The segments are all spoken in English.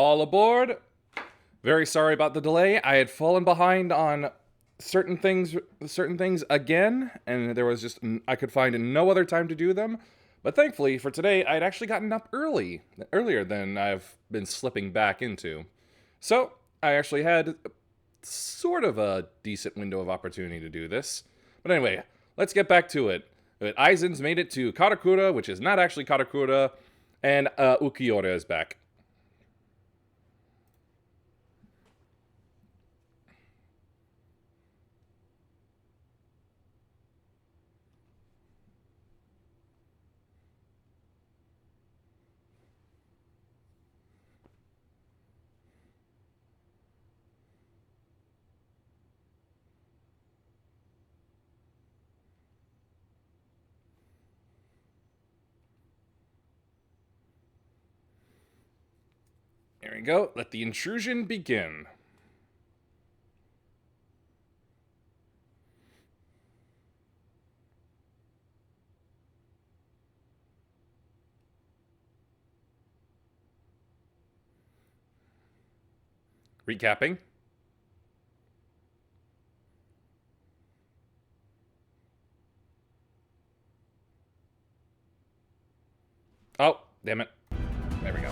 All aboard. Very sorry about the delay. I had fallen behind on certain things again, and there was just I could find no other time to do them. But thankfully for today, I'd actually gotten up earlier than I've been slipping back into. So I actually had sort of a decent window of opportunity to do this. But anyway, let's get back to it. Aizen's made it to Karakura, which is not actually Karakura, and Ukiura is back. There we go. Let the intrusion begin. Recapping. Oh, damn it. There we go.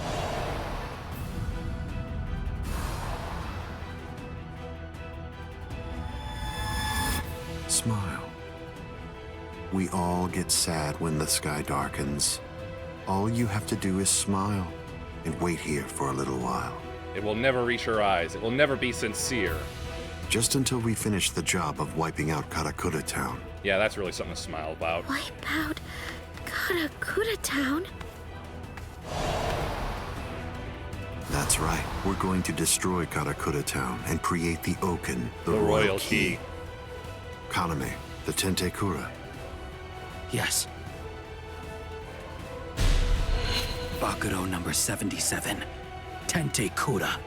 Smile. We all get sad when the sky darkens. All you have to do is smile and wait here for a little while. It will never reach her eyes. It will never be sincere. Just until we finish the job of wiping out Karakura Town. Yeah, that's really something to smile about. Wipe out Karakura Town? That's right. We're going to destroy Karakura Town and create the Oken, the Royal Key. Kaname, the Tentekura. Yes. Bakuro number 77. Tentekura.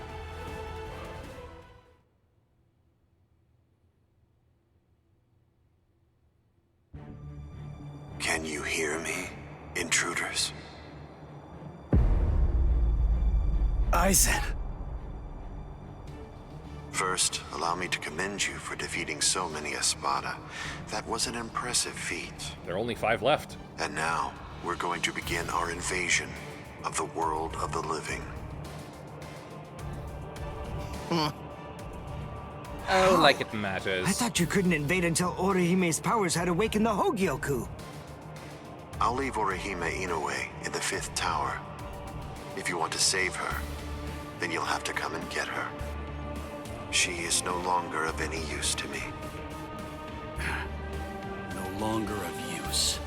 Can you hear me, intruders? Aizen. First, allow me to commend you for defeating so many Espada. That was an impressive feat. There are only 5 left. And now, we're going to begin our invasion of the world of the living. Oh, like it matters. I thought you couldn't invade until Orihime's powers had awakened the Hogyoku. I'll leave Orihime Inoue in the 5th tower. If you want to save her, then you'll have to come and get her. She is no longer of any use to me. No longer of use.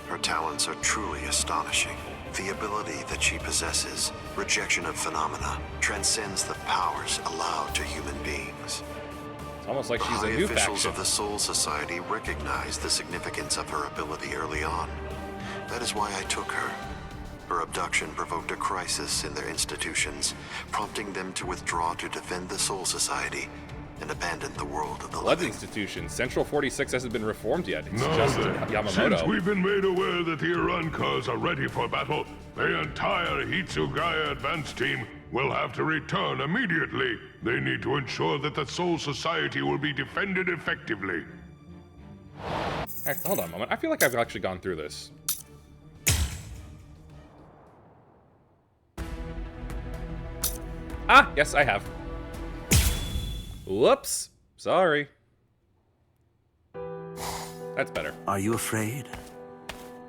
Her talents are truly astonishing. The ability that she possesses, rejection of phenomena, transcends the powers allowed to human beings. It's almost like The she's high a new officials faction. of the Soul Society recognized the significance of her ability early on. That is why I took her. Her abduction provoked a crisis in their institutions, prompting them to withdraw to defend the Soul Society and abandon the world of the Blood living. Institution. Central 46 hasn't been reformed yet. It's Now just then, Yamamoto. since we've been made aware that the Irankars are ready for battle, the entire Hitsugaya advance team will have to return immediately. They need to ensure that the Soul Society will be defended effectively. Hold on a moment. I feel like I've actually gone through this. Ah, yes, I have. Whoops. Sorry. That's better. Are you afraid?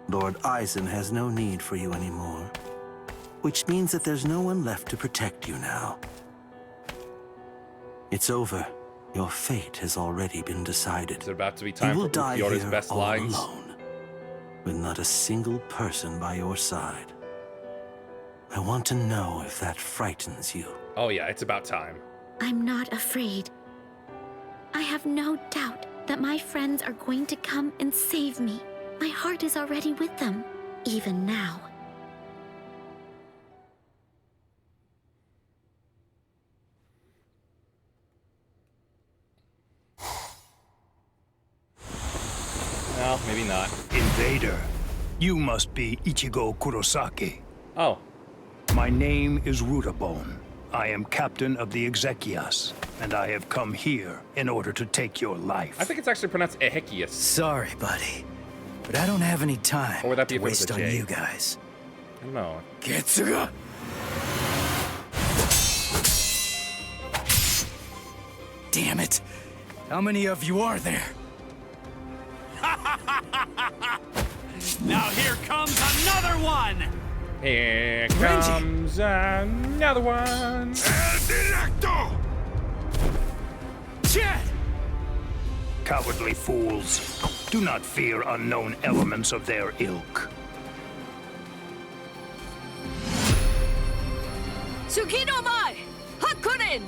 Lord Aizen has no need for you anymore, which means that there's no one left to protect you now. It's over. Your fate has already been decided. Is it about to be You time will for die Ukiyora's here best all lines? alone, with not a single person by your side. I want to know if that frightens you. Oh yeah, it's about time. I'm not afraid. I have no doubt that my friends are going to come and save me. My heart is already with them, even now. Well, maybe not. Invader, you must be Ichigo Kurosaki. Oh. My name is Rudabone. I am captain of the Exekias, and I have come here in order to take your life. I think it's actually pronounced Ehekius. Sorry, buddy. But I don't have any time Or would that be to if it was waste a on J? you guys. I don't know. Getsuga! Damn it! How many of you are there? Now here comes another one! Here Renji. comes another one. Directo! Chad! Cowardly fools. Do not fear unknown elements of their ilk. Tsukinomai! Hakunin!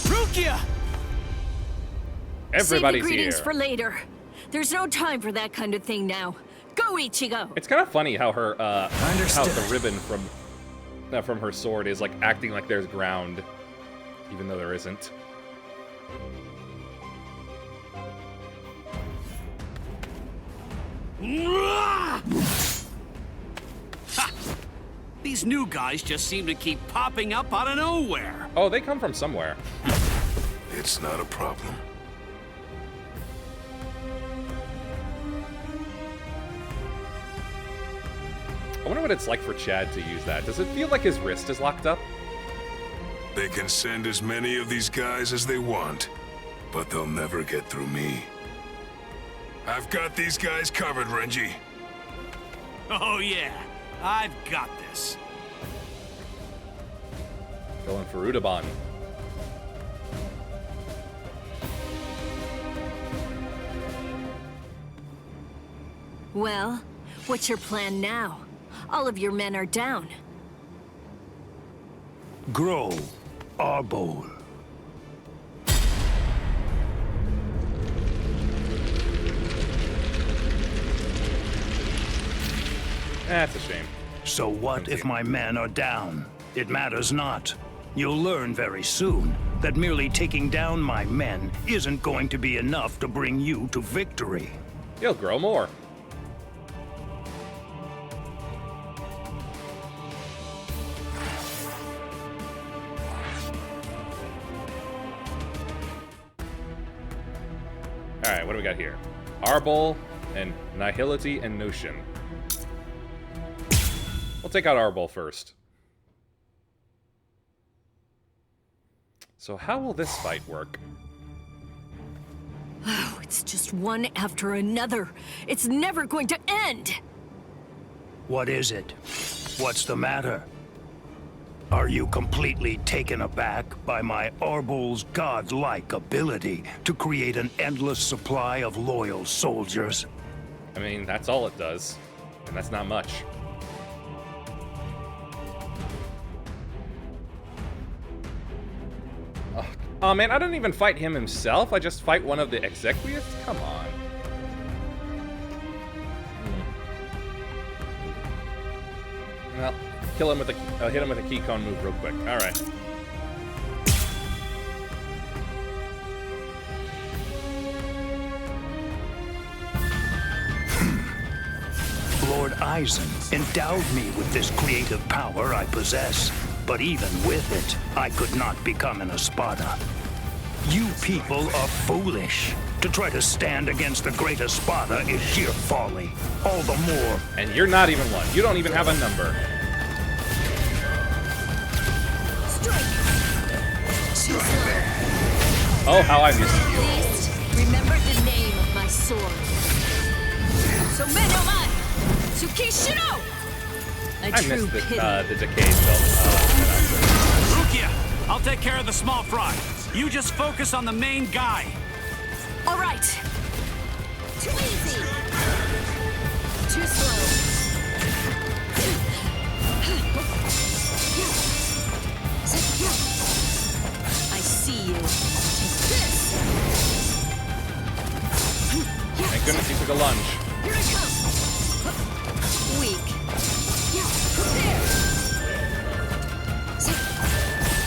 Rukia! Everybody's Save the greetings here. for later. There's no time for that kind of thing now. Go, Ichigo! It's kind of funny how her how Understood. the ribbon from her sword is like acting like there's ground, even though there isn't. These new guys just seem to keep popping up out of nowhere. Oh, they come from somewhere. It's not a problem. I wonder what it's like for Chad to use that. Does it feel like his wrist is locked up? They can send as many of these guys as they want, but they'll never get through me. I've got these guys covered, Renji. Oh yeah, I've got this. Going for Rudabon. Well, what's your plan now? All of your men are down. Grow, Arbol. That's a shame. So what if my men are down? It matters not. You'll learn very soon that merely taking down my men isn't going to be enough to bring you to victory. He'll grow more. Alright, what do we got here? Arbol and Nihility and Notion. We'll take out Arbol first. So how will this fight work? Oh, it's just one after another. It's never going to end! What is it? What's the matter? Are you completely taken aback by my Arbol's godlike ability to create an endless supply of loyal soldiers? I mean, that's all it does. And that's not much. Oh man, I didn't even fight him himself. I just fight one of the Exequias? Come on. Well, kill him with a hit him with a key cone move real quick. All right. Lord Eisen endowed me with this creative power I possess, but even with it, I could not become an Espada. You people are foolish. To try to stand against the great Espada is sheer folly. All the more. And you're not even one. You don't even have a number. Oh, how I'm used to you. Please remember the name of my sword. So Menomai! Tsukishiro! A I true missed pity. the decay spell. Rukia, I'll take care of the small fry. You just focus on the main guy. All right. Too easy. Too slow. I see you. Take this. Thank goodness you took a lunge. Here it comes. Weak. There.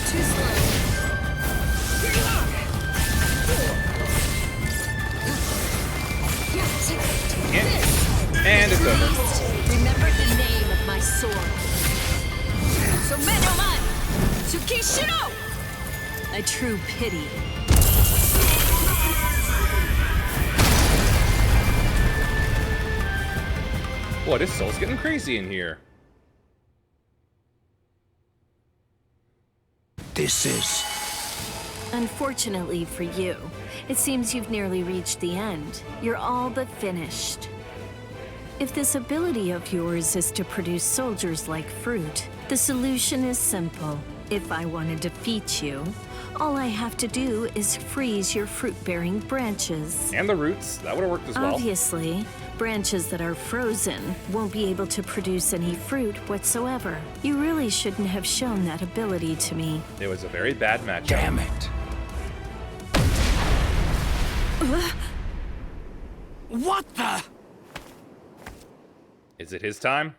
Too slow. Here you are. And it's over. Remember the name of my sword. So man, Tsukishiro! A true pity. Boy, this soul's getting crazy in here. This is... Unfortunately for you, it seems you've nearly reached the end. You're all but finished. If this ability of yours is to produce soldiers like fruit, the solution is simple. If I want to defeat you, all I have to do is freeze your fruit-bearing branches. And the roots. That would have worked as well. Obviously, branches that are frozen won't be able to produce any fruit whatsoever. You really shouldn't have shown that ability to me. It was a very bad matchup. Damn it. What the? Is it his time?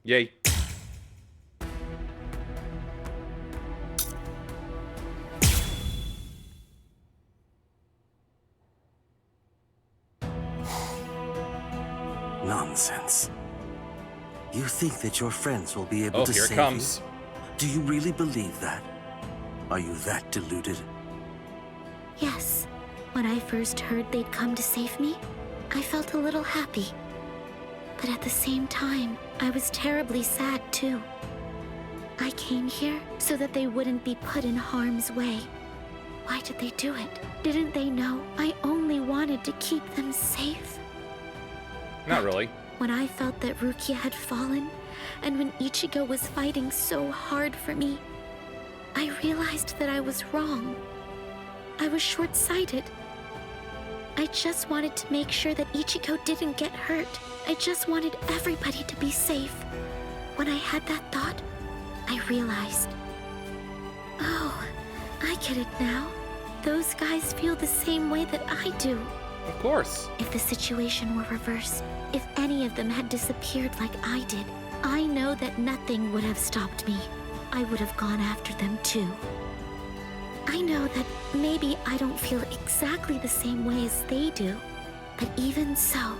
Yay. Nonsense. You think that your friends will be able Oh, to here it save comes. you? Do you really believe that? Are you that deluded? Yes. When I first heard they'd come to save me, I felt a little happy. But at the same time, I was terribly sad too. I came here so that they wouldn't be put in harm's way. Why did they do it? Didn't they know I only wanted to keep them safe? Not really. When I felt that Rukia had fallen, and when Ichigo was fighting so hard for me, I realized that I was wrong. I was short-sighted. I just wanted to make sure that Ichigo didn't get hurt. I just wanted everybody to be safe. When I had that thought, I realized. Oh, I get it now. Those guys feel the same way that I do. Of course. If the situation were reversed, if any of them had disappeared like I did, I know that nothing would have stopped me. I would have gone after them too. I know that maybe I don't feel exactly the same way as they do, but even so,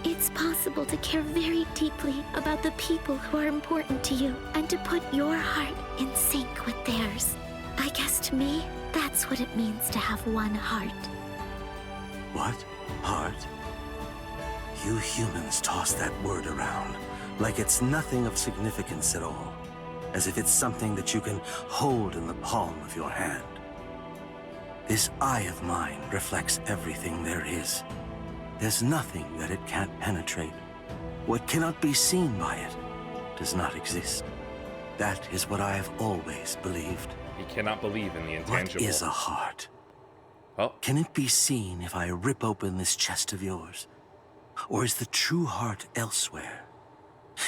it's possible to care very deeply about the people who are important to you and to put your heart in sync with theirs. I guess to me, that's what it means to have one heart. What? Heart? You humans toss that word around like it's nothing of significance at all, as if it's something that you can hold in the palm of your hand. This eye of mine reflects everything there is. There's nothing that it can't penetrate. What cannot be seen by it does not exist. That is what I have always believed. He cannot believe in the intangible. What is a heart? Oh. Can it be seen if I rip open this chest of yours? Or is the true heart elsewhere?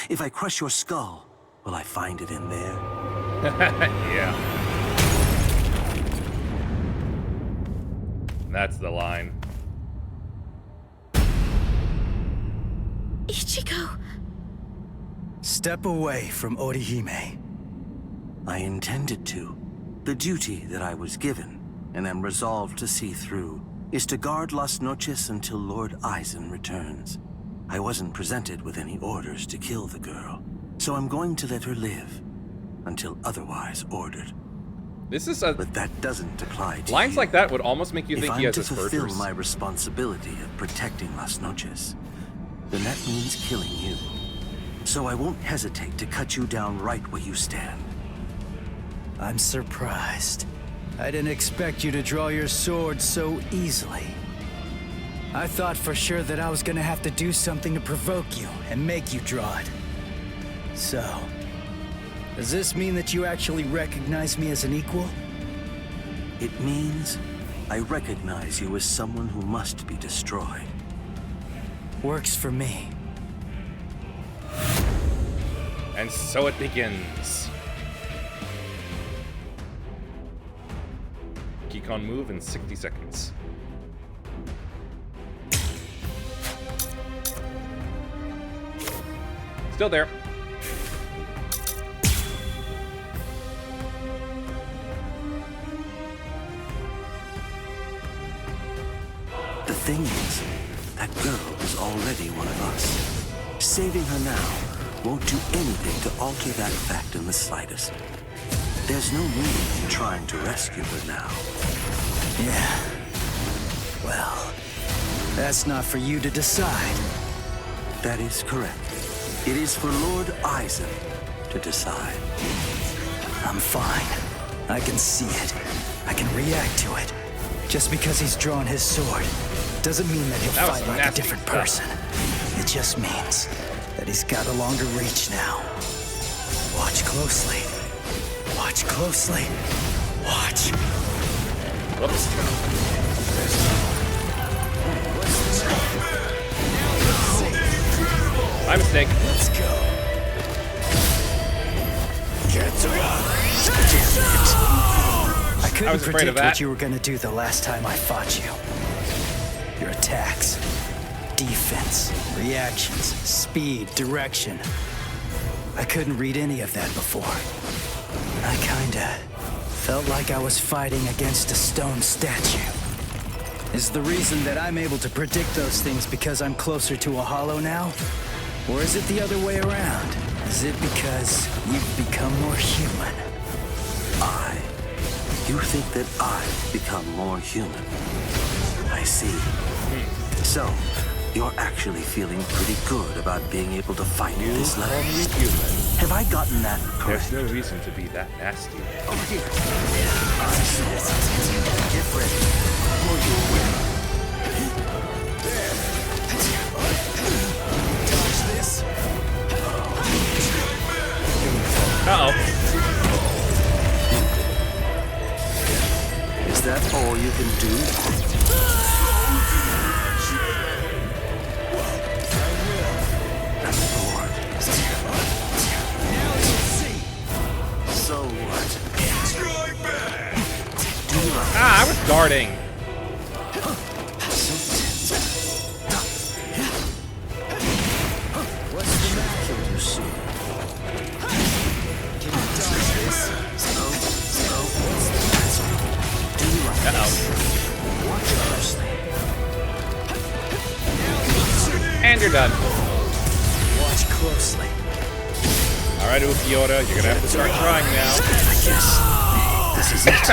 If I crush your skull, will I find it in there? Yeah. That's the line. Ichigo! Step away from Orihime. I intended to. The duty that I was given, and am resolved to see through, is to guard Las Noches until Lord Aizen returns. I wasn't presented with any orders to kill the girl, so I'm going to let her live, until otherwise ordered. This is a... But that doesn't apply to Lines you. like that would almost make you think he has If I'm to fulfill Asperger's. my responsibility of protecting Las Noches, then that means killing you. So I won't hesitate to cut you down right where you stand. I'm surprised. I didn't expect you to draw your sword so easily. I thought for sure that I was gonna have to do something to provoke you and make you draw it. So, does this mean that you actually recognize me as an equal? It means I recognize you as someone who must be destroyed. Works for me. And so it begins. Geek on move in 60 seconds. Still there. The thing is, that girl is already one of us. Saving her now won't do anything to alter that fact in the slightest. There's no need in trying to rescue her now. Yeah. Well, that's not for you to decide. That is correct. It is for Lord Eisen to decide. I'm fine. I can see it. I can react to it. Just because he's drawn his sword doesn't mean that he'll That was fight like a nasty different stuff. person. It just means that he's got a longer reach now. Watch closely. Watch closely. Watch. Whoops. My mistake. Let's go. Get to I couldn't I was afraid predict of that. what you were gonna do the last time I fought you. Your attacks, defense, reactions, speed, direction. I couldn't read any of that before. I kinda felt like I was fighting against a stone statue. Is the reason that I'm able to predict those things because I'm closer to a hollow now? Or is it the other way around? Is it because you've become more human? You think that I've become more human? I see. So, you're actually feeling pretty good about being able to fight at this level. Only human. Have I gotten that correct? There's no reason to be that nasty. Over here. Get ready. Or you'll win. Dodge this. Uh-oh. Is that all you can do? That's Lord. Now you'll see. So what? Strike back. Ah, I was guarding. What's the matter? You see. Can you dodge this? Uh-oh. Watch closely. And you're done. Watch closely. Alright, Ukiyoda, you're gonna have to start trying now. Yes. This is it.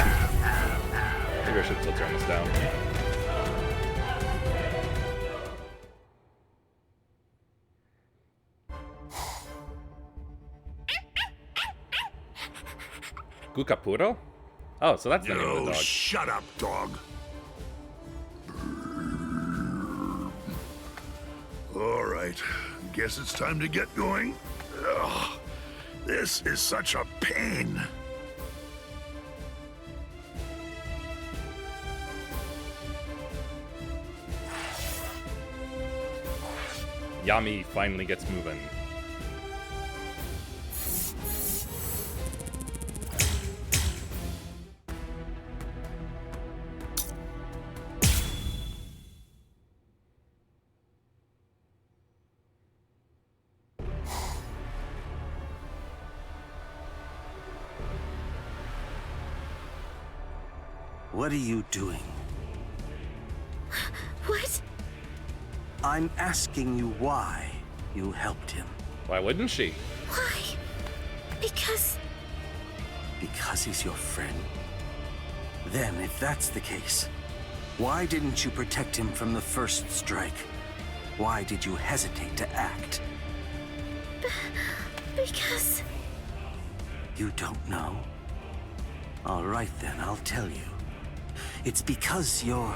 Maybe I should still turn this down. Gukapuro? Oh, so that's the name of the dog. Shut up, dog. All right, guess it's time to get going. Ugh, this is such a pain. Yami finally gets moving. What are you doing? What? I'm asking you why you helped him. Why wouldn't she? Why? Because Because he's your friend? Then, if that's the case, why didn't you protect him from the first strike? Why did you hesitate to act? because You don't know? All right then, I'll tell you. It's because you're...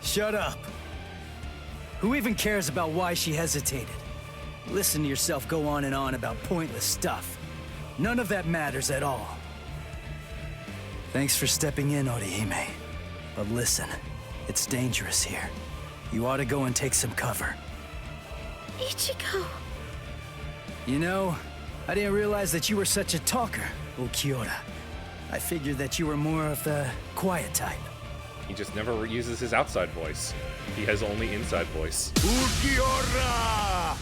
Shut up. Who even cares about why she hesitated? Listen to yourself go on and on about pointless stuff. None of that matters at all. Thanks for stepping in, Orihime. But listen, it's dangerous here. You ought to go and take some cover. Ichigo. You know, I didn't realize that you were such a talker, Ukiyoda. I figured that you were more of the quiet type. He just never uses his outside voice. He has only inside voice. Ukiyoda!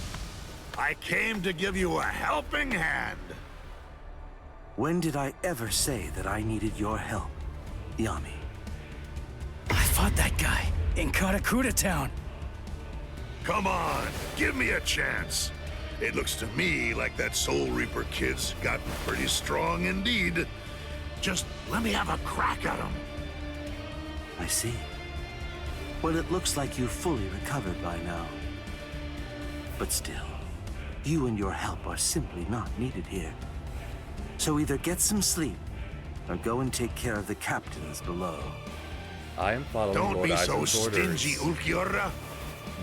I came to give you a helping hand. When did I ever say that I needed your help, Yami? I fought that guy. in Karakura Town. Come on, give me a chance. It looks to me like that Soul Reaper kid's gotten pretty strong indeed. Just let me have a crack at him. I see. Well, it looks like you've fully recovered by now. But still, you and your help are simply not needed here. So either get some sleep, or go and take care of the captains below. I am following Don't Lord be so Aizen's orders. stingy, Ulquiorra.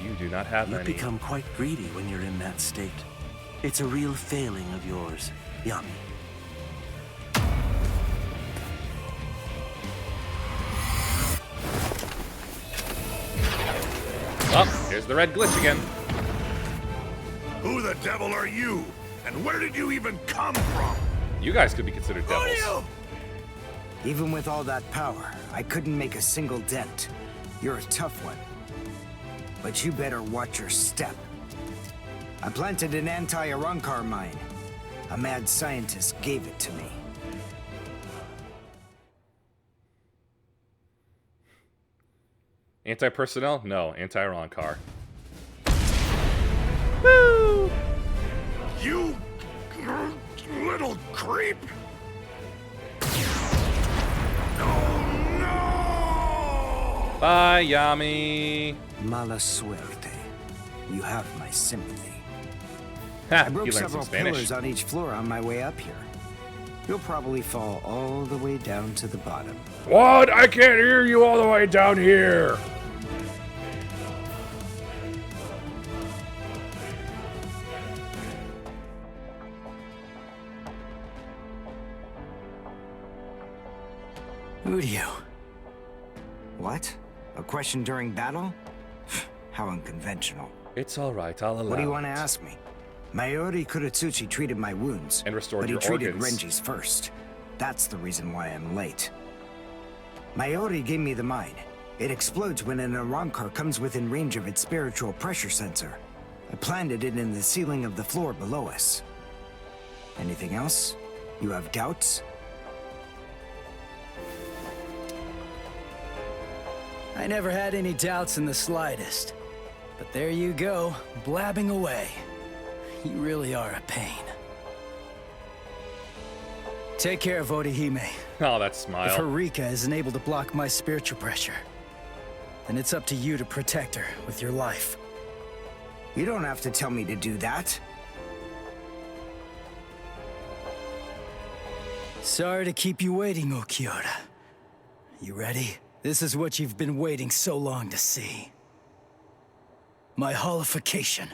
You do not have You any. become quite greedy when you're in that state. It's a real failing of yours, Yami. Oh, here's the red glitch again. Who the devil are you? And where did you even come from? You guys could be considered Who are devils. you? Even with all that power, I couldn't make a single dent. You're a tough one. But you better watch your step. I planted an anti-Arankar mine. A mad scientist gave it to me. Anti-personnel? No, anti-Rancor. You little creep! Oh no! Bye, Yami. Mala suerte. You have my sympathy. Ha, I broke you learned some several Spanish. pillars on each floor on my way up here. You'll probably fall all the way down to the bottom. What? I can't hear you all the way down here. Udio. What? A question during battle? How unconventional. It's all right. I'll allow What do you want to it. ask me? Mayori Kuratsuchi treated my wounds, And restored but he your treated organs. Renji's first. That's the reason why I'm late. Mayori gave me the mine. It explodes when an Arankar comes within range of its spiritual pressure sensor. I planted it in the ceiling of the floor below us. Anything else? You have doubts? I never had any doubts in the slightest. But there you go, blabbing away. You really are a pain. Take care of Orihime. Oh, that If smile. Harika isn't able to block my spiritual pressure, then it's up to you to protect her with your life. You don't have to tell me to do that. Sorry to keep you waiting, Ulquiorra. You ready? This is what you've been waiting so long to see. My holification.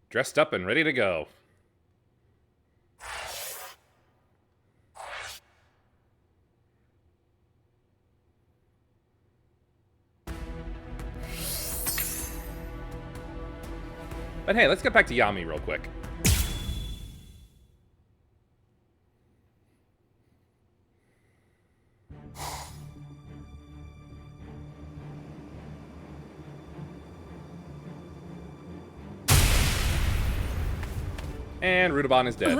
Dressed up and ready to go. But hey, let's get back to Yami real quick. And Rutaban is dead.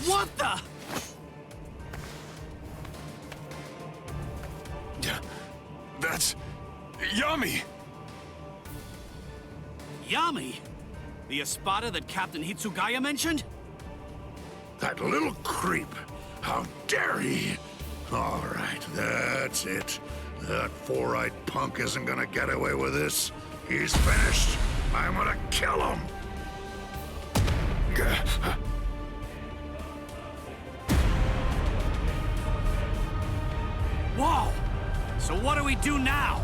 What the? That's Yami. Yami? The Espada that Captain Hitsugaya mentioned? That little creep. How dare he? All right, that's it. That four-eyed punk isn't gonna get away with this. He's finished. I'm gonna kill him. Whoa! So what do we do now?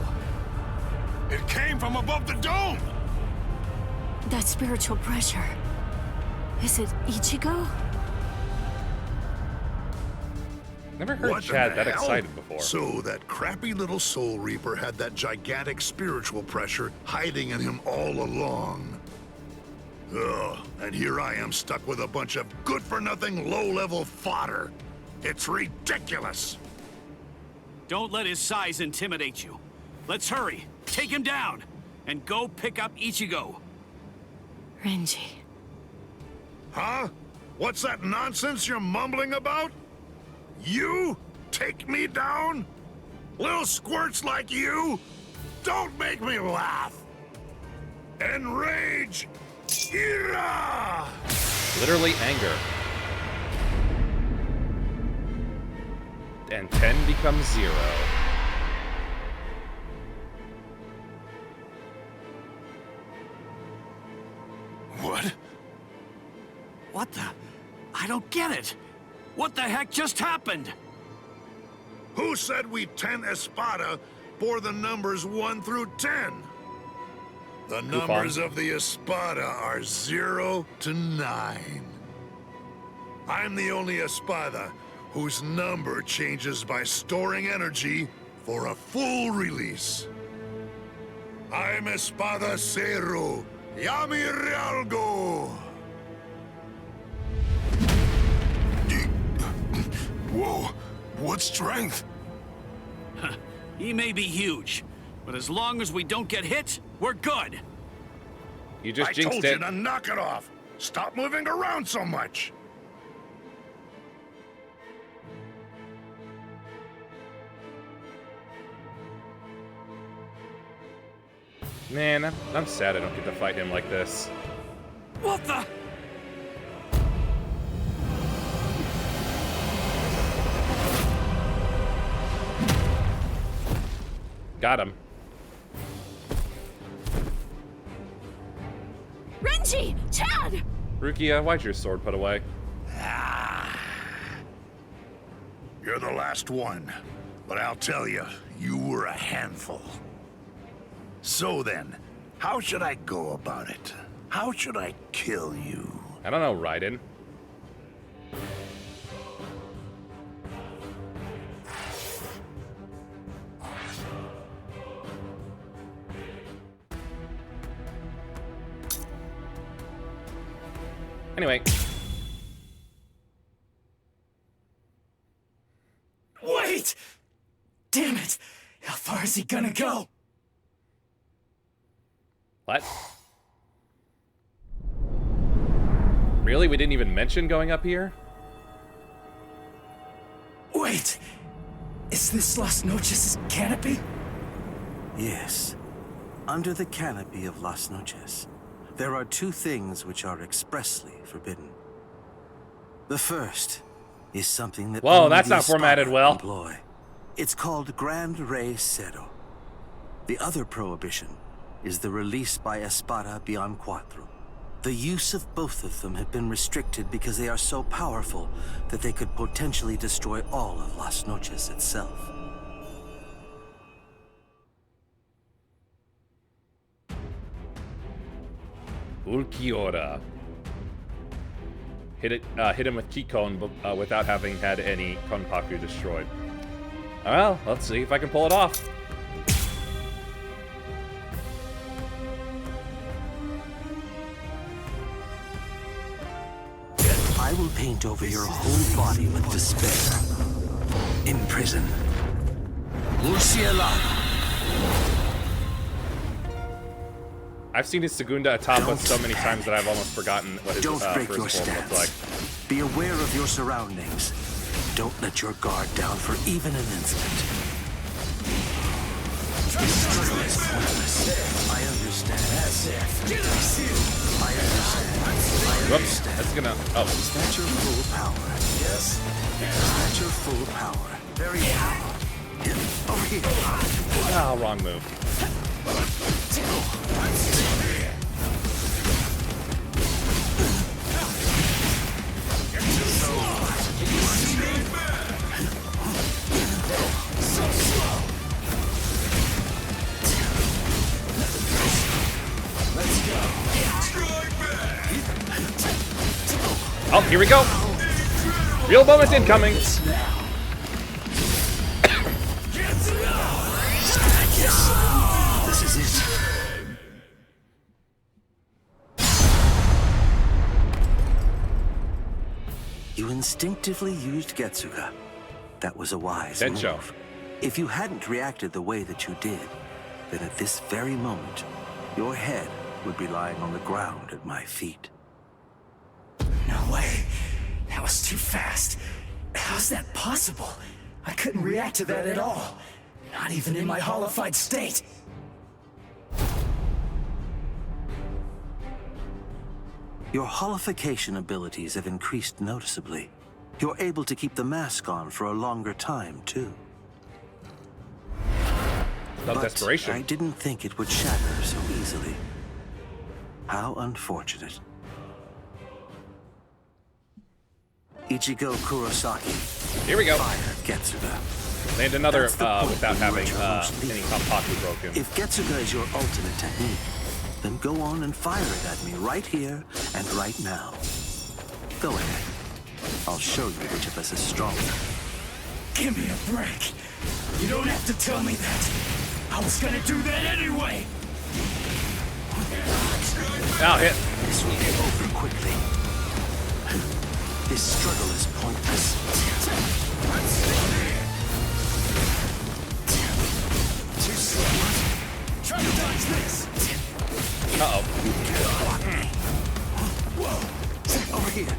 It came from above the dome. That spiritual pressure. Is it Ichigo? Never heard What Chad in that the hell? excited before. So that crappy little Soul Reaper had that gigantic spiritual pressure hiding in him all along. Ugh, and here I am stuck with a bunch of good-for-nothing, low-level fodder. It's ridiculous. Don't let his size intimidate you. Let's hurry, take him down, and go pick up Ichigo. Renji. Huh? What's that nonsense you're mumbling about? You? Take me down? Little squirts like you? Don't make me laugh! Enrage! Ira! Literally anger. And 10 becomes 0. What? What the? I don't get it. What the heck just happened? Who said we 10 Espada bore the numbers 1 through 10? The numbers of the Espada are 0 to 9. I'm the only Espada whose number changes by storing energy for a full release. I'm Espada Zero, Yami Realgo. Whoa, what strength? He may be huge, but as long as we don't get hit, we're good. You just I jinxed told it. you to knock it off. Stop moving around so much. Man, I'm sad I don't get to fight him like this. What the? Got him. Renji! Chad! Rukia, why'd your sword put away? You're the last one, but I'll tell you, you were a handful. So then, how should I go about it? How should I kill you? I don't know, Raiden. Anyway. Wait! Damn it! How far is he gonna go? What? Really? We didn't even mention going up here? Wait! Is this Las Noches' canopy? Yes. Under the canopy of Las Noches, there are 2 things which are expressly forbidden. The first is something that Whoa, only that's the not formatted Espada well. employ. It's called Grand Rey Cero. The other prohibition is the release by Espada Beyond Cuatro. The use of both of them have been restricted because they are so powerful that they could potentially destroy all of Las Noches itself. Ulquiorra. Hit him with Kikon without having had any Konpaku destroyed. Well, let's see if I can pull it off. I will paint over your whole body with despair. Imprison. Murcielago. I've seen his Segunda Etapa so many times that I've almost forgotten what his Don't break your first form stance. looked like. Be aware of your surroundings. Don't let your guard down for even an instant. This struggle is pointless. I understand. I understand. Whoops, that's gonna... Oh. Is that your full power? Yes. Is that your full power? Very well. Over here. Oh, wrong move. Oh, here we go. Real moment incoming. This is it. You instinctively used Getsuga. That was a wise Dencho. move. If you hadn't reacted the way that you did, then at this very moment, your head would be lying on the ground at my feet. No way. That was too fast. How's that possible? I couldn't react to that at all. Not even in my hollified state. Your holification abilities have increased noticeably. You're able to keep the mask on for a longer time, too. Love But desperation. I didn't think it would shatter so easily. How unfortunate. Ichigo Kurosaki. Here we go. Fire Getsuga. Land another That's the point without in having which you're most any lethal. Kampaku broken. If Getsuga is your ultimate technique, then go on and fire it at me right here and right now. Go ahead. I'll show you which of us is stronger. Give me a break. You don't have to tell me that. I was gonna do that anyway. Now hit. This will get over quickly. This struggle is pointless. Too slow. Try to dodge this. Uh-oh. Whoa. Over here.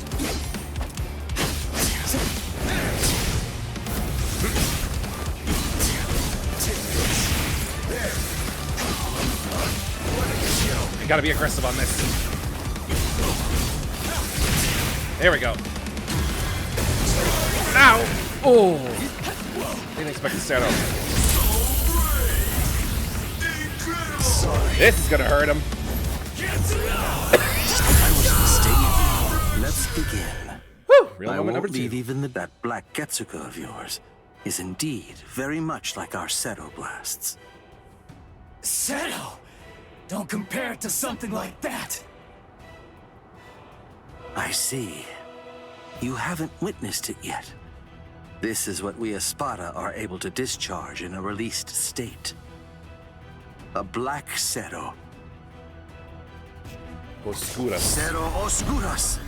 You gotta be aggressive on this. There we go. Ow! Oh! Didn't expect to stand up. This is gonna hurt him. I was mistaken. Let's begin. Whew! Real I moment number won't two. leave even that black Getsuga of yours is indeed very much like our Seto blasts. Seto! Don't compare it to something like that. I see. You haven't witnessed it yet. This is what we Espada are able to discharge in a released state. A black Seto. Oscuras. Seto Oscuras.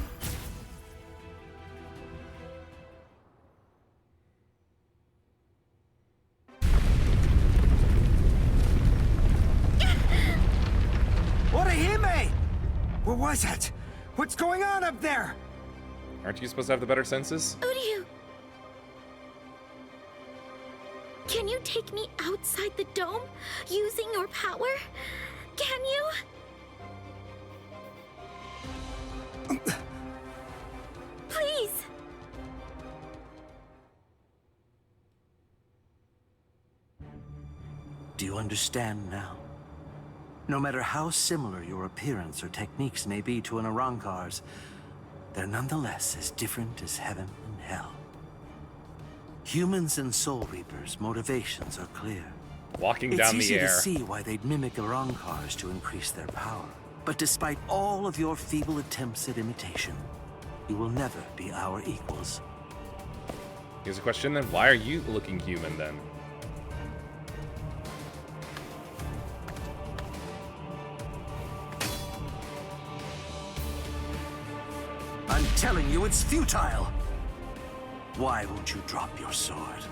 Orihime! What was that? What's going on up there? Aren't you supposed to have the better senses? Uryu! Can you take me outside the dome using your power? Can you? Please! Do you understand now? No matter how similar your appearance or techniques may be to an Arrancar's, they're nonetheless as different as heaven and hell. Humans and Soul Reapers' motivations are clear. Walking down It's the easy to air. see why they'd mimic Arrancars to increase their power. But despite all of your feeble attempts at imitation, you will never be our equals. Here's a question then. Why are you looking human then? I'm telling you, it's futile! Why won't you drop your sword?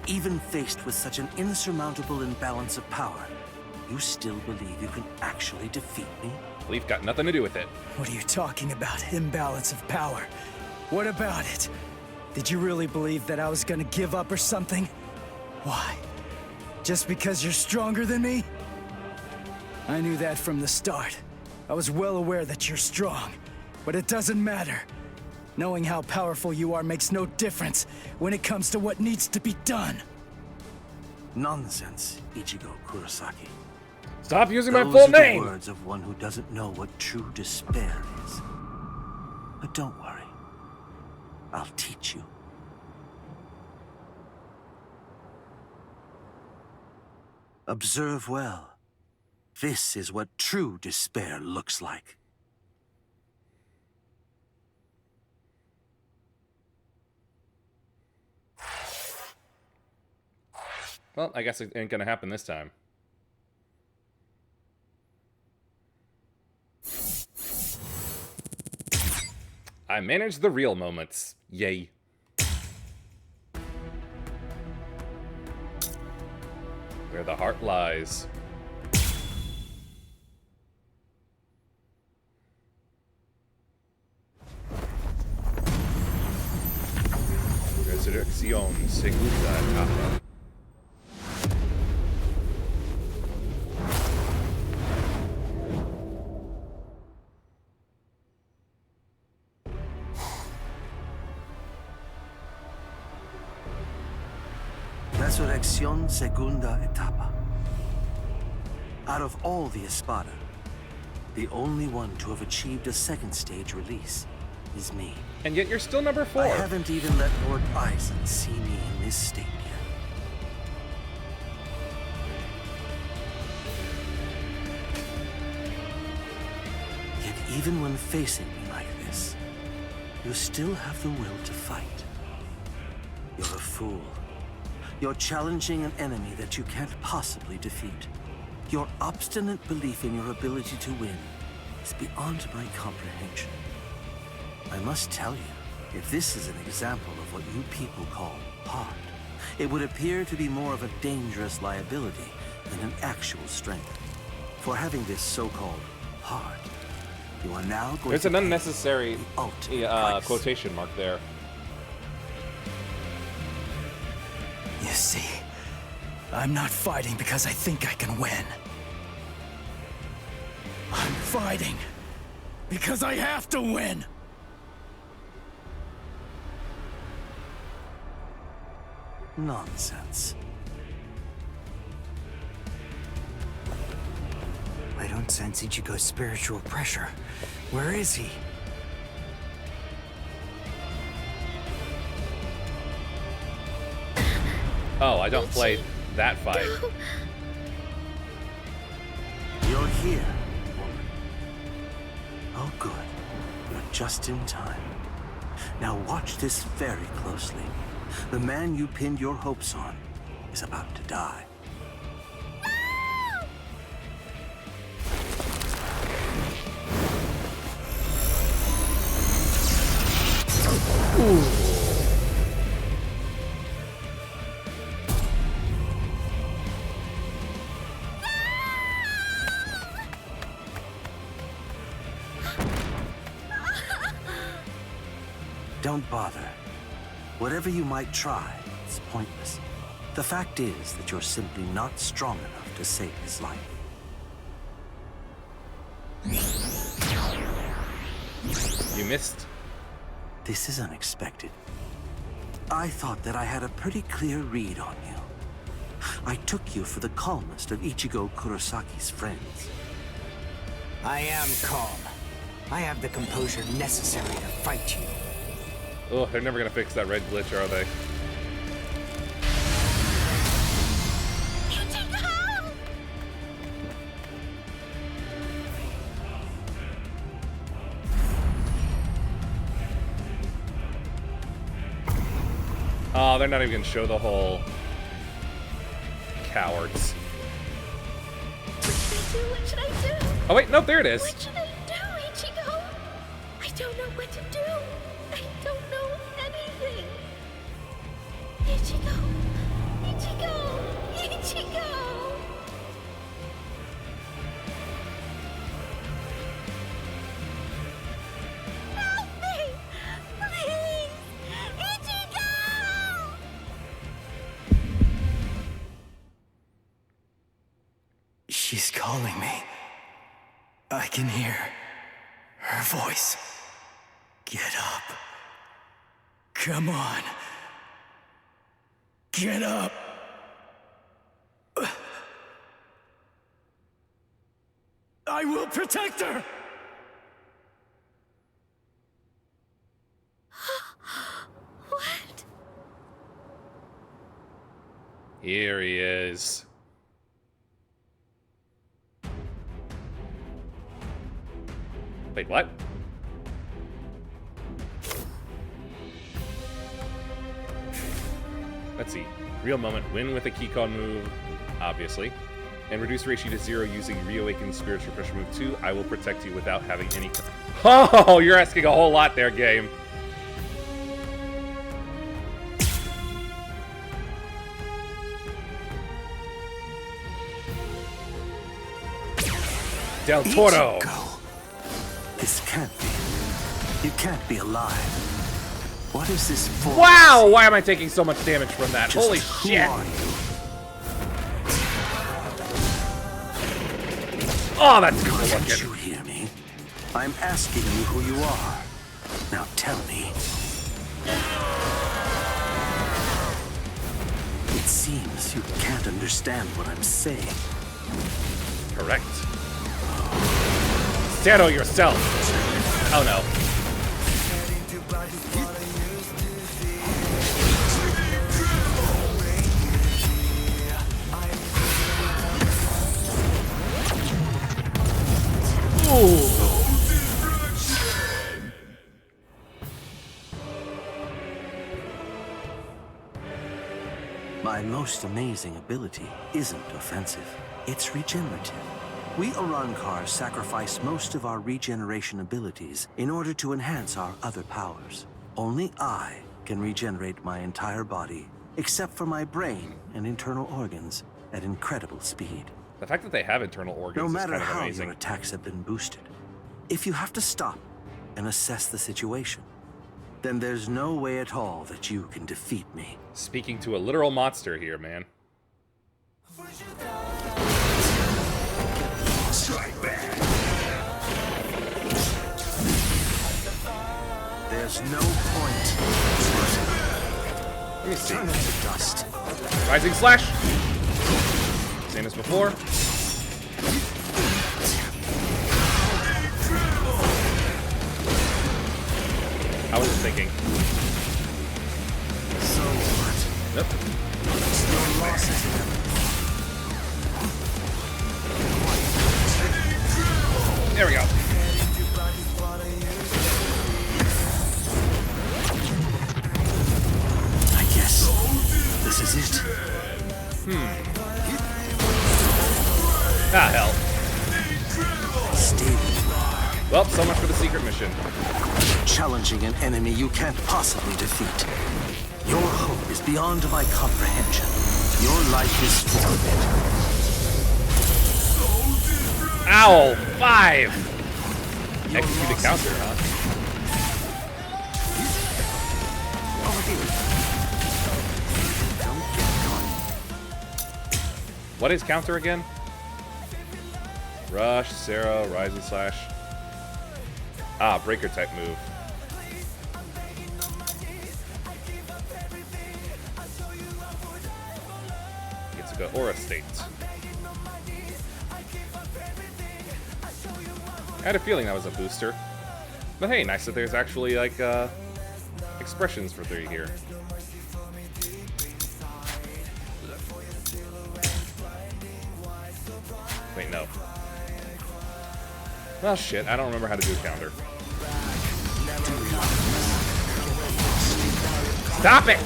Even faced with such an insurmountable imbalance of power, you still believe you can actually defeat me? Belief got nothing to do with it. What are you talking about? Imbalance of power. What about it? Did you really believe that I was gonna give up or something? Why? Just because you're stronger than me? I knew that from the start. I was well aware that you're strong, but it doesn't matter. Knowing how powerful you are makes no difference when it comes to what needs to be done. Nonsense, Ichigo Kurosaki. Stop using my Those full are the name! words of one who doesn't know what true despair is. But don't worry. I'll teach you. Observe well. This is what true despair looks like. Well, I guess it ain't gonna happen this time. I manage the real moments. Yay. Where the heart lies. Resurrección segunda etapa. Resurrección segunda etapa. Out of all the Espada, the only one to have achieved a second stage release is me. And yet you're still number 4. I haven't even let Lord Aizen see me in this state yet. Yet even when facing me like this, you still have the will to fight. You're a fool. You're challenging an enemy that you can't possibly defeat. Your obstinate belief in your ability to win is beyond my comprehension. I must tell you, if this is an example of what you people call heart, it would appear to be more of a dangerous liability than an actual strength. For having this so-called heart, you are now going There's to an unnecessary the ultimate price. quotation mark there. You see, I'm not fighting because I think I can win. I'm fighting because I have to win. Nonsense. I don't sense Ichigo's spiritual pressure. Where is he? Oh, I don't play that fight. You're here, woman. Oh, good. You're just in time. Now watch this very closely. The man you pinned your hopes on is about to die. Don't bother. Whatever you might try, it's pointless. The fact is that you're simply not strong enough to save his life. You missed. This is unexpected. I thought that I had a pretty clear read on you. I took you for the calmest of Ichigo Kurosaki's friends. I am calm. I have the composure necessary to fight you. Oh, they're never gonna fix that red glitch, are they? Oh, they're not even gonna show the whole cowards. What should I do? Oh wait, nope, there it is. What should I do, Ichigo? I don't know what to do. I don't know anything. Ichigo! Ichigo! Ichigo! Help me! Please! Ichigo! She's calling me. I can hear her voice. Get up. Come on. Get up. I will protect her! What? Here he is. Wait, what? Let's see. Real moment. Win with a Keycon move, obviously. And reduce ratio to 0 using Reawakened Spiritual Pressure move 2. I will protect you without having any... Oh, you're asking a whole lot there, game. Del Toro. Ichigo. This can't be. You can't be alive. What is this for? Wow! Why am I taking so much damage from that? Just Holy who shit! are you? Oh, that's cool Can't looking. you hear me? I'm asking you who you are. Now tell me. It seems you can't understand what I'm saying. Correct. Shadow yourself. Oh no. Ooh. My most amazing ability isn't offensive. It's regenerative. We Arankars sacrifice most of our regeneration abilities in order to enhance our other powers. Only I can regenerate my entire body, except for my brain and internal organs, at incredible speed. The fact that they have internal organs No is matter kind of how amazing. your attacks have been boosted, if you have to stop and assess the situation, then there's no way at all that you can defeat me. Speaking to a literal monster here, man. Strike back. There's no point. Let me see. Turn it to dust. Rising Slash. Same as before. I was thinking. So what? Yep. Your loss is inevitable. There we go. I guess this is it. Ah, hell. Stay where you are. Well, so much for the secret mission. Challenging an enemy you can't possibly defeat. Your hope is beyond my comprehension. Your life is forfeit. Ow! 5! Execute a counter, huh? What is counter again? Rush, Sarah, Rising Slash. Ah, breaker type move. Gets to go Aura State. I had a feeling that was a booster. But hey, nice that there's actually, like, expressions for 3 here. Wait, no. Well, shit, I don't remember how to do a counter. Stop it!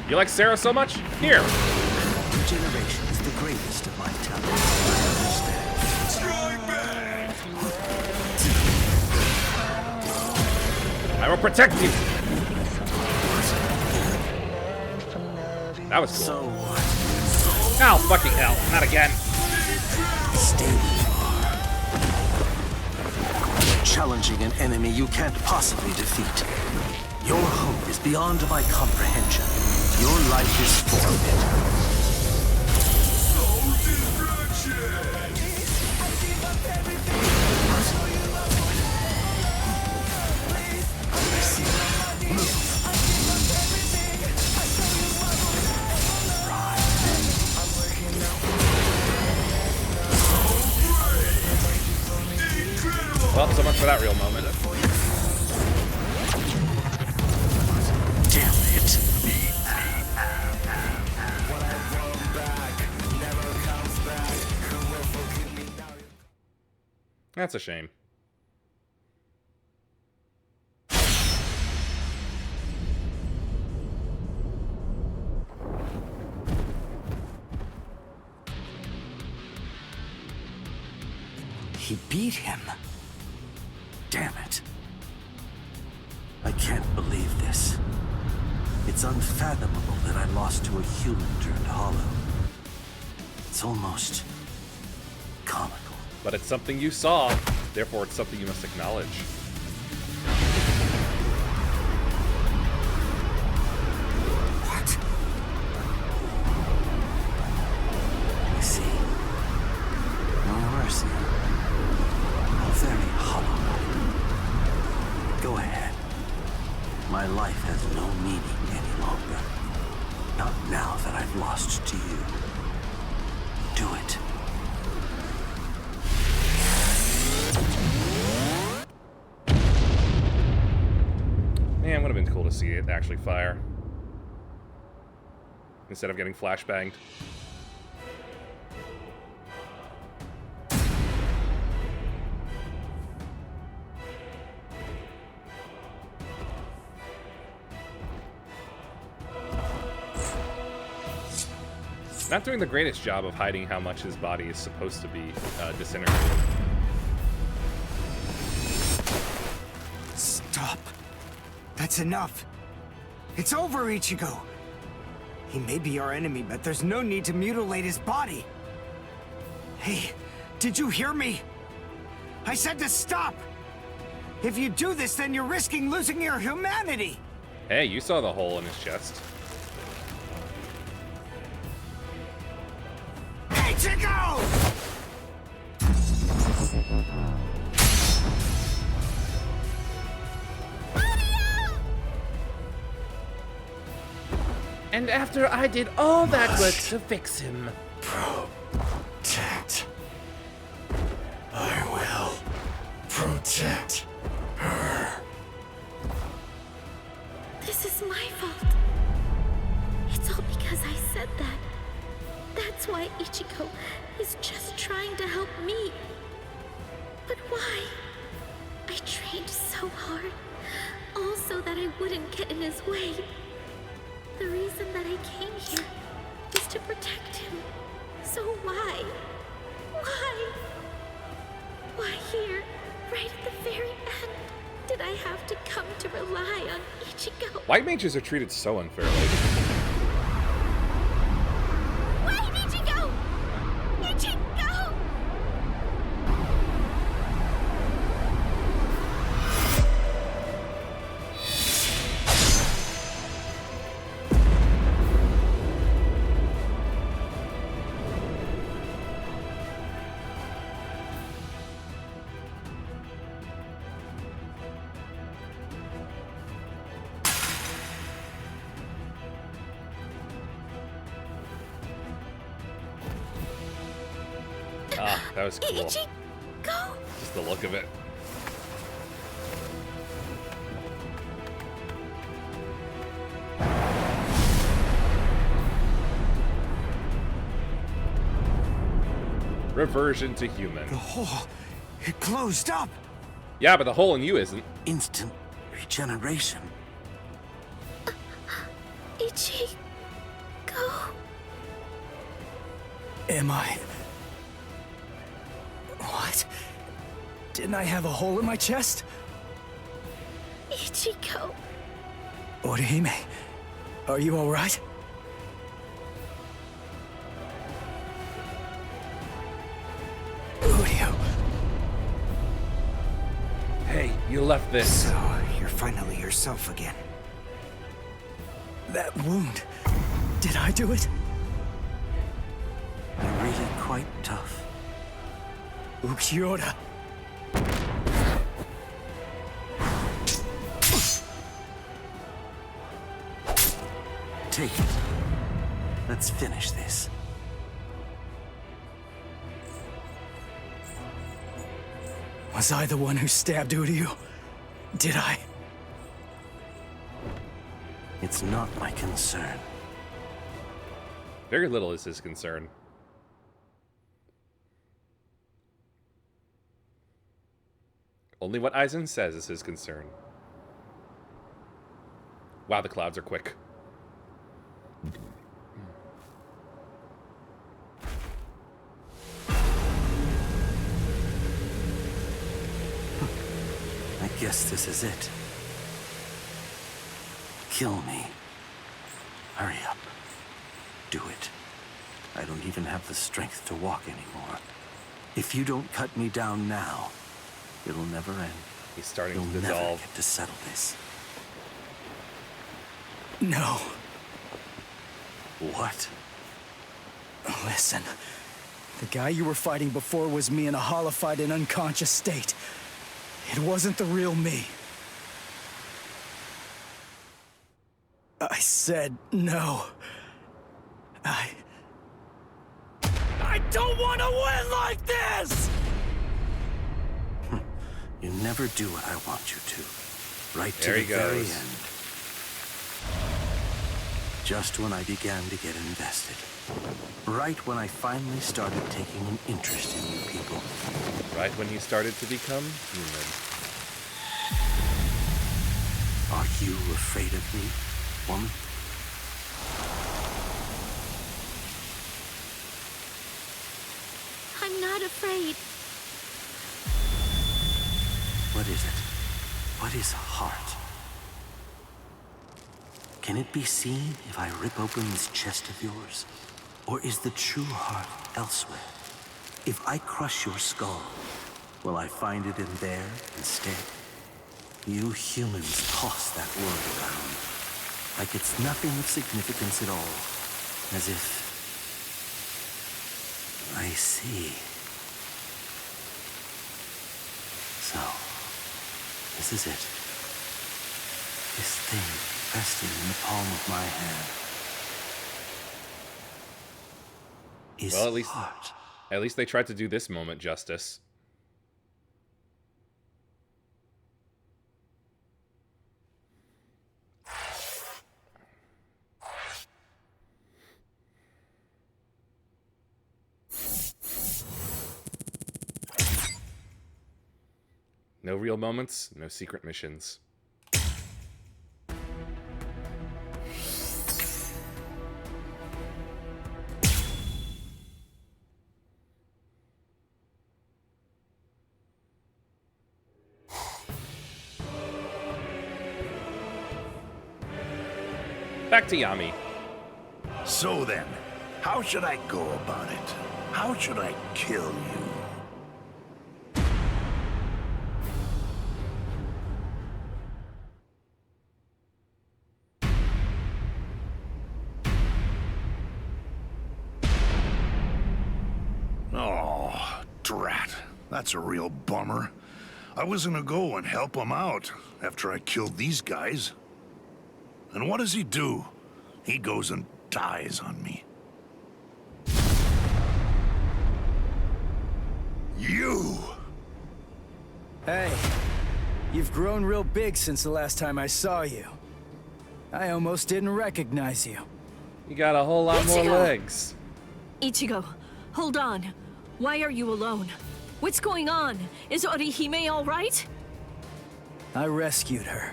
You like Sarah so much? Here! Regeneration is the greatest of my talents. I will protect you! That was cool. So what? Oh, fucking hell. Not again. Stay where you are. Challenging an enemy you can't possibly defeat. Your hope is beyond my comprehension. Your life is forfeit. Well, so much for that real moment. Damn it. That's a shame. He beat him. Damn it. I can't believe this. It's unfathomable that I lost to a human turned hollow. It's almost comical. But it's something you saw, therefore it's something you must acknowledge. What? You see, no mercy. A very hollow life. Go ahead. My life has no meaning any longer. Not now that I've lost to you. Do it. Man, would have been cool to see it actually fire. Instead of getting flashbanged. Not doing the greatest job of hiding how much his body is supposed to be disintegrated. Stop. That's enough. It's over, Ichigo. He may be our enemy, but there's no need to mutilate his body. Hey, did you hear me? I said to stop. If you do this, then you're risking losing your humanity. Hey, you saw the hole in his chest. Ichigo! And after I did all that work to fix him. Protect. I will protect her. This is my fault. It's all because I said that. That's why Ichigo is just trying to help me. But why? I trained so hard, all so that I wouldn't get in his way. The reason that I came here is to protect him. So why? Why? Why here, right at the very end, did I have to come to rely on Ichigo? White mages are treated so unfairly. Wait, Ichigo! Ichigo! Ah, that was cool. Ichigo! Just the look of it. Reversion to human. The hole, it closed up. Yeah, but the hole in you isn't. Instant regeneration. Ichigo. Am I? What? Didn't I have a hole in my chest? Ichigo. Orihime, are you all right? Udio. Hey, you left this. So, you're finally yourself again. That wound, did I do it? You're really quite tough. Ukiura. Take it. Let's finish this. Was I the one who stabbed Udio? Did I? It's not my concern. Very little is his concern. Only what Aizen says is his concern. Wow, the clouds are quick. I guess this is it. Kill me, Hurry up. Do it. I don't even have the strength to walk anymore. If you don't cut me down now, it'll never end. He's starting You'll to never dissolve. get to settle this. No. What? Listen. The guy you were fighting before was me in a hollified and unconscious state. It wasn't the real me. I said no. I don't want to win like this! You never do what I want you to. Right to There the he very goes. end. Just when I began to get invested. Right when I finally started taking an interest in you people. Right when he started to become human. Are you afraid of me, woman? I'm not afraid. What is it? What is a heart? Can it be seen if I rip open this chest of yours? Or is the true heart elsewhere? If I crush your skull, will I find it in there instead? You humans toss that word around, like it's nothing of significance at all. As if... I see. So, this is it. This thing resting in the palm of my hand. Is Well, heart. at least they tried to do this moment justice. No real moments, no secret missions. Back to Yami. So then, how should I go about it? How should I kill you? Oh, drat. That's a real bummer. I was gonna go and help him out after I killed these guys. And what does he do? He goes and dies on me. You! Hey, you've grown real big since the last time I saw you. I almost didn't recognize you. You got a whole lot more Ichigo! legs. Ichigo, hold on. Why are you alone? What's going on? Is Orihime all right? I rescued her.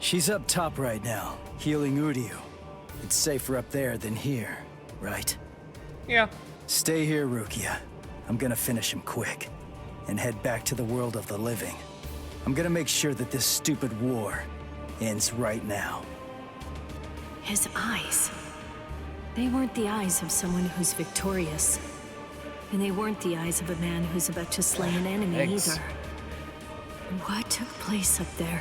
She's up top right now, healing Uryu. It's safer up there than here, right? Yeah. Stay here, Rukia. I'm gonna finish him quick, and head back to the world of the living. I'm gonna make sure that this stupid war ends right now. His eyes. They weren't the eyes of someone who's victorious. And they weren't the eyes of a man who's about to slay an enemy Thanks. either. What took place up there?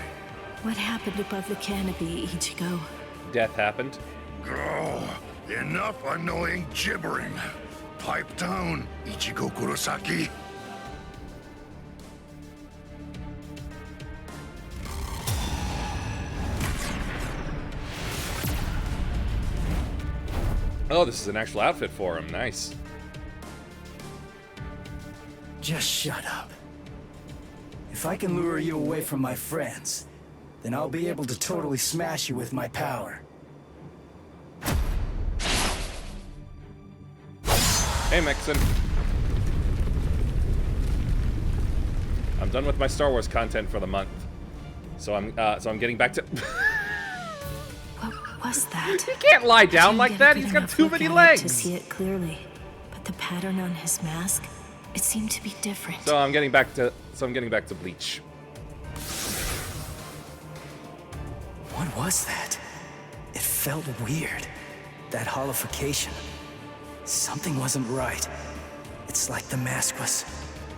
What happened above the canopy, Ichigo? Death happened. Oh, enough annoying gibbering. Pipe down, Ichigo Kurosaki. Oh, this is an actual outfit for him. Nice. Just shut up. If I can lure you away from my friends, then I'll be able to totally smash you with my power. Hey, Mixon. I'm done with my Star Wars content for the month, so I'm getting back to. What was that? He can't lie down Didn't like get a that. good He's got enough too look many at it legs. to see it clearly, but the pattern on his mask, it seemed to be different. So I'm getting back to Bleach. What was that? It felt weird. That hollification. Something wasn't right. It's like the mask was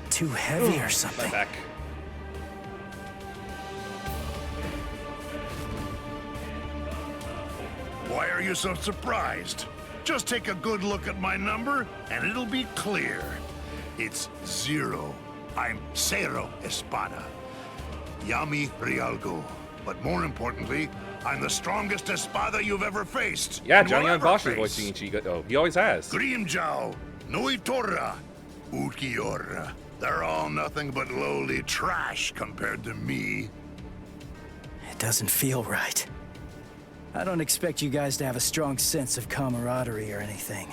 too heavy or My something. back. Why are you so surprised? Just take a good look at my number, and it'll be clear. It's 0. I'm Cero Espada. Yami Rialgo. But more importantly, I'm the strongest Espada you've ever faced. Yeah, and Johnny will Young ever Bosch is face. voicing Ichigo. Oh, he always has. Grimjao, Nuitora, Ukiora. They're all nothing but lowly trash compared to me. It doesn't feel right. I don't expect you guys to have a strong sense of camaraderie or anything.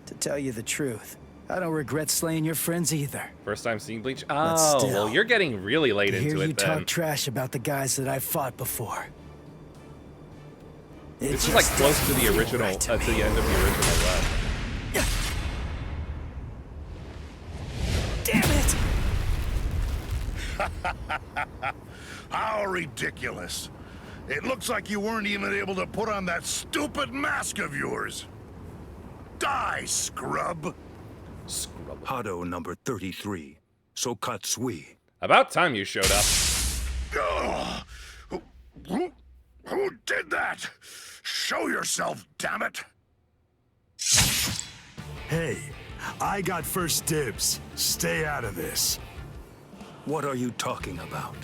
To tell you the truth, I don't regret slaying your friends either. First time seeing Bleach? But Oh, still, well, you're getting really late To into hear you it then. talk trash about the guys that I've fought before. This is like close to the original, to the end of the original run. Damn it! How ridiculous. It looks like you weren't even able to put on that stupid mask of yours. Die, scrub. Scrub. Hado number 33. Sokatsui. About time you showed up. Ugh. Who did that? Show yourself, damn it. Hey, I got first dibs. Stay out of this. What are you talking about?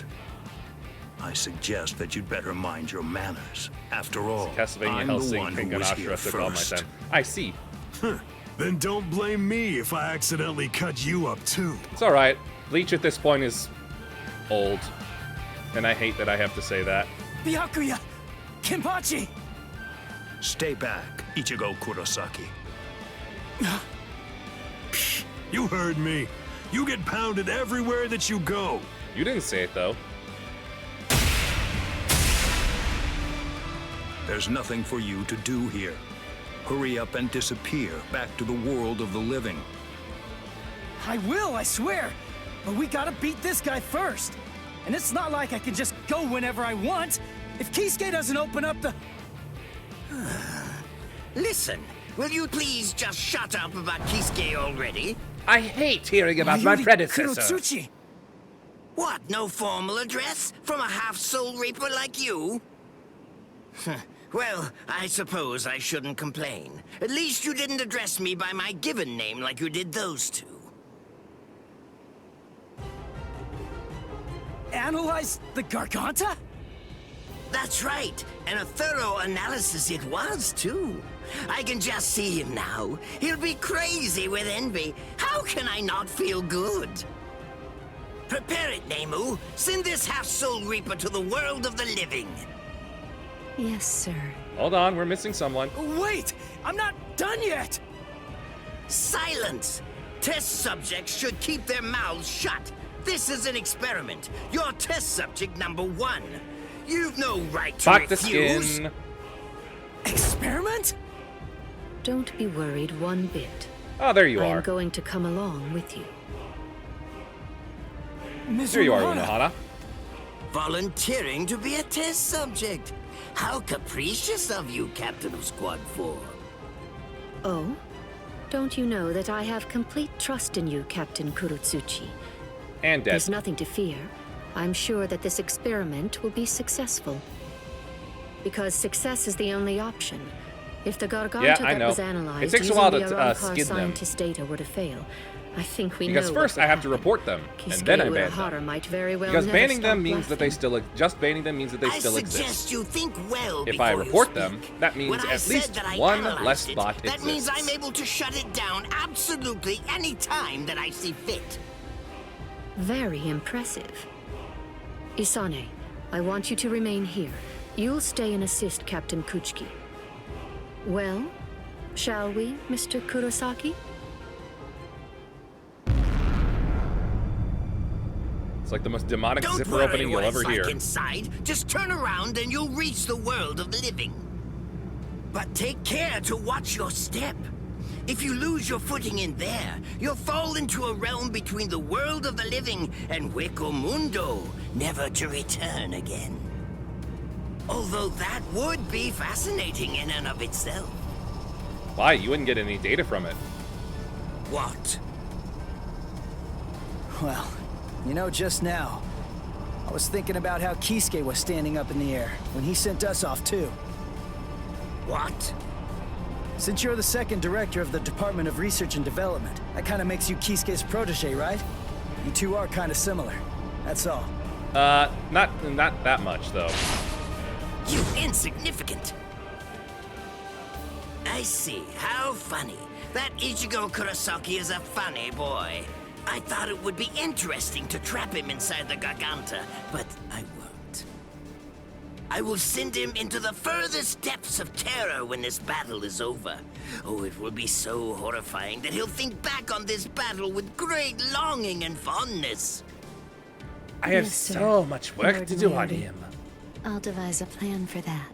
I suggest that you'd better mind your manners. After all, Castlevania I'm the Hellsing one and who was here Ganashra took all my first. time. I see. Then don't blame me if I accidentally cut you up too. It's alright. Bleach at this point is old. And I hate that I have to say that. Byakuya! Kenpachi! Stay back, Ichigo Kurosaki. You heard me. You get pounded everywhere that you go. You didn't say it though. There's nothing for you to do here. Hurry up and disappear back to the world of the living. I will, I swear! But we gotta beat this guy first! And it's not like I can just go whenever I want! If Kisuke doesn't open up the... Listen, will you please just shut up about Kisuke already? I hate hearing about my Mayuri predecessor. Kurotsuchi! What, no formal address from a half-soul reaper like you? Well, I suppose I shouldn't complain. At least you didn't address me by my given name like you did those two. Analyze the Garganta? That's right, and a thorough analysis it was, too. I can just see him now. He'll be crazy with envy. How can I not feel good? Prepare it, Nemu. Send this half-soul reaper to the world of the living. Yes, sir. Hold on, we're missing someone. Wait! I'm not done yet! Silence! Test subjects should keep their mouths shut. This is an experiment. You're test subject number 1. You've no right to Fuck the refuse. skin. Experiment? Don't be worried one bit. Oh, there you I are. am going to come along with you. There you are, Unohana. Volunteering to be a test subject. How capricious of you, Captain of Squad 4. Oh? Don't you know that I have complete trust in you, Captain Kurotsuchi? And dead. There's nothing to fear. I'm sure that this experiment will be successful. Because success is the only option. If the Garganta Yeah, I that know. was analyzed It takes a using while the to Arrancar skin them. scientist data were to fail, I think we Because know first what I would have to happen. report them, and Kisuke then I ban Urahara them. might very well Because never banning them stop means that they laughing. just banning them means that they I still suggest exist. you think well If I before you report them, speak. that means When I at said least that I one analyzed less it, bot that means exists. I'm able to shut it down absolutely any time that I see fit. Very impressive. Isane, I want you to remain here. You'll stay and assist Captain Kuchiki. Well, shall we, Mr. Kurosaki? It's like the most demonic Don't zipper worry opening you'll what ever it's hear. like inside. Just turn around and you'll reach the world of the living. But take care to watch your step. If you lose your footing in there, you'll fall into a realm between the world of the living and Hueco Mundo, never to return again. Although that would be fascinating in and of itself. Why? You wouldn't get any data from it. What? Well, you know, just now, I was thinking about how Kisuke was standing up in the air when he sent us off too. What? Since you're the second director of the Department of Research and Development, that kind of makes you Kisuke's protege, right? You two are kind of similar. That's all. Not that much, though. You insignificant! I see. How funny. That Ichigo Kurosaki is a funny boy. I thought it would be interesting to trap him inside the Garganta, but I won't. I will send him into the furthest depths of terror when this battle is over. Oh, it will be so horrifying that he'll think back on this battle with great longing and fondness. I have Yes, sir. so much work Lord to do on Mary. him. I'll devise a plan for that.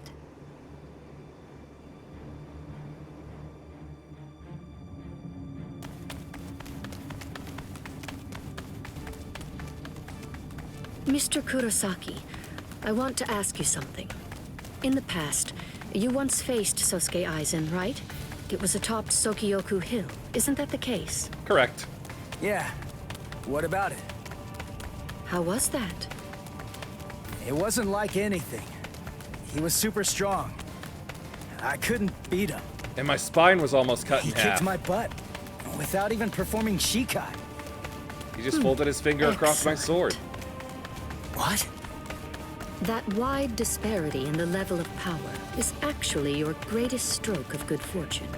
Mr. Kurosaki, I want to ask you something. In the past, you once faced Sosuke Aizen, right? It was atop Sokyoku Hill. Isn't that the case? Correct. Yeah. What about it? How was that? It wasn't like anything. He was super strong. I couldn't beat him. And my spine was almost cut He in kicked half. my butt without even performing Shikai. He just folded his finger across my sword. What? That wide disparity in the level of power is actually your greatest stroke of good fortune.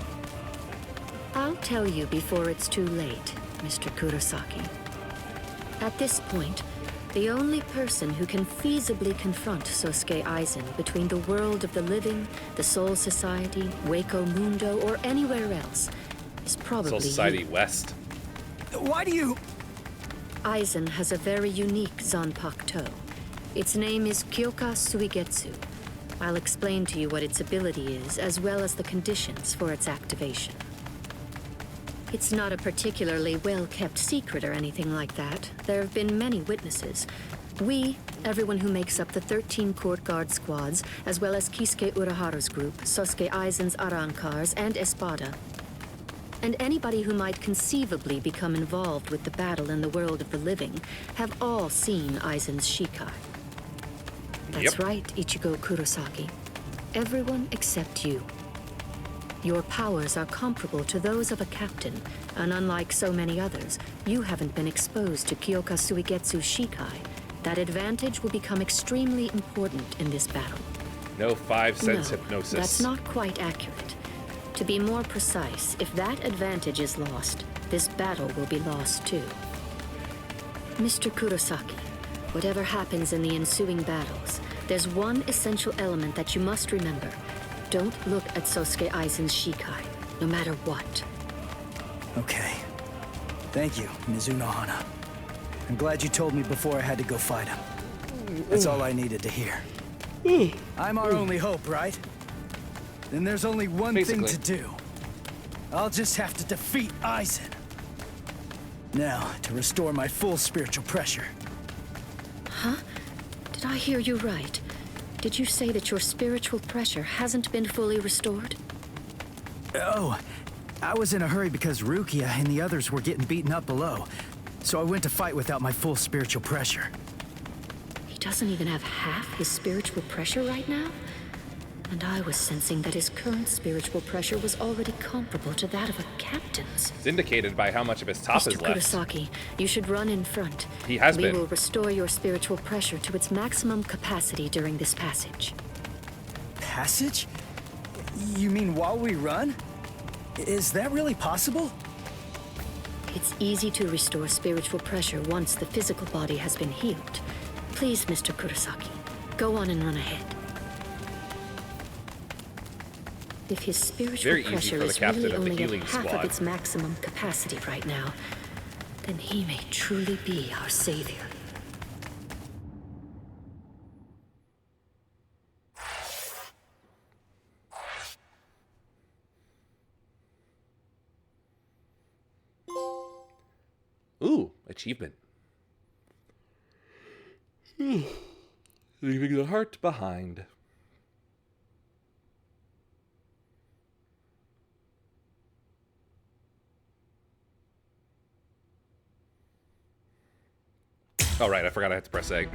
I'll tell you before it's too late, Mr. Kurosaki. At this point, the only person who can feasibly confront Sosuke Aizen between the world of the living, the Soul Society, Waco Mundo, or anywhere else is probably Soul Society you. West. Why do you... Aizen has a very unique Zanpakuto. Its name is Kyoka Suigetsu. I'll explain to you what its ability is, as well as the conditions for its activation. It's not a particularly well-kept secret or anything like that. There have been many witnesses. We, everyone who makes up the 13 court guard squads, as well as Kisuke Uraharu's group, Sosuke Aizen's Arankars, and Espada, and anybody who might conceivably become involved with the battle in the world of the living, have all seen Aizen's Shikai. That's Yep. right, Ichigo Kurosaki. Everyone except you. Your powers are comparable to those of a captain, and unlike so many others, you haven't been exposed to Kyoka Suigetsu's Shikai. That advantage will become extremely important in this battle. No 5 cents No, hypnosis. that's not quite accurate. To be more precise, if that advantage is lost, this battle will be lost too. Mr. Kurosaki, whatever happens in the ensuing battles, there's one essential element that you must remember. Don't look at Sosuke Aizen's Shikai, no matter what. Okay. Thank you, Mizuno Hana. I'm glad you told me before I had to go fight him. That's all I needed to hear. I'm our only hope, right? Then there's only one thing Basically. to do. I'll just have to defeat Aizen. Now, to restore my full spiritual pressure. Huh? Did I hear you right? Did you say that your spiritual pressure hasn't been fully restored? Oh, I was in a hurry because Rukia and the others were getting beaten up below. So I went to fight without my full spiritual pressure. He doesn't even have half his spiritual pressure right now? And I was sensing that his current spiritual pressure was already comparable to that of a captain's. It's indicated by how much of his top Mr. is left. Kurosaki, you should run in front. He has we been. will restore your spiritual pressure to its maximum capacity during this passage. Passage? You mean while we run? Is that really possible? It's easy to restore spiritual pressure once the physical body has been healed. Please, Mr. Kurosaki, go on and run ahead. If his spiritual Very easy pressure for the is captain really of the only at healing half squad. of its maximum capacity right now, then he may truly be our savior. Ooh, achievement. Leaving the heart behind. Oh, right, I forgot I had to press A.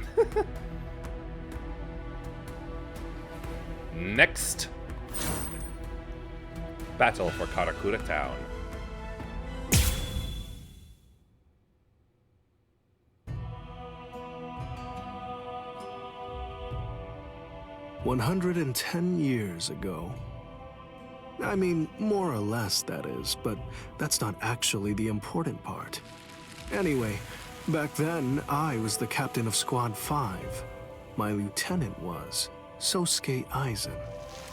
Next. Battle for Karakura Town. "110 years ago. I mean, more or less, that is, but that's not actually the important part. Anyway, back then, I was the captain of Squad 5. My lieutenant was Sosuke Aizen.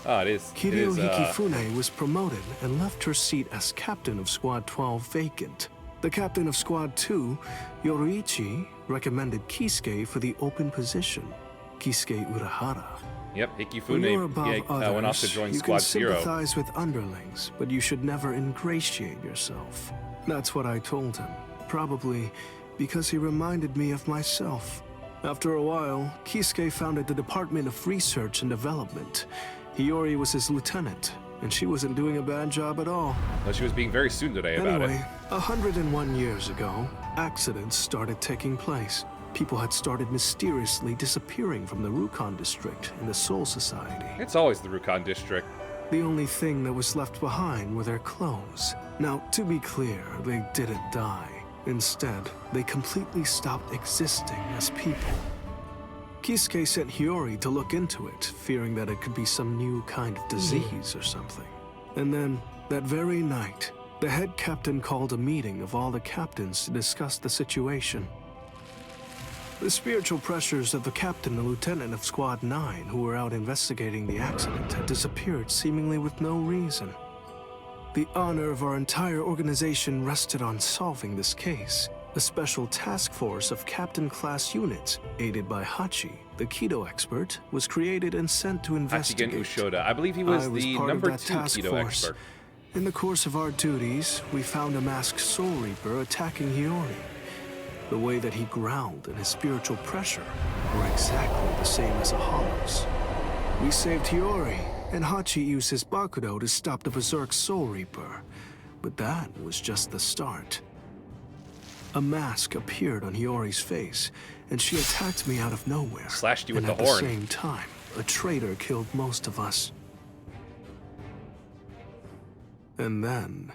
Oh, it is. Kiryu Hikifune was promoted and left her seat as captain of Squad 12 vacant. The captain of Squad 2, Yoruichi, recommended Kisuke for the open position. Kisuke Urahara. Yep, When you're Hikifune above others, went off to join you Squad can 0. sympathize with underlings, but you should never ingratiate yourself. That's what I told him. Probably because he reminded me of myself. After a while, Kisuke founded the Department of Research and Development. Hiyori was his lieutenant, and she wasn't doing a bad job at all. Well, she was being very tsundere about Anyway, it. 101 years ago, accidents started taking place. People had started mysteriously disappearing from the Rukon district in the Soul Society. It's always the Rukon district. The only thing that was left behind were their clothes. Now, to be clear, they didn't die. Instead, they completely stopped existing as people. Kisuke sent Hiyori to look into it, fearing that it could be some new kind of disease or something. And then, that very night, the head captain called a meeting of all the captains to discuss the situation. The spiritual pressures of the captain and lieutenant of Squad 9 who were out investigating the accident had disappeared seemingly with no reason. The honor of our entire organization rested on solving this case. A special task force of captain-class units, aided by Hachi, the Kido expert, was created and sent to investigate. Hachigen Ushoda. I believe he was the part of number that 2 task Kido force. expert. In the course of our duties, we found a masked Soul Reaper attacking Hiyori. The way that he growled and his spiritual pressure were exactly the same as a Hollow's. We saved Hiyori, and Hachi used his Bakudo to stop the Berserk Soul Reaper. But that was just the start. A mask appeared on Hiyori's face, and she attacked me out of nowhere. Slashed you with and the at horn. the same time, a traitor killed most of us. And then...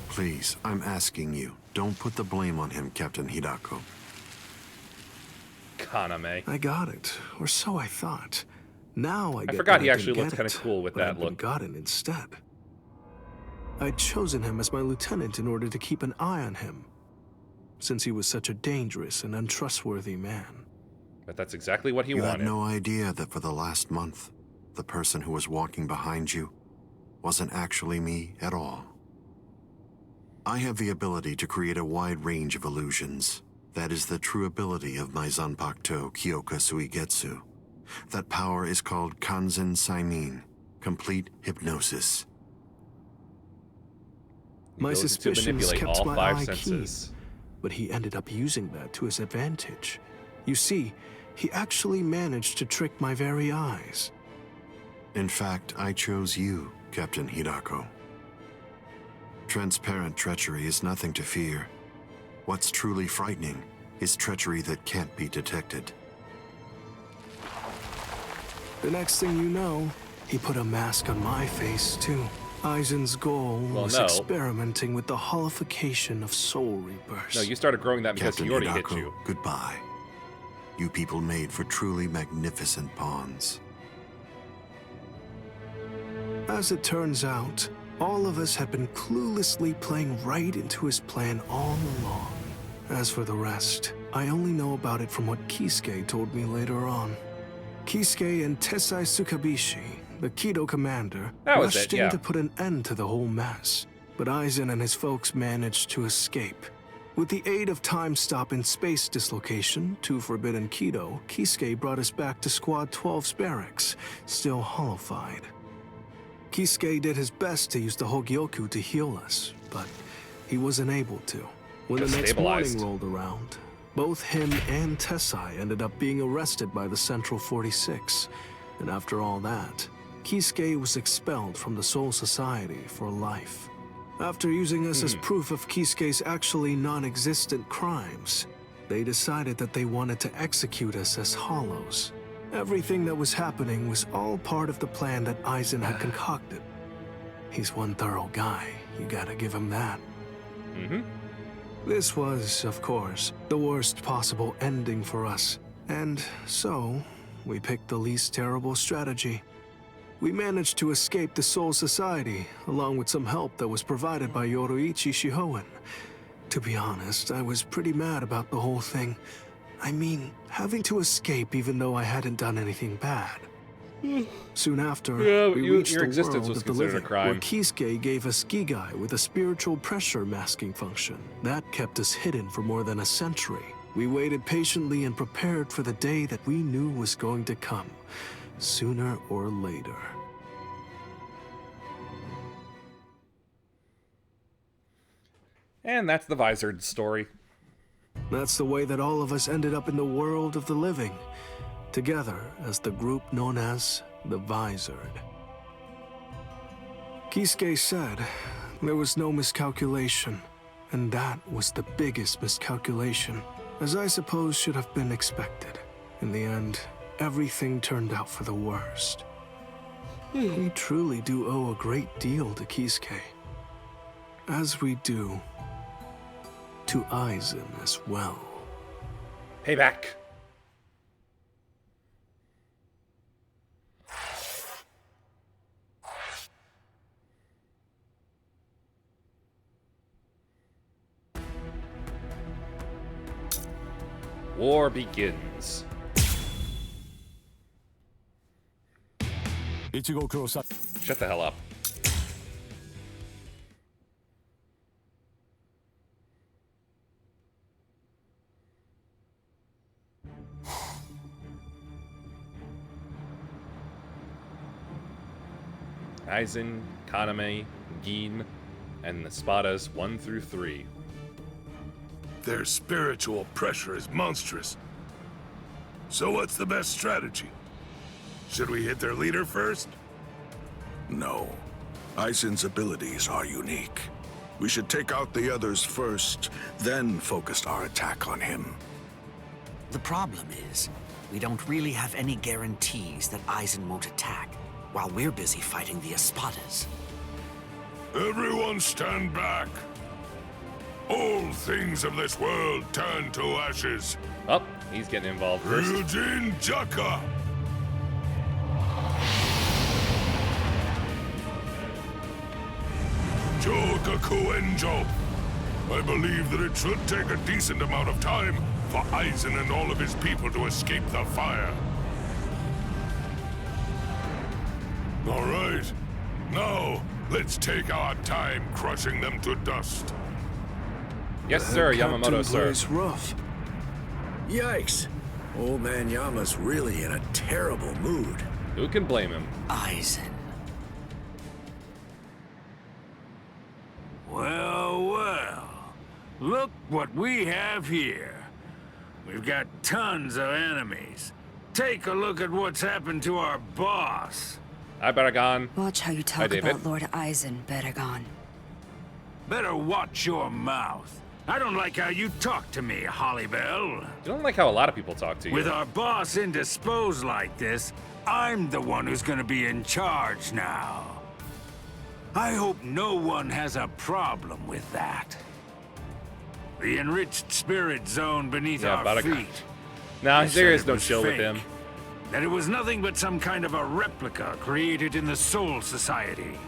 Please, I'm asking you, don't put the blame on him, Captain Hidako. Kaname. I got it, or so I thought. Now I get forgot that he I actually didn't looked get kinda it, cool with but that I'd been look. gotten instead. I'd chosen him as my lieutenant in order to keep an eye on him, since he was such a dangerous and untrustworthy man. But that's exactly what he You wanted. had no idea that for the last month, the person who was walking behind you wasn't actually me at all. I have the ability to create a wide range of illusions. That is the true ability of my Zanpakuto Kyoka Suigetsu. That power is called Kanzen Saimin, complete hypnosis. My Ability to suspicions manipulate kept all my 5 eye senses. keen, but he ended up using that to his advantage. You see, he actually managed to trick my very eyes. In fact, I chose you, Captain Hidako. Transparent treachery is nothing to fear. What's truly frightening is treachery that can't be detected. The next thing you know, he put a mask on my face, too. Aizen's goal was no. experimenting with the holification of Soul Reapers. No, you started growing that because Captain he already hit Hidako, you. goodbye. You people made for truly magnificent pawns. As it turns out, all of us had been cluelessly playing right into his plan all along. As for the rest, I only know about it from what Kisuke told me later on. Kisuke and Tessai Tsukabishi, the Kido commander, That was rushed it, yeah. in to put an end to the whole mess. But Aizen and his folks managed to escape. With the aid of time stop and space dislocation, 2 Forbidden Kido, Kisuke brought us back to Squad 12's barracks, still hollowified. Kisuke did his best to use the Hogyoku to heal us, but he wasn't able to. When the Just next stabilized. morning rolled around, both him and Tessai ended up being arrested by the Central 46. And after all that, Kisuke was expelled from the Soul Society for life. After using us as proof of Kisuke's actually non-existent crimes, they decided that they wanted to execute us as hollows. Everything that was happening was all part of the plan that Aizen had concocted. He's one thorough guy, you gotta give him that. This was, of course, the worst possible ending for us, and so we picked the least terrible strategy. We managed to escape the Soul Society, along with some help that was provided by Yoruichi Shihoen. To be honest, I was pretty mad about the whole thing. I mean, having to escape even though I hadn't done anything bad. Soon after, we reached your the existence world was of the considered a living, crime. where Kisuke gave us Gigai with a spiritual pressure masking function. That kept us hidden for more than a century. We waited patiently and prepared for the day that we knew was going to come, sooner or later. And that's the Visored story. That's the way that all of us ended up in the world of the living, together as the group known as the Visored. Kisuke said there was no miscalculation, and that was the biggest miscalculation, as I suppose should have been expected. In the end, everything turned out for the worst. We truly do owe a great deal to Kisuke, as we do to Aizen as well. Payback. War begins. Ichigo Kurosaki. Shut the hell up. Aizen, Kaname, Gin, and the Espadas 1 through 3. Their spiritual pressure is monstrous. So what's the best strategy? Should we hit their leader first? No. Aizen's abilities are unique. We should take out the others first, then focus our attack on him. The problem is, we don't really have any guarantees that Aizen won't attack, while we're busy fighting the Espadas. Everyone stand back. All things of this world turn to ashes. Oh, he's getting involved first. Ryujin Jaka! Jogaku Enjo! I believe that it should take a decent amount of time for Aizen and all of his people to escape the fire. All right. Now, let's take our time crushing them to dust. Yes, sir, Yamamoto, sir. Plays rough. Yikes! Old man Yama's really in a terrible mood. Who can blame him? Aizen. Well, well. Look what we have here. We've got tons of enemies. Take a look at what's happened to our boss. Hi, Baragon. Watch how you Hi, talk David. about Lord Aizen, Baragon. Better watch your mouth. I don't like how you talk to me, Hollybell. You don't like how a lot of people talk to you. With our boss indisposed like this, I'm the one who's gonna be in charge now. I hope no one has a problem with that. The enriched spirit zone beneath our Baragon. feet. Nah, They there said is it no was chill with fake. him. That it was nothing but some kind of a replica created in the Soul Society.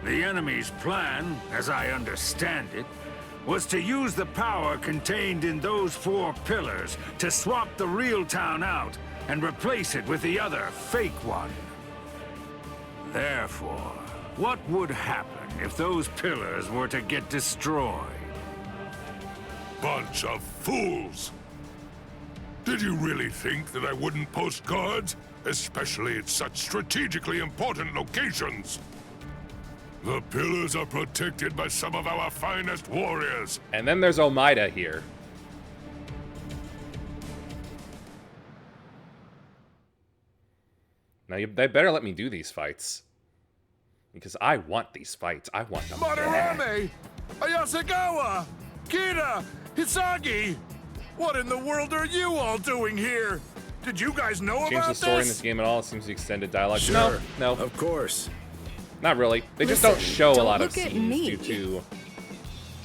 The enemy's plan, as I understand it, was to use the power contained in those 4 pillars to swap the real town out and replace it with the other fake one. Therefore, what would happen if those pillars were to get destroyed? Bunch of fools! Did you really think that I wouldn't post guards? Especially at such strategically important locations? The pillars are protected by some of our finest warriors. And then there's Omaida here. Now, they better let me do these fights. Because I want these fights. I want them. Madarame! Ayasagawa! Kira! Hisagi! What in the world are you all doing here? Did you guys know Change about the story this? in this game at all? It seems the extended dialogue. Sure. No. Of course. Not really. They just Listen, don't show a don't lot of look at scenes me. due to...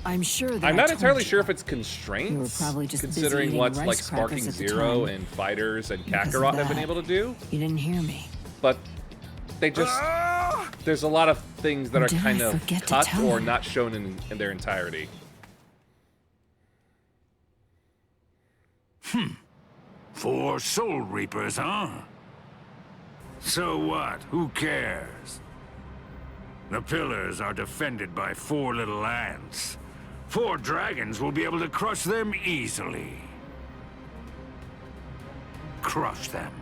I'm sure that I'm I not told entirely you. sure if it's You constraints, were probably just busy considering eating what rice like crackers Sparking at the Zero time. and Fighters and Because of Kakarot have been that, able to do. You didn't hear me. But they just... There's a lot of things that Or are did kind I of forget to cut tell or him? not shown in their entirety. 4 Soul Reapers, huh? So what? Who cares? The pillars are defended by 4 little ants. 4 dragons will be able to crush them easily. Crush them.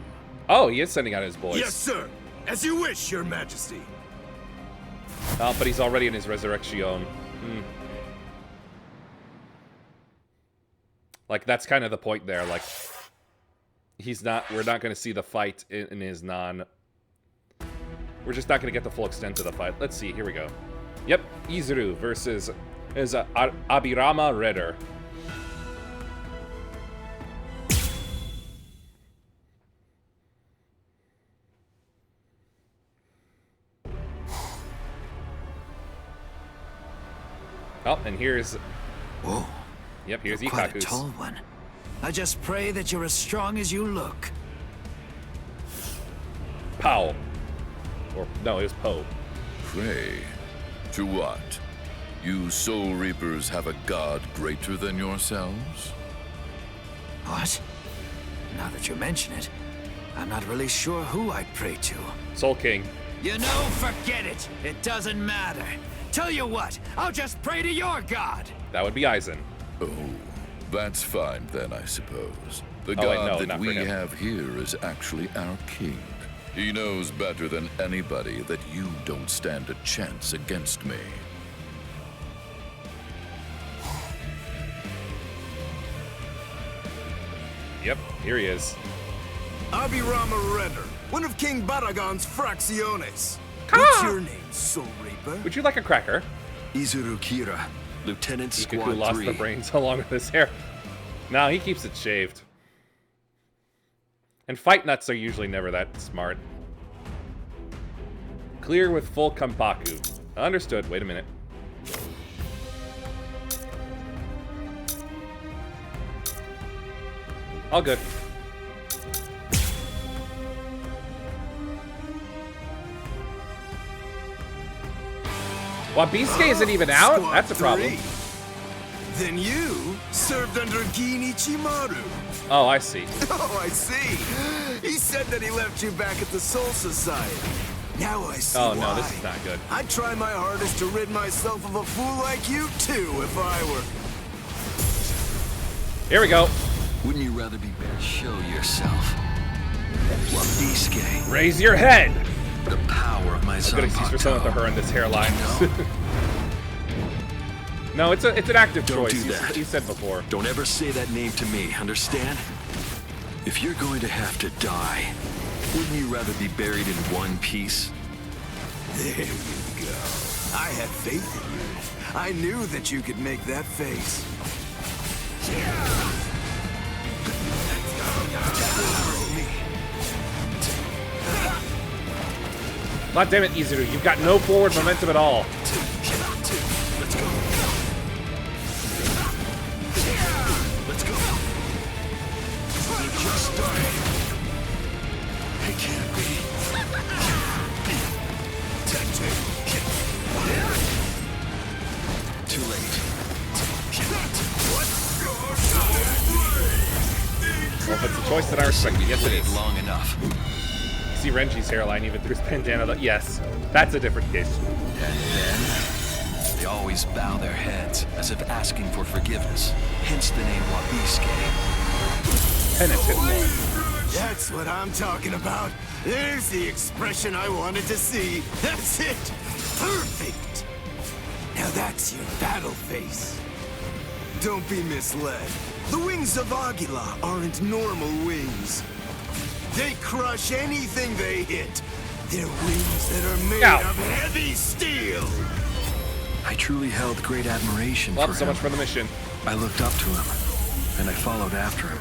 Oh, he is sending out his boys. Yes, sir. As you wish, Your Majesty. Oh, but he's already in his Resurrection. Like, that's kind of the point there. Like, we're not going to see the fight in his non... We're just not going to get the full extent of the fight. Let's see, here we go. Yep, Izuru versus Abirama Redder. Oh, and here's... Whoa. Yep, here's Quite a Ikaku's. tall one. I just pray that you're as strong as you look. Pow. Or, no, it was Poe. Pray? To what? You Soul Reapers have a god greater than yourselves? What? Now that you mention it, I'm not really sure who I'd pray to. Soul King. You know, forget it. It doesn't matter. Tell you what, I'll just pray to your god. That would be Aizen. Oh, that's fine then, I suppose. The Oh, wait, god no, that not for we him. have here is actually our king. He knows better than anybody that you don't stand a chance against me. Yep, here he is. Abirama Redder, one of King Baragon's fracciones. What's your name, Soul Reaper? Would you like a cracker? Izuru Kira, Lieutenant Ikaku Squad lost 3. the brains along with his hair. No, he keeps it shaved. And fight nuts are usually never that smart. Clear with full Kampaku. Understood. Wait a minute. All good. Wabisuke isn't even out? Squad That's a problem. 3. Then you served under Gin Ichimaru. Oh, I see. Oh, I see. He said that he left you back at the Soul Society. Now I see Oh, no, why. this is not good. I'd try my hardest to rid myself of a fool like you, too, if I were... Here we go. Wouldn't you rather be better? Show yourself. Wabisuke. Raise your head. The power of my I'm good excuse for someone with a horrendous hairline. No, it's an active Don't choice. do that. You said before. Don't ever say that name to me, understand? If you're going to have to die, wouldn't you rather be buried in one piece? There you go. I had faith in you. I knew that you could make that face. God damn it, Izuru. You've got no forward momentum at all. Let's go. Let's go. They're just starting. They can't be. Too late. Well, if it's a choice that I respect, yes it is. Long enough. See Renji's hairline even through his bandana. Yes, that's a different case. And then they always bow their heads as if asking for forgiveness. Hence the name Wabisuke. Penitent one. That's what I'm talking about. There's the expression I wanted to see. That's it. Perfect. Now that's your battle face. Don't be misled. The wings of Aguila aren't normal wings. They crush anything they hit. They're wings that are made Ow. of heavy steel. I truly held great admiration Well, for so him. much for the mission. I looked up to him, and I followed after him.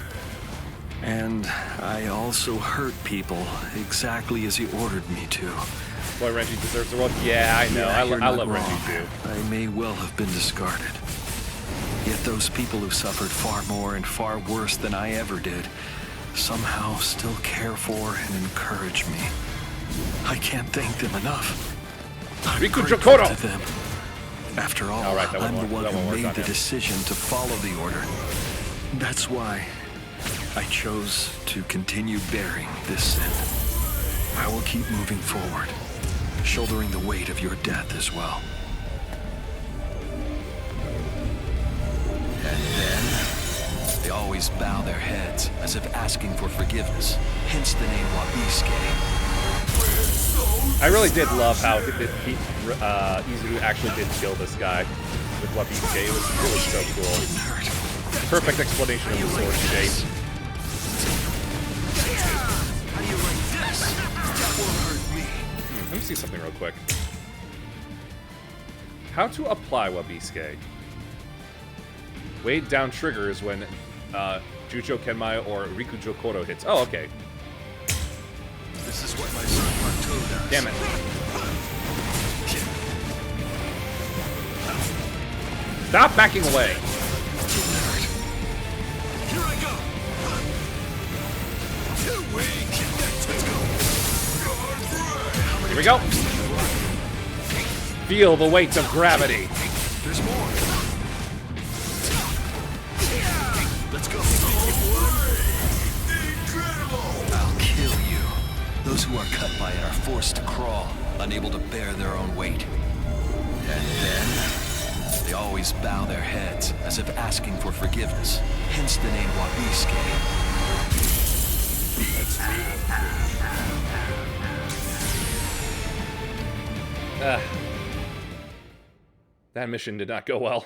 And I also hurt people exactly as he ordered me to. Boy, Renji deserves the world. Yeah, I know. Yeah, you're I not love wrong. Renji too. I may well have been discarded. Yet those people who suffered far more and far worse than I ever did somehow still care for and encourage me. I can't thank them enough. I'm Riku grateful Jokoto! to them. After all, All right, that I'm one the more- one that one who more made time, the yeah. decision to follow the order. That's why I chose to continue bearing this sin. I will keep moving forward, shouldering the weight of your death as well. And then, they always bow their heads as if asking for forgiveness, hence the name Wabisuke. I really did love how Izuru actually did kill this guy with Wabisuke. It was so cool. Perfect explanation of the sword shape. Let me see something real quick. How to apply Wabisuke. Weighed down triggers when Jucho Kenmai or Riku Jokoto hits. Oh, okay. This is what my son Marto does. Damn it. Stop backing away. Here I go. Too weak. Here we go. Feel the weight of gravity. There's more. Let's go. I'll kill you. Those who are cut by it are forced to crawl, unable to bear their own weight. And then, they always bow their heads, as if asking for forgiveness, hence the name Wabisuke. That mission did not go well.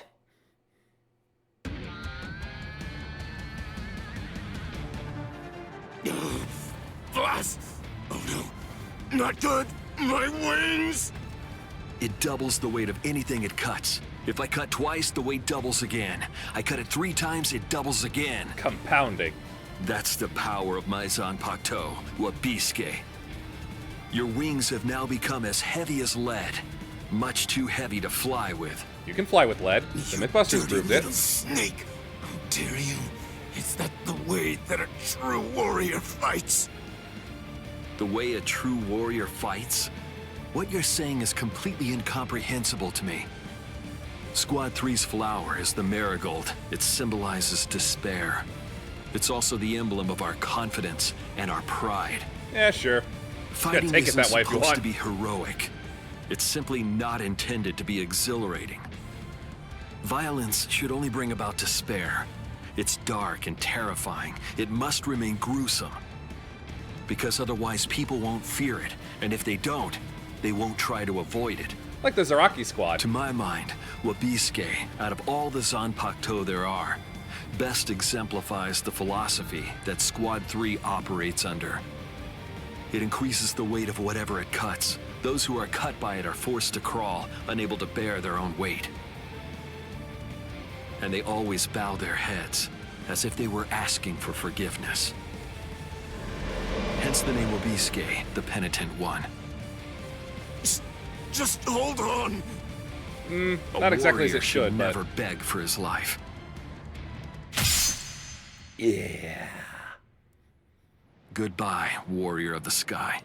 Blast! Oh no, not good! My wings! It doubles the weight of anything it cuts. If I cut twice, the weight doubles again. I cut it 3 times, it doubles again. Compounding. That's the power of my Zanpakuto, Wabisuke. Your wings have now become as heavy as lead. Much too heavy to fly with. You can fly with lead. The Mythbusters proved it. Little snake! How dare you! Is that the way that a true warrior fights? The way a true warrior fights? What you're saying is completely incomprehensible to me. Squad 3's flower is the marigold. It symbolizes despair. It's also the emblem of our confidence and our pride. Yeah, sure. Fighting take it isn't that way if you supposed want. to be heroic. It's simply not intended to be exhilarating. Violence should only bring about despair. It's dark and terrifying. It must remain gruesome. Because otherwise people won't fear it, and if they don't, they won't try to avoid it. Like the Zaraki squad. To my mind, Wabisuke, out of all the Zanpakuto there are, best exemplifies the philosophy that Squad 3 operates under. It increases the weight of whatever it cuts. Those who are cut by it are forced to crawl, unable to bear their own weight. And they always bow their heads, as if they were asking for forgiveness. Hence the name Wabisuke, the penitent one. Just hold on! Not exactly as warrior it should, but... never beg for his life. Yeah. Goodbye, warrior of the sky.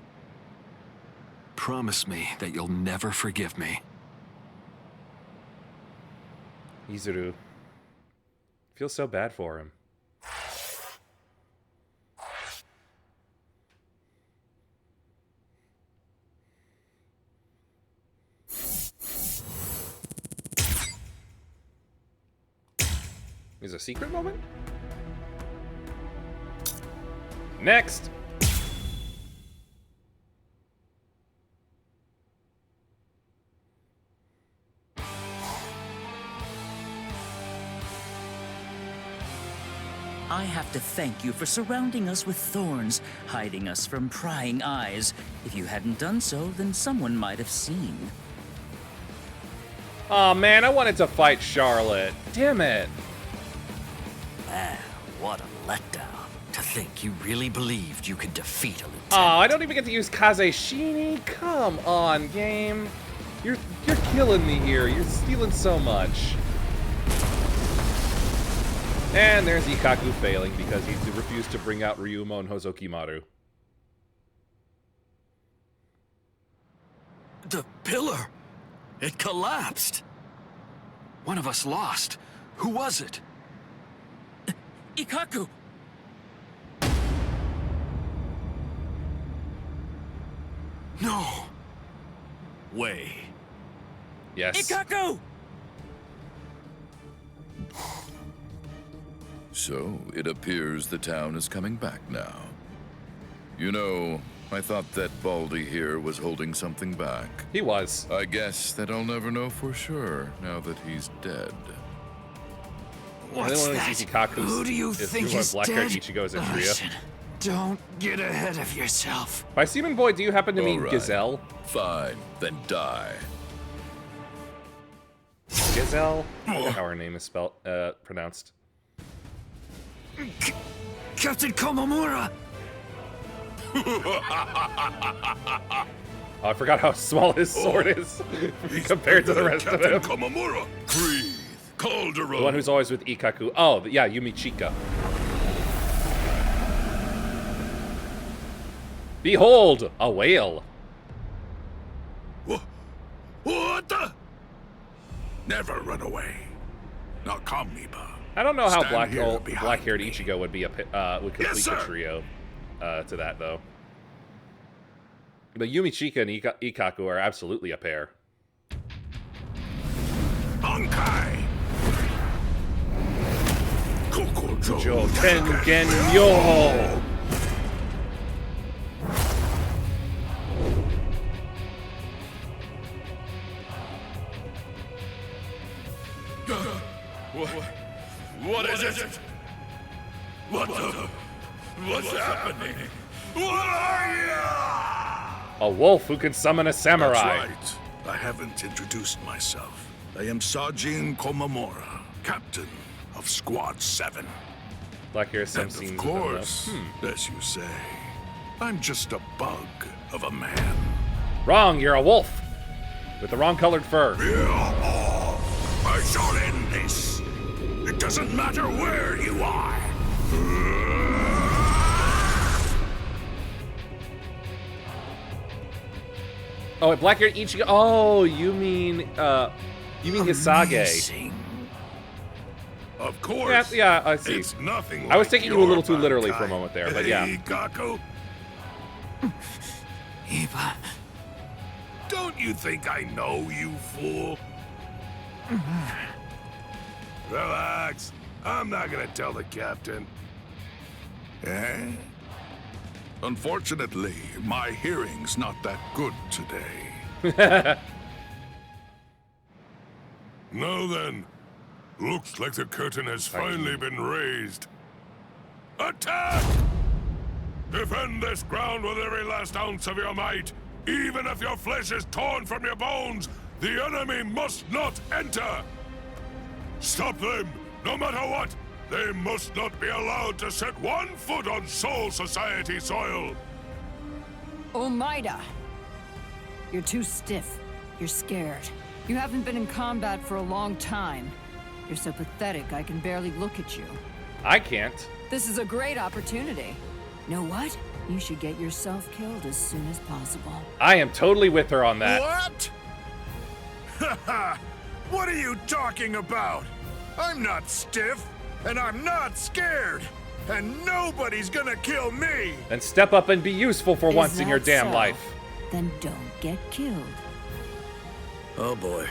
Promise me that you'll never forgive me. Izuru. Feels so bad for him. Is a secret moment? Next! I have to thank you for surrounding us with thorns, hiding us from prying eyes. If you hadn't done so, then someone might have seen. Aw, man, I wanted to fight Charlotte. Damn it. Man, what a letdown. To think you really believed you could defeat a lieutenant. Aw, I don't even get to use Kazeshini? Come on, game. You're killing me here. You're stealing so much. And there's Ikaku failing because he refused to bring out Ryumo and Hozokimaru. The pillar! It collapsed! One of us lost. Who was it? Ikaku! No! Way. Yes. Ikaku! So, it appears the town is coming back now. You know, I thought that Baldy here was holding something back. He was. I guess that I'll never know for sure now that he's dead. What's that? Who do you think is dead? Ichigo's in Listen, don't get ahead of yourself. By Seaman Boy, do you happen to mean All right. Gazelle? Fine, then die. Gazelle? I forget how her name is spelled, pronounced. Captain Komamura! Oh, I forgot how small his sword is compared to the rest of him. Komamura. Breathe. Calderon. The one who's always with Ikaku. Oh, yeah, Yumichika. Behold, a whale. What the? Never run away. Now come, Miba. I don't know how Stand here behind black-haired me. Ichigo would be would complete Yes, the sir. trio to that though. But Yumichika and Ikaku are absolutely a pair. Bankai. Kokojo Tengen Yo. What is it? What's happening? What are you? A wolf who can summon a samurai. That's right. I haven't introduced myself. I am Sajin Komamura, captain of Squad 7. Like here's some And scenes of course, with them, though. as you say, I'm just a bug of a man. Wrong, you're a wolf. With the wrong colored fur. I shall end this. It doesn't matter where you are. Oh, black-haired Ichigo. Oh, you mean Hisage. Of course. Yeah, I see. It's nothing I was like taking you a little your too literally for a Bankai. moment there, but yeah. Hey, Gaku. Iba. Don't you think I know, you fool? Relax. I'm not gonna tell the captain. Eh? Unfortunately, my hearing's not that good today. Now then, looks like the curtain has finally been raised. Attack! Defend this ground with every last ounce of your might. Even if your flesh is torn from your bones, the enemy must not enter. Stop them, no matter what. They must not be allowed to set 1 foot on Soul Society soil. Omaida! You're too stiff. You're scared. You haven't been in combat for a long time. You're so pathetic I can barely look at you. I can't. This is a great opportunity. Know what? You should get yourself killed as soon as possible. I am totally with her on that. What? Haha! What are you talking about? I'm not stiff, and I'm not scared, and nobody's gonna kill me! Then step up and be useful for Is once in your that damn so? life. Then don't get killed. Oh boy.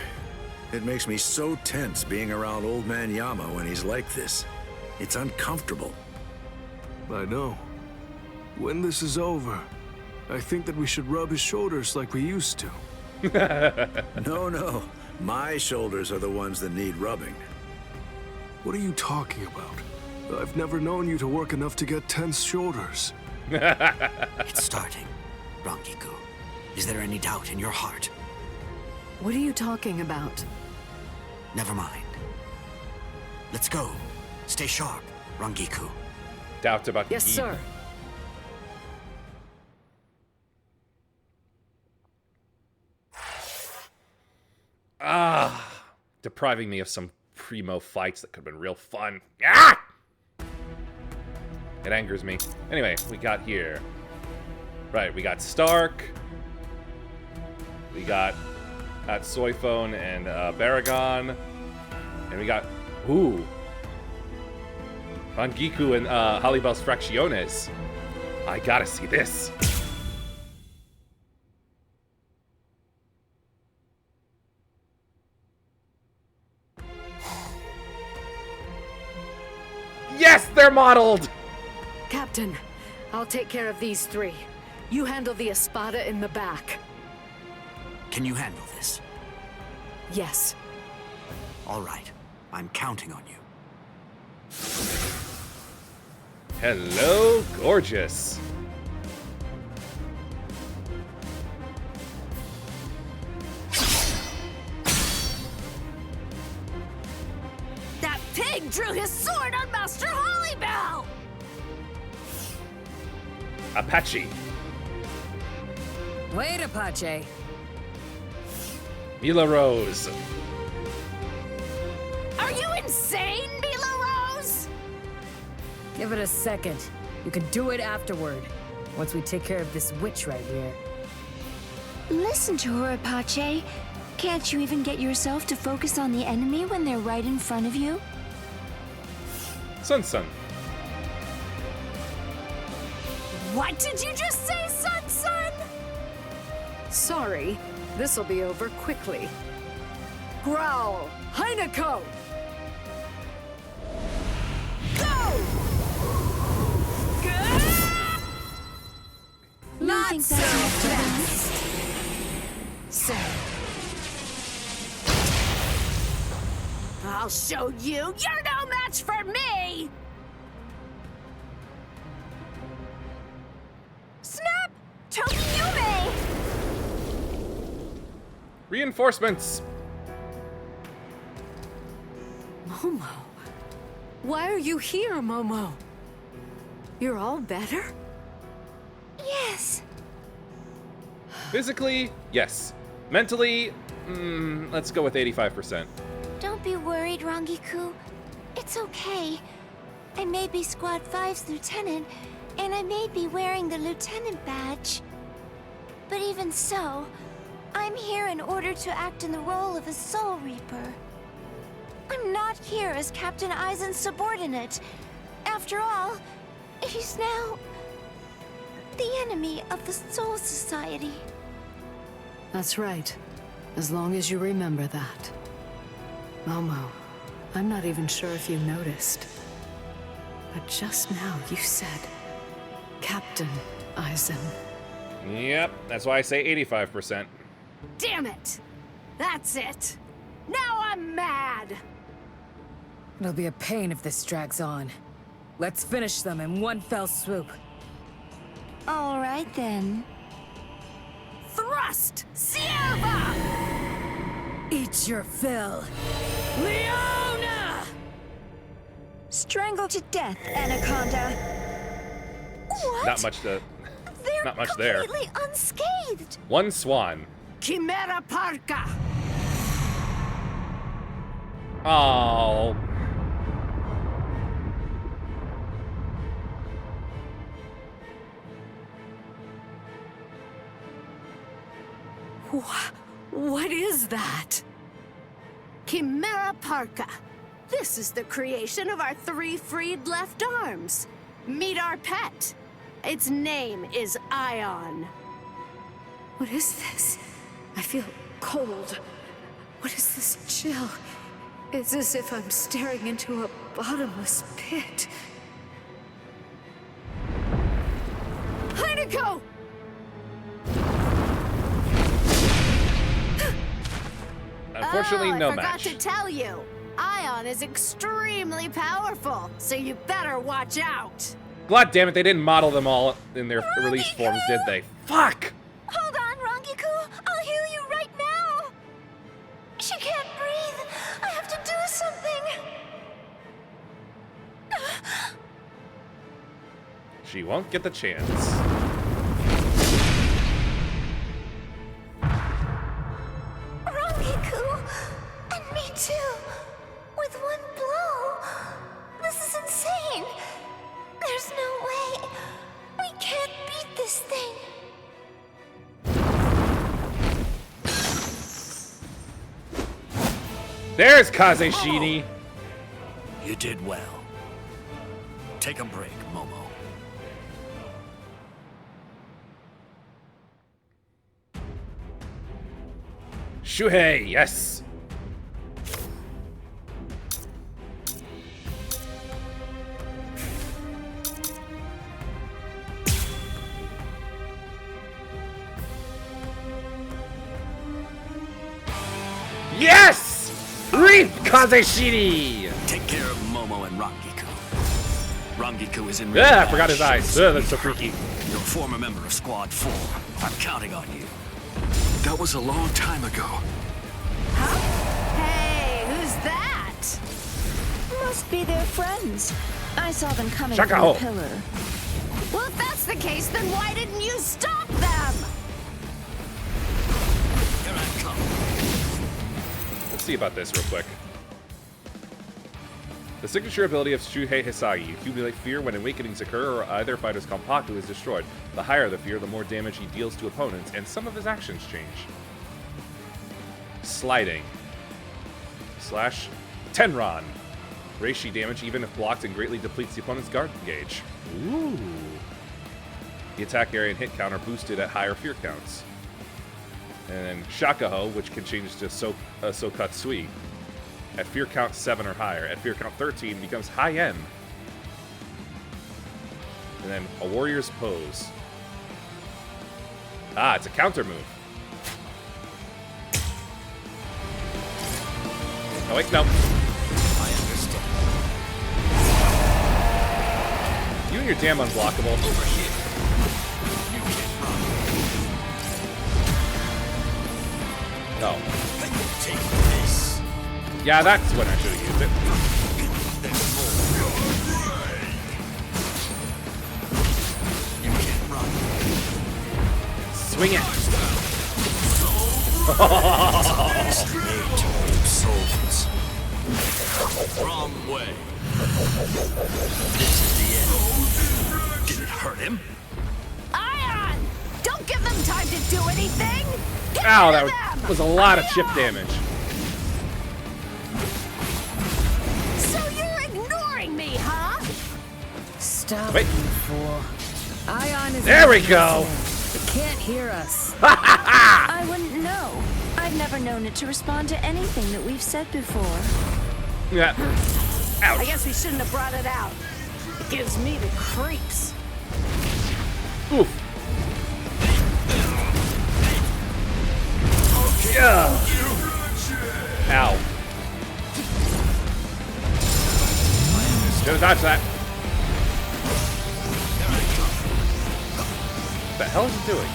It makes me so tense being around old man Yama when he's like this. It's uncomfortable. I know. When this is over, I think that we should rub his shoulders like we used to. No. My shoulders are the ones that need rubbing. What are you talking about? I've never known you to work enough to get tense shoulders. It's starting, Rangiku. Is there any doubt in your heart? What are you talking about? Never mind. Let's go. Stay sharp, Rangiku. Doubt about Yes, sir. Depriving me of some primo fights that could have been real fun. Ah! It angers me. Anyway, we got here. Right, we got Stark. We got Soifone and Baragon. And we got... Ooh. Rangiku and Halibel's Fracciones. I gotta see this. Yes, they're modeled! Captain, I'll take care of these three. You handle the Espada in the back. Can you handle this? Yes. All right. I'm counting on you. Hello, gorgeous. That pig drew his sword on Master Hollybell! Apache. Wait, Apache. Mila Rose. Are you insane, Mila Rose? Give it a second. You can do it afterward. Once we take care of this witch right here. Listen to her, Apache. Can't you even get yourself to focus on the enemy when they're right in front of you? Sun. What did you just say, Sun? Sorry. This'll be over quickly. Growl! Heineko! Go! Not so fast! So... I'll show you! You're no match for me! Snap! Tokiyume! Reinforcements! Momo? Why are you here, Momo? You're all better? Yes. Physically, yes. Mentally, let's go with 85%. Don't be worried, Rangiku. It's okay. I may be Squad 5's lieutenant, and I may be wearing the lieutenant badge. But even so, I'm here in order to act in the role of a Soul Reaper. I'm not here as Captain Aizen's subordinate. After all, he's now the enemy of the Soul Society. That's right. As long as you remember that. Momo, I'm not even sure if you noticed. But just now you said, Captain Aizen. Yep, that's why I say 85%. Damn it! That's it! Now I'm mad! It'll be a pain if this drags on. Let's finish them in one fell swoop. All right then. Thrust! Sierva! Eat your fill. Leona! Strangle to death, Anaconda. What? Not much They're there. completely unscathed. One swan. Chimera Parka! Oh. What is that? Chimera Parka. This is the creation of our 3 freed left arms. Meet our pet. Its name is Ion. What is this? I feel cold. What is this chill? It's as if I'm staring into a bottomless pit. Heineko! Unfortunately, no I forgot match. to tell you. Ion Ion is extremely powerful, so you better watch out. God damn it, they didn't model them all in their release forms, did they? Fuck! Hold on, Rangiku. I'll heal you right now. She can't breathe. I have to do something. She won't get the chance. Rangiku, and me too, with one blow. This is insane. There's no way. We can't beat this thing. There's Kazeshini. You did well. Take a break, Momo. Shuhei, yes. Yes! Reap Kazeshini! Take care of Momo and Rangiku. Rangiku is in I forgot his eyes. That's so freaky. You're a former member of Squad 4. I'm counting on you. That was a long time ago. Hey, who's that? Must be their friends. I saw them coming Shaka from ho. the pillar. Well, if that's the case, then why didn't you stop them? Here I come. Let's see about this real quick. The signature ability of Shuhei Hisagi, accumulate fear when awakenings occur or either fighter's Konpaku is destroyed. The higher the fear, the more damage he deals to opponents, and some of his actions change. Sliding. Slash Tenron. Reishi damage even if blocked and greatly depletes the opponent's guard gauge. Ooh. The attack area and hit count are boosted at higher fear counts. And then Shakaho, which can change to Sokatsui. At fear count 7 or higher. At fear count 13 becomes high M. And then a warrior's pose. Ah, it's a counter move. Oh wait, no. I understand. You and your damn unblockable. Over here. You can't run. No. Take this. Yeah, that's when I should have used it. You can't run. Swing it. Souls. Wrong way. This is the end. Did it hurt him? Ion! Don't give them time to do anything! Get Ow, rid that of them! was a lot of chip damage. So you're ignoring me, huh? Stop, Wait. you fool. Ion is There we go. It can't hear us. I wouldn't know. I've never known it to respond to anything that we've said before. Yeah. I Ouch. guess we shouldn't have brought it out. It gives me the creeps. Oof. Yeah. Ow. Should have dodged that. What the hell is it doing?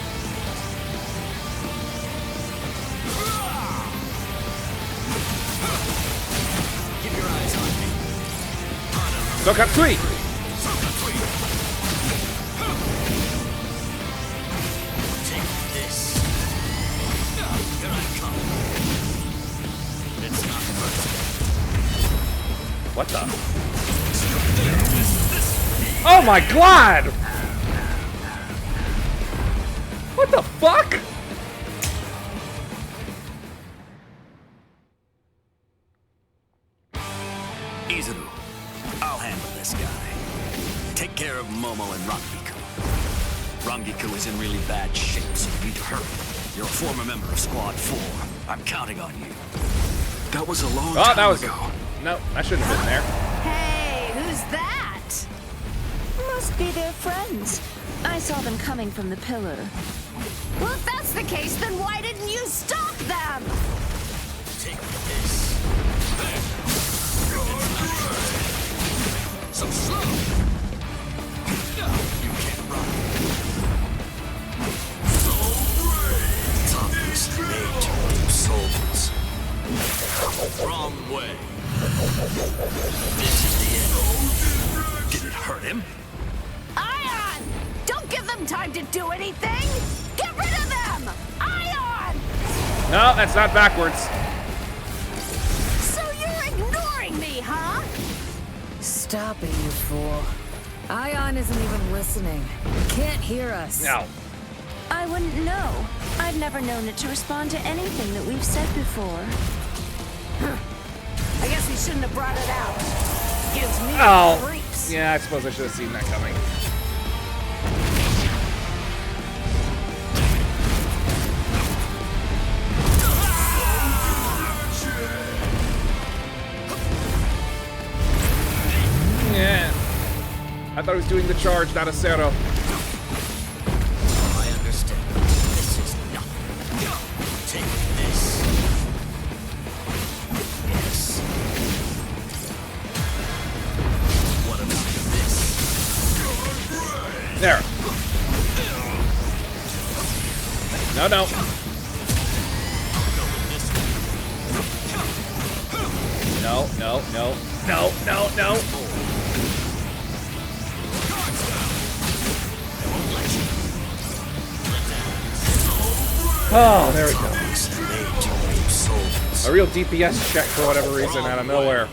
Keep your eyes on me. Sokatsui! Take this. Here I come. It's not personal. What the? Oh my god! What the fuck? Izuru, I'll handle this guy. Take care of Momo and Rangiku. Rangiku is in really bad shape, so you need to hurry. You're a former member of Squad 4. I'm counting on you. That was a long Oh, time that was ago. No, I shouldn't have been there. Hey, who's that? Must be their friends. I saw them coming from the pillar. Well, if that's the case, then why didn't you stop them? Take this. So slow! You can't run. Toughness made to deep souls. Wrong way. This is the end. Did it hurt him? Ion! Don't give them time to do anything! Get rid of them! Ion! No, that's not backwards. So you're ignoring me, huh? Stop it, you fool. Ion isn't even listening. Can't hear us. No. I wouldn't know. I've never known it to respond to anything that we've said before. I guess we shouldn't have brought it out. Gives me Oh. creeps. Yeah, I suppose I should have seen that coming. Yeah. I thought he was doing the charge, not a Zero. I understand. This is nothing. Take this. Yes. What about this? There. No, no. No, no, no. No, no, no. Oh, there we go. A real DPS check for whatever reason out of nowhere.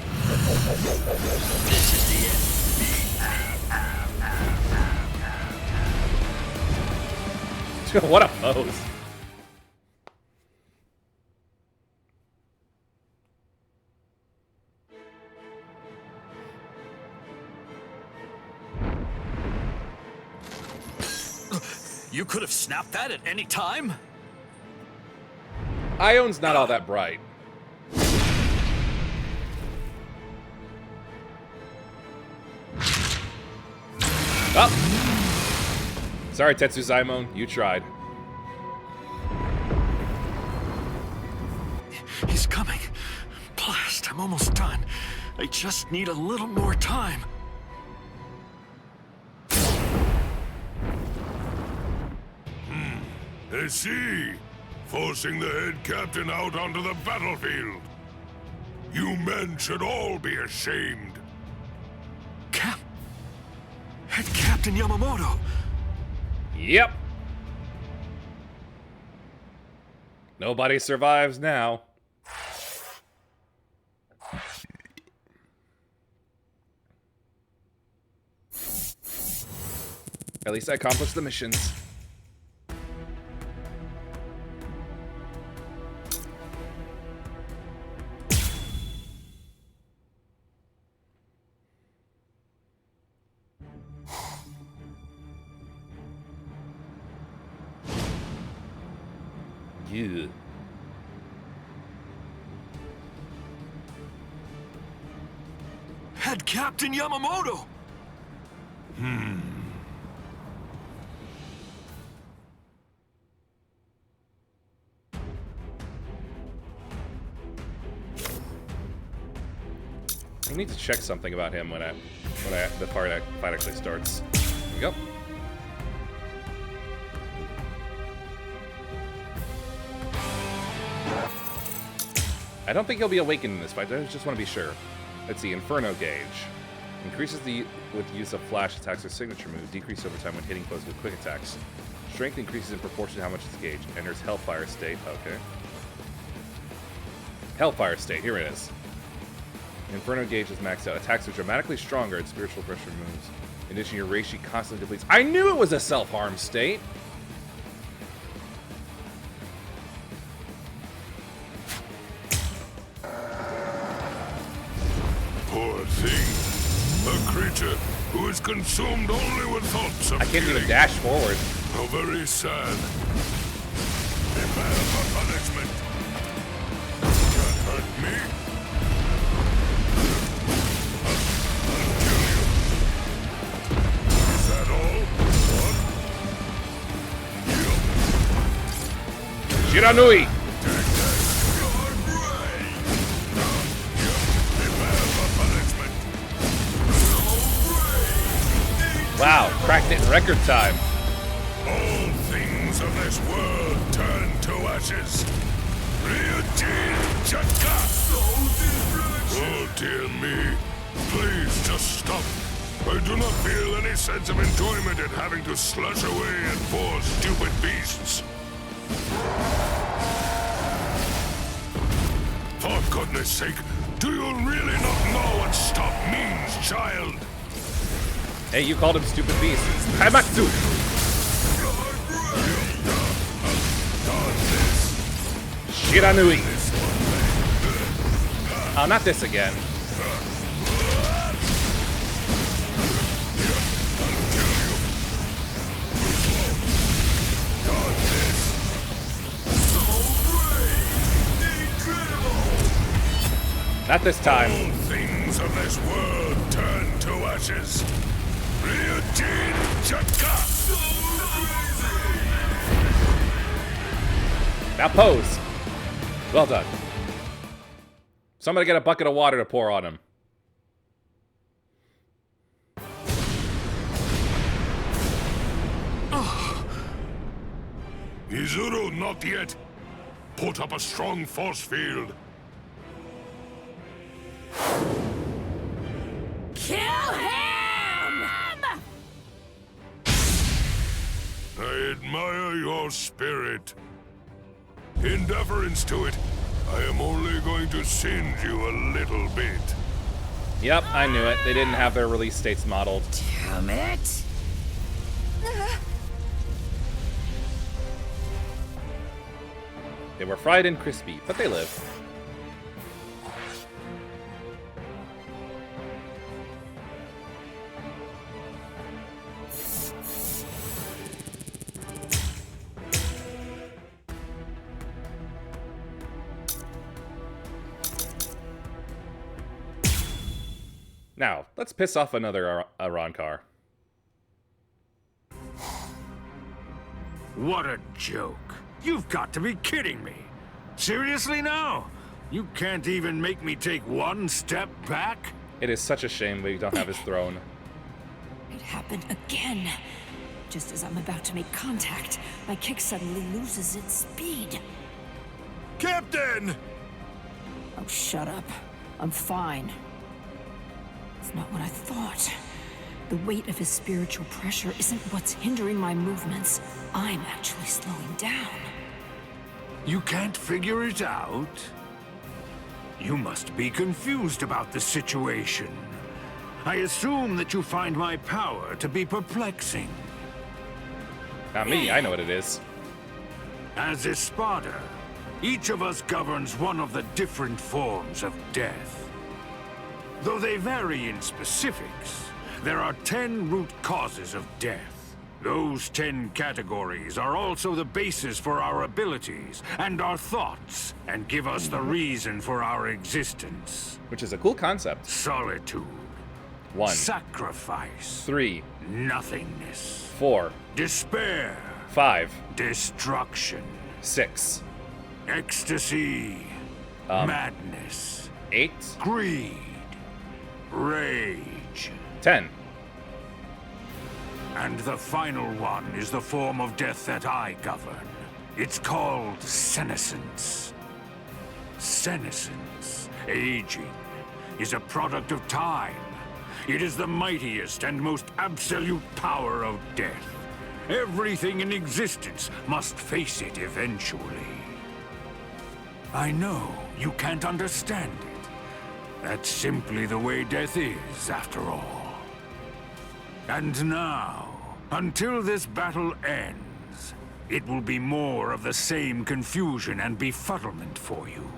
What a pose. You could have snapped that at any time? Ion's not all that bright. Oh! Sorry, Tetsuzaimon, you tried. He's coming. Blast, I'm almost done. I just need a little more time. I see. Forcing the head captain out onto the battlefield. You men should all be ashamed. Head Captain Yamamoto. Yep. Nobody survives now. At least I accomplished the missions. Yeah. Head Captain Yamamoto. I need to check something about him when the fight actually starts. There we go. I don't think he'll be awakened in this fight. I just want to be sure. Let's see. Inferno Gauge. Increases with use of flash attacks or signature moves. Decrease over time when hitting foes with quick attacks. Strength increases in proportion to how much it's gauged. Enters Hellfire State. Okay. Hellfire State. Here it is. Inferno Gauge is maxed out. Attacks are dramatically stronger and spiritual pressure moves. In addition, your Reishi constantly depletes. I knew it was a self-harm state! Poor thing. A creature who is consumed only with thoughts of I can't even killing. dash forward. How very sad. Prepare for punishment. Can't hurt me. I'll kill you. Is that all? What? Shiranui! Wow, cracked it in record time. All things of this world turn to ashes. Oh dear me. Please just stop. I do not feel any sense of enjoyment in having to slash away at poor stupid beasts. For goodness sake, do you really not know what stop means, child? Hey, you called him stupid beast. Haimatsu! Shiranui! Oh, not this again. Not this time. All things of this world turn to ashes. Ryujin Chaka! Now pose. Well done. Somebody get a bucket of water to pour on him. Izuru, not yet. Put up a strong force field. Kill him! I admire your spirit. In deference to it, I am only going to singe you a little bit. Yep, I knew it. They didn't have their release dates modeled. Damn it! They were fried and crispy, but they live. Now, let's piss off another Arrancar. What a joke. You've got to be kidding me. Seriously now? You can't even make me take one step back? It is such a shame we don't have his throne. It happened again. Just as I'm about to make contact, my kick suddenly loses its speed. Captain! Oh, shut up. I'm fine. It's not what I thought. The weight of his spiritual pressure isn't what's hindering my movements. I'm actually slowing down. You can't figure it out? You must be confused about the situation. I assume that you find my power to be perplexing. Not me, I know what it is. As Espada, each of us governs one of the different forms of death. Though they vary in specifics, there are 10 root causes of death. Those 10 categories are also the basis for our abilities and our thoughts, and give us the reason for our existence. Which is a cool concept. Solitude. 1. Sacrifice. 3. Nothingness. 4. Despair. 5. Destruction. 6. Ecstasy. Madness. 8. Greed. Rage. 10. And the final one is the form of death that I govern. It's called senescence. Senescence, aging, is a product of time. It is the mightiest and most absolute power of death. Everything in existence must face it eventually. I know you can't understand it. That's simply the way death is, after all. And now, until this battle ends, it will be more of the same confusion and befuddlement for you.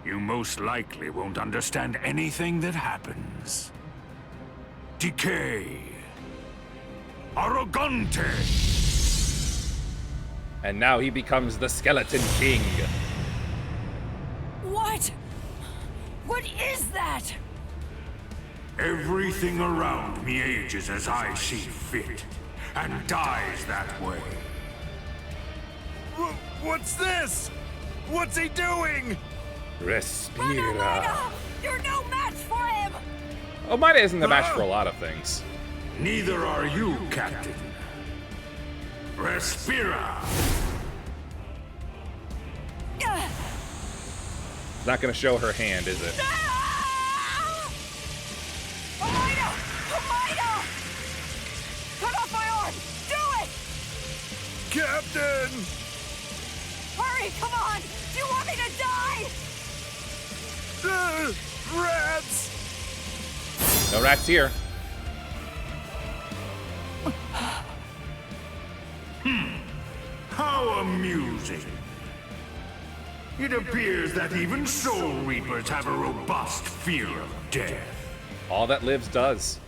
You most likely won't understand anything that happens. Decay. Arrogante! And now he becomes the Skeleton King. What? What is that? Everything around me ages as I see fit, and dies that way. What's this? What's he doing? Respira. You're no match for him! Omaeda isn't the match for a lot of things. Neither are you, Captain. Respira! It's not gonna show her hand, is it? Cut off my arm! Do it! Captain! Hurry, come on! Do you want me to die? Rats! No rats here. How amusing. It appears that even Soul Reapers have a robust fear of death. All that lives does.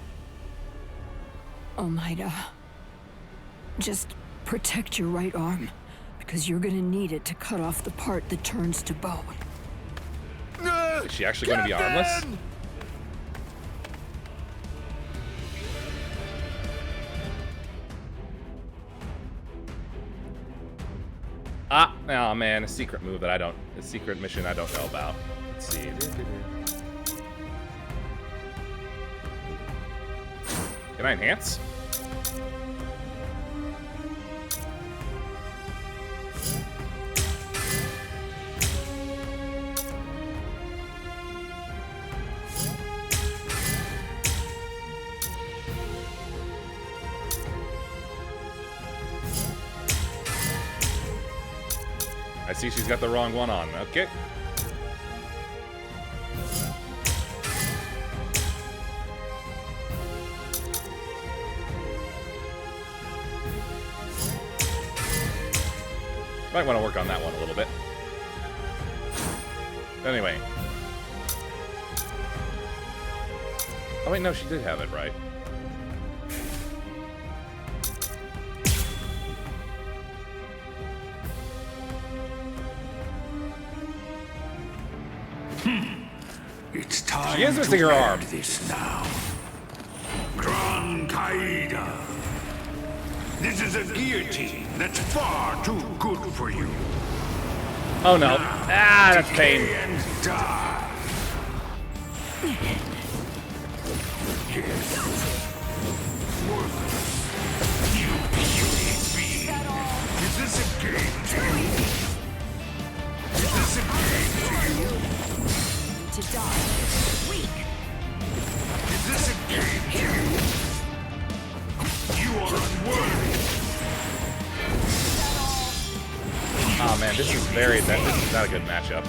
Omaida, just protect your right arm, because you're gonna need it to cut off the part that turns to bone. Is she actually going to be armless? Oh man, a secret move that a secret mission I don't know about. Let's see. Can I enhance? I see she's got the wrong one on. Okay. Might want to work on that one a little bit. Anyway. Oh wait, no, she did have it right. It's time She is missing her arm. this now. Gran Kaida. This is a guillotine that's far too good for you. Oh no. Ah, that's pain. And die. Yes. Worthless. You puny being. Is this a game to you? Is this a game to you? To die. Weak. Is this a game to you? You are unworthy. Oh man, this is not a good matchup.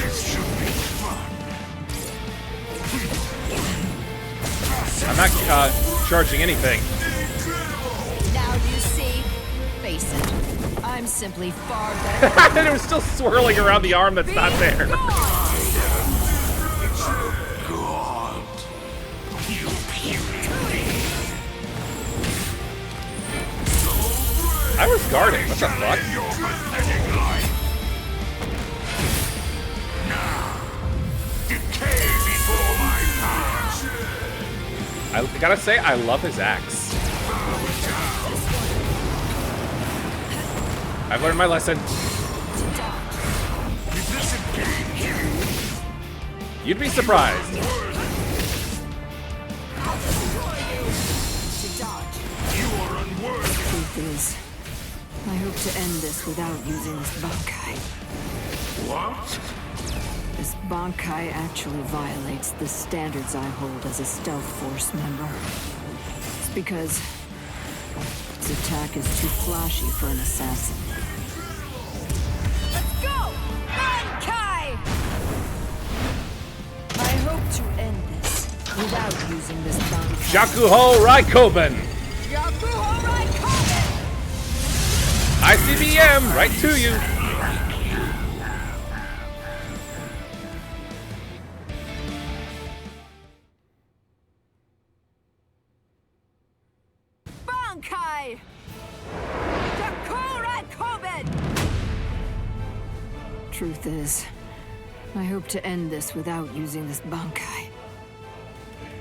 This should be fun. I'm not charging anything. Now do you see? Face it. I'm simply far better. And it was still swirling around the arm that's not there. I was guarding. What the fuck? I gotta say, I love his axe. I've learned my lesson. You'd be surprised. Truth is, I hope to end this without using this Bankai. What? This Bankai actually violates the standards I hold as a stealth force member. It's because its attack is too flashy for an assassin. Let's go! Bankai! I hope to end this without using this Bankai. Shakuho Raikoben! Yakuho Raikoben! ICBM, right to you! Bankai! Yakuho Raikoben! Truth is, I hope to end this without using this Bankai.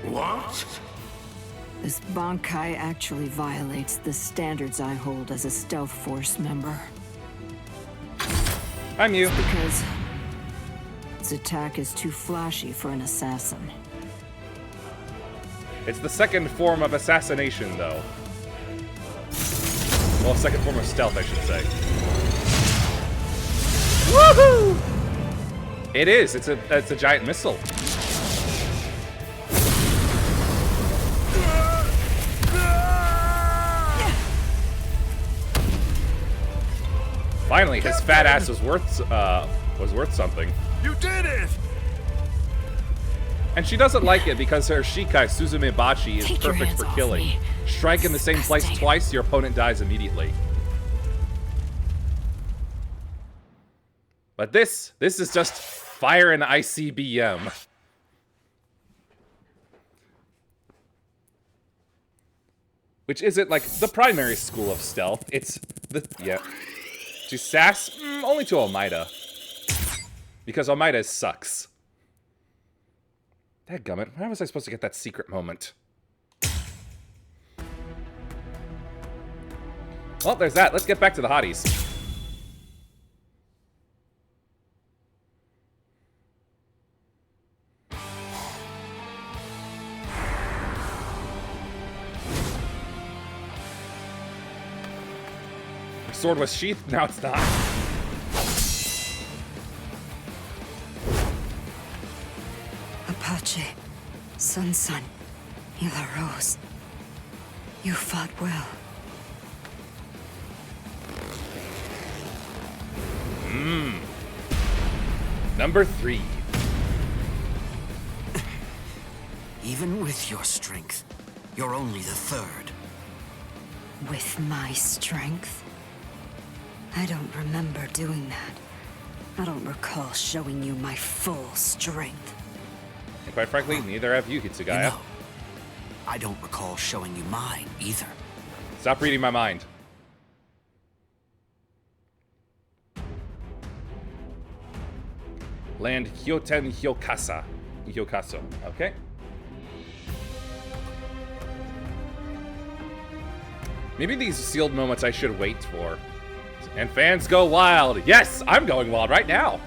What? This Bankai actually violates the standards I hold as a stealth force member. I'm you. It's because its attack is too flashy for an assassin. It's the second form of assassination, though. Well, second form of stealth, I should say. Woohoo! It is. It's a giant missile. Finally, his fat ass was worth something. You did it! And she doesn't like it because her Shikai Suzume Bachi is perfect for killing. Strike in the same place twice, your opponent dies immediately. But this is just fire and ICBM. Which isn't like the primary school of stealth. It's the to sass only to Almeida. Because Almeida sucks. Dadgummit, how was I supposed to get that secret moment? Well, there's that. Let's get back to the hotties. The sword was sheathed, now it's not. Apache, Sun, Hila Rose. You fought well. Number 3. Even with your strength, you're only the third. With my strength? I don't remember doing that. I don't recall showing you my full strength. And quite frankly, neither have you, Hitsugaya. No, I don't recall showing you mine either. Stop reading my mind. Land Hyoten Hyokaso. Okay. Maybe these sealed moments I should wait for. And fans go wild. Yes, I'm going wild right now.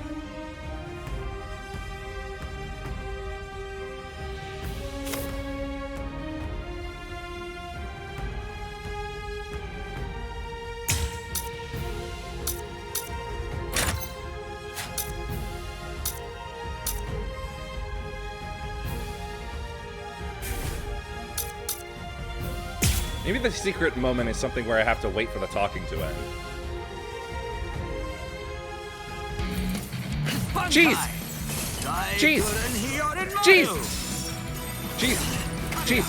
Maybe the secret moment is something where I have to wait for the talking to end. Jeez! Jeez! Jeez! Jeez! Jeez!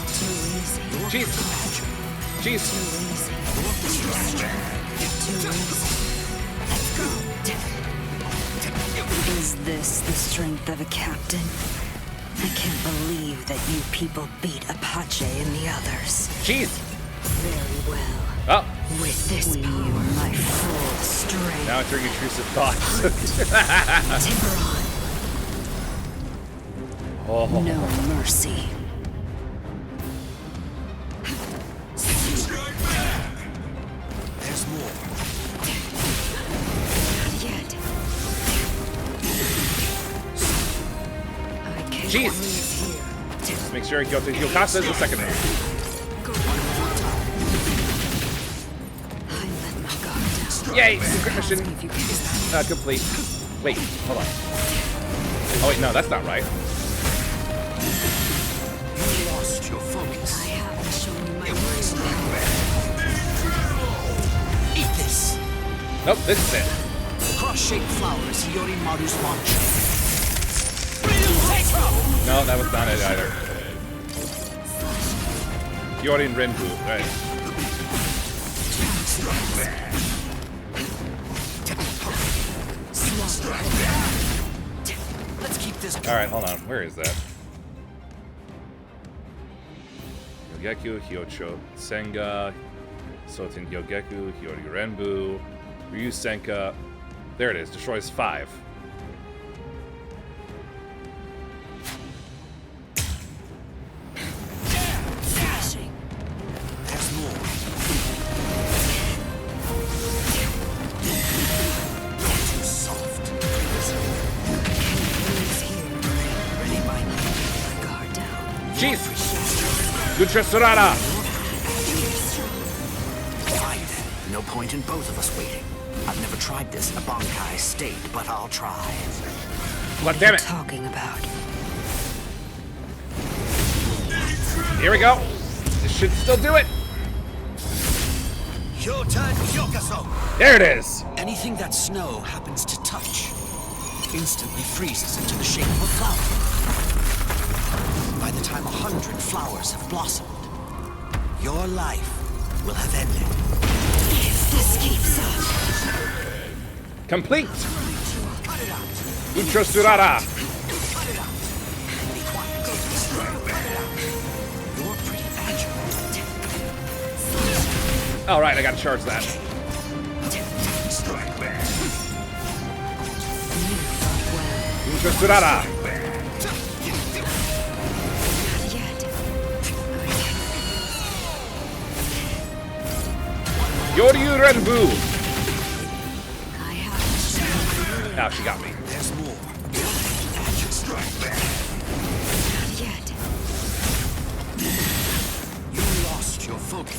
Jeez! Jeez! Is this the strength of a captain? I can't believe that you people beat Apache and the others. Jeez! Very well. Oh. With this power, my full strength. Now it's your intrusive thoughts. Oh. No mercy. There's more. Not yet. I can't Jeez. lose here. Just make sure Hyoten Hyokasa is the second one. Yay! Secret mission complete. Wait, hold on. Oh wait, no, that's not right. You lost your focus. I haven't shown you my Eat this. Nope, this is it. The cross-shaped flower is Yorimaru's launch. No, that was not it either. Yorin Renbu, right. Let's keep this going. Alright, hold on. Where is that? Yogeku, Hyocho, Senga, Soten Hyogeku, Hyori Renbu, Ryu Senka. There it is. Destroys 5. There's more. Too soft. Ready, my guard down. Jeez! Ultra Sonata! Fine then. No point in both of us waiting. I've never tried this in a Bankai state, but I'll try. God damn it. Talking about. Here we go. This should still do it. Your turn, Yokaso. There it is. Anything that snow happens to touch instantly freezes into the shape of a flower. By the time 100 flowers have blossomed, your life will have ended. If this keeps up. Complete. Ultra Sonata. All right, I gotta charge that. Ultra Sonata. Yoryu Renbu. Now she got me. There's more. You lost your focus.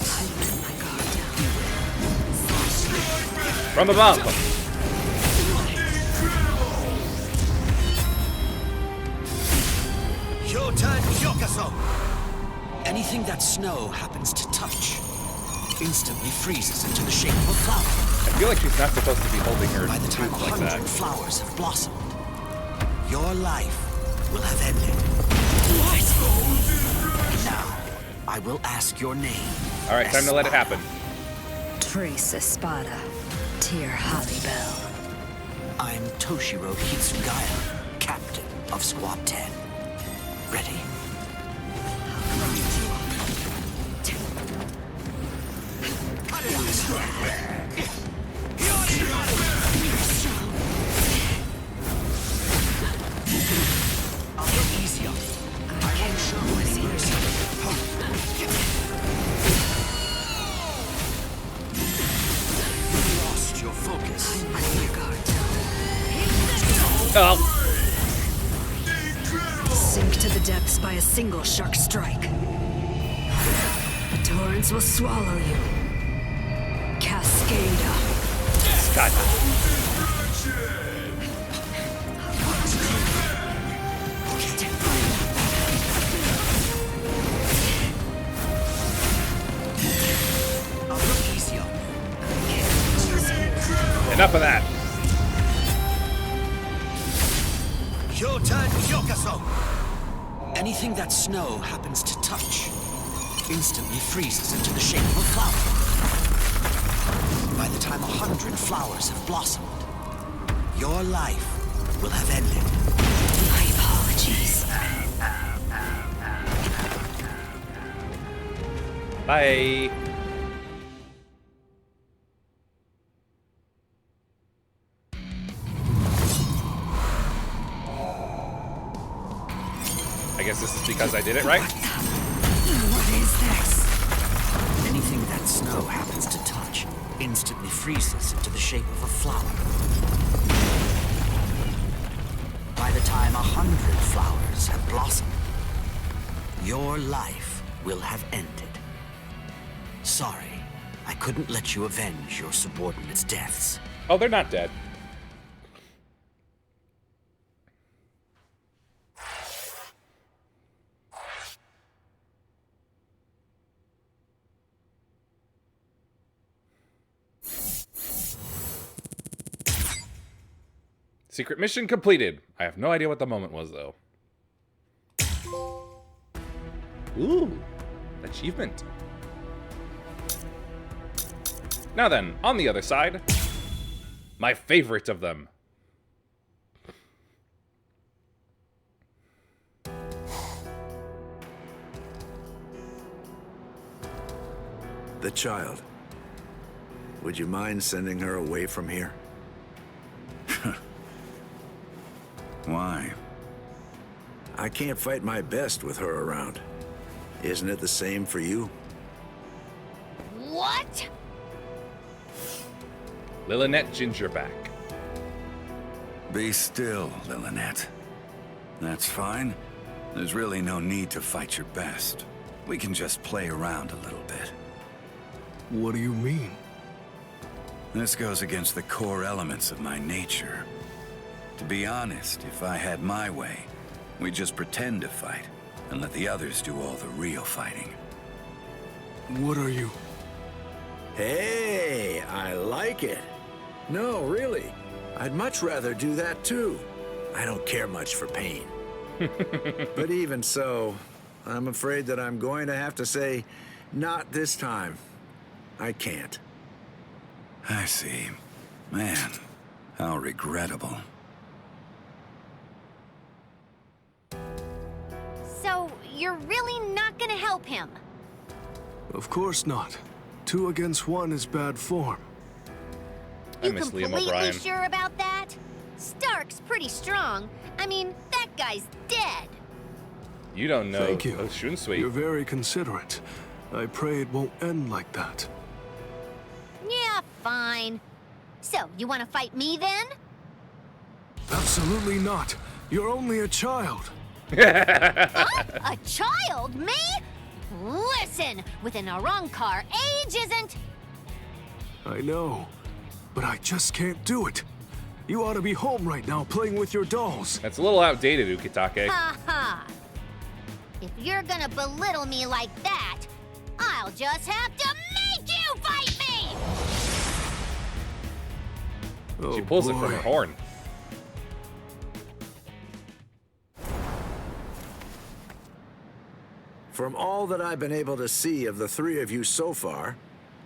From above. Your turn, Yokaso. Anything that snow happens to touch instantly freezes into the shape of a flower. I feel like she's not supposed to be holding her By the time tooth like 100 that. flowers have blossomed, your life will have ended. Now, I will ask your name. All right, time to let it happen. Trace Espada. Tear Hollybell. I'm Toshiro Hitsugaya, captain of Squad 10. Ready? I'll go easy on you. I can't show my mercy. You lost your focus. Oh. Sink to the depths by a single shark strike. The torrents will swallow you. Cascada. God. I'll go easy on you. Enough of that. Your turn, Yokaso. Anything that snow happens to touch instantly freezes into the shape of a flower. By the time 100 flowers have blossomed, your life will have ended. My apologies. Bye. I guess this is because I did it right. What is this? Anything that snow happens to touch instantly freezes into the shape of a flower. By the time 100 flowers have blossomed, your life will have ended. Sorry, I couldn't let you avenge your subordinates' deaths. Oh, they're not dead. Secret mission completed. I have no idea what the moment was, though. Ooh, achievement. Now then, on the other side, my favorite of them. The child. Would you mind sending her away from here? Why? I can't fight my best with her around. Isn't it the same for you? What? Lillinette Gingerback. Be still, Lillinette. That's fine. There's really no need to fight your best. we can just play around a little bit. What do you mean? This goes against the core elements of my nature. To be honest, if I had my way, we'd just pretend to fight and let the others do all the real fighting. What are you? Hey, I like it. No, really. I'd much rather do that too. I don't care much for pain. But even so, I'm afraid that I'm going to have to say, not this time. I can't. I see. Man, how regrettable. So, you're really not gonna help him? Of course not. 2 against 1 is bad form. You completely sure about that? Stark's pretty strong. I mean, that guy's dead. You don't know. Thank you. Oh, Shunsui. You're very considerate. I pray it won't end like that. Yeah, fine. So, you want to fight me then? Absolutely not. You're only a child. A child? Me? Listen, with an Arrancar, age isn't... I know, but I just can't do it. You ought to be home right now playing with your dolls. That's a little outdated, Ukitake. Ha ha. If you're gonna belittle me like that, I'll just have to make you fight me! She pulls it from her horn. From all that I've been able to see of the 3 of you so far,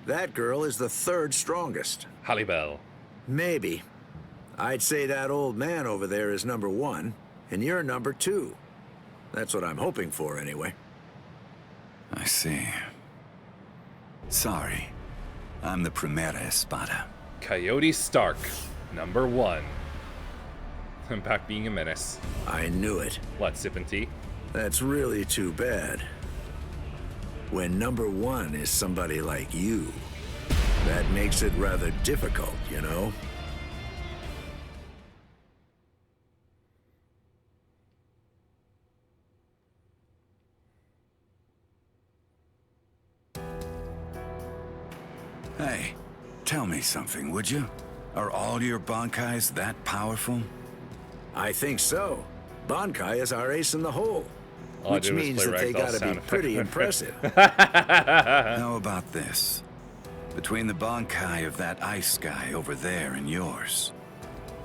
that girl is the 3rd strongest. Hallibell. Maybe. I'd say that old man over there is number 1, and you're number 2. That's what I'm hoping for, anyway. I see. Sorry. I'm the Primera Espada. Coyote Stark, number 1. I'm back being a menace. I knew it. What, sipping tea? That's really too bad. When number 1 is somebody like you, that makes it rather difficult, you know? Hey, tell me something, would you? Are all your Bankais that powerful? I think so. Bankai is our ace in the hole. Which means that they gotta be pretty impressive. How about this? Between the Bankai of that ice guy over there and yours,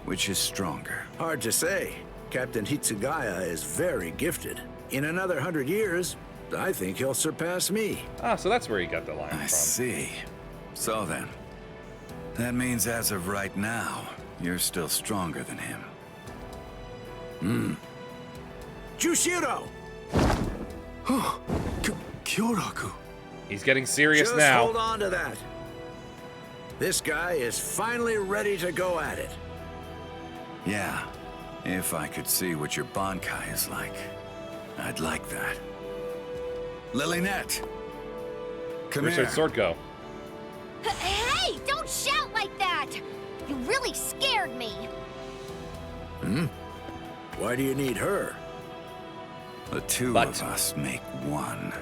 which is stronger? Hard to say. Captain Hitsugaya is very gifted. In another 100 years, I think he'll surpass me. Ah, so that's where he got the line from. I see. So then, that means as of right now, you're still stronger than him. Jushiro! Kyoraku. He's getting serious Just now. hold on to that. This guy is finally ready to go at it. Yeah, if I could see what your Bankai is like, I'd like that. Lilynette! Come Where's here. her sword go? Hey, don't shout like that! You really scared me. Why do you need her? The two of us make one.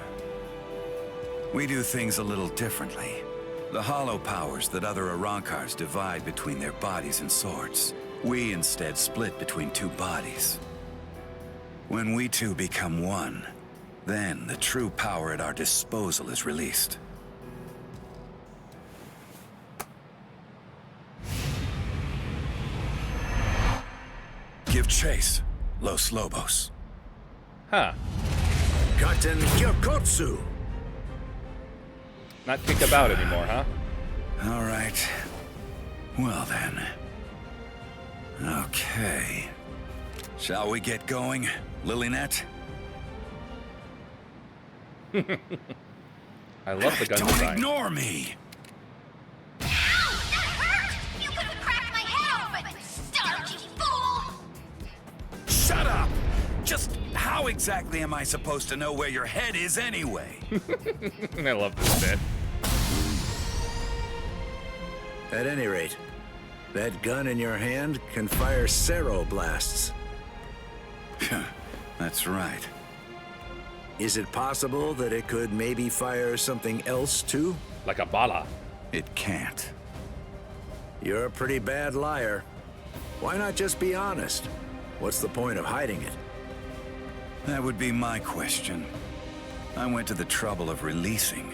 We do things a little differently. The hollow powers that other Arrancars divide between their bodies and swords, we instead split between 2 bodies. When we two become one, then the true power at our disposal is released. Give chase, Los Lobos. Huh. Katen Gyokotsu. Not kick about anymore, huh? All right. Well then. Okay. Shall we get going, Lilynette? I love the gun Don't design. ignore me! You could have cracked my head open, Stark, you fool! Shut up! Just how exactly am I supposed to know where your head is anyway? I love this bit. At any rate, that gun in your hand can fire Cero blasts. That's right. Is it possible that it could maybe fire something else too? Like a bala. It can't. You're a pretty bad liar. Why not just be honest? What's the point of hiding it? That would be my question. I went to the trouble of releasing.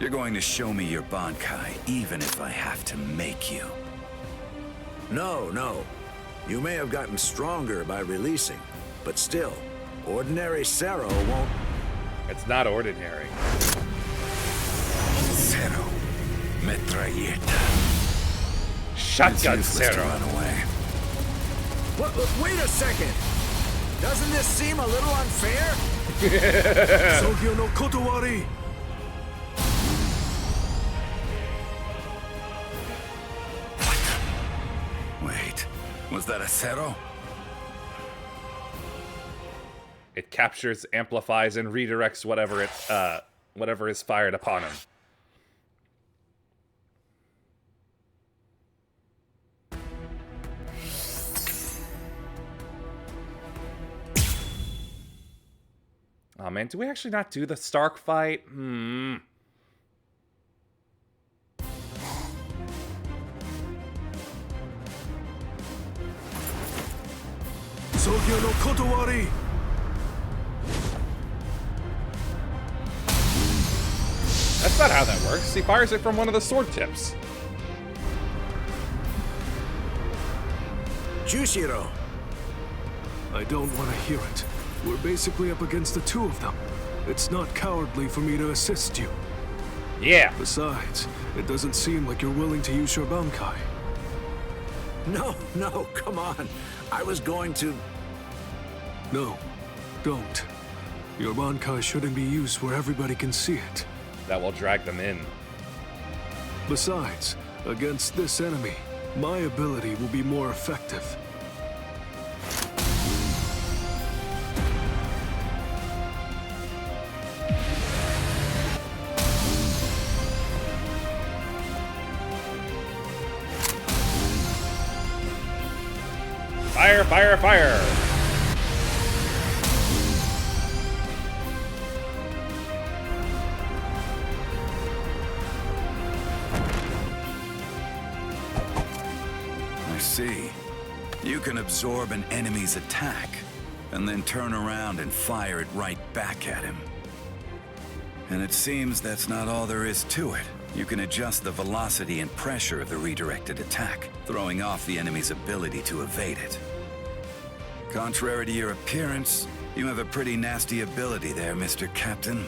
You're going to show me your Bankai, even if I have to make you. No, no. You may have gotten stronger by releasing, but still, ordinary Zero won't... It's not ordinary. Zero. Metralleta. Shotgun Zero. Run away. Wait a second! Doesn't this seem a little unfair? Sogyo no Kotowari! Wait, was that a Zero? It captures, amplifies, and redirects whatever is fired upon him. Oh man, do we actually not do the Stark fight? Sogyo no Kotowari! That's not how that works. He fires it from one of the sword tips. Jushiro! I don't want to hear it. We're basically up against the two of them. It's not cowardly for me to assist you. Yeah. Besides, it doesn't seem like you're willing to use your Bankai. No, come on. I was going to... No, don't. Your Bankai shouldn't be used where everybody can see it. That will drag them in. Besides, against this enemy, my ability will be more effective. Fire, fire, fire! I see. You can absorb an enemy's attack, and then turn around and fire it right back at him. And it seems that's not all there is to it. You can adjust the velocity and pressure of the redirected attack, throwing off the enemy's ability to evade it. Contrary to your appearance, you have a pretty nasty ability there, Mr. Captain.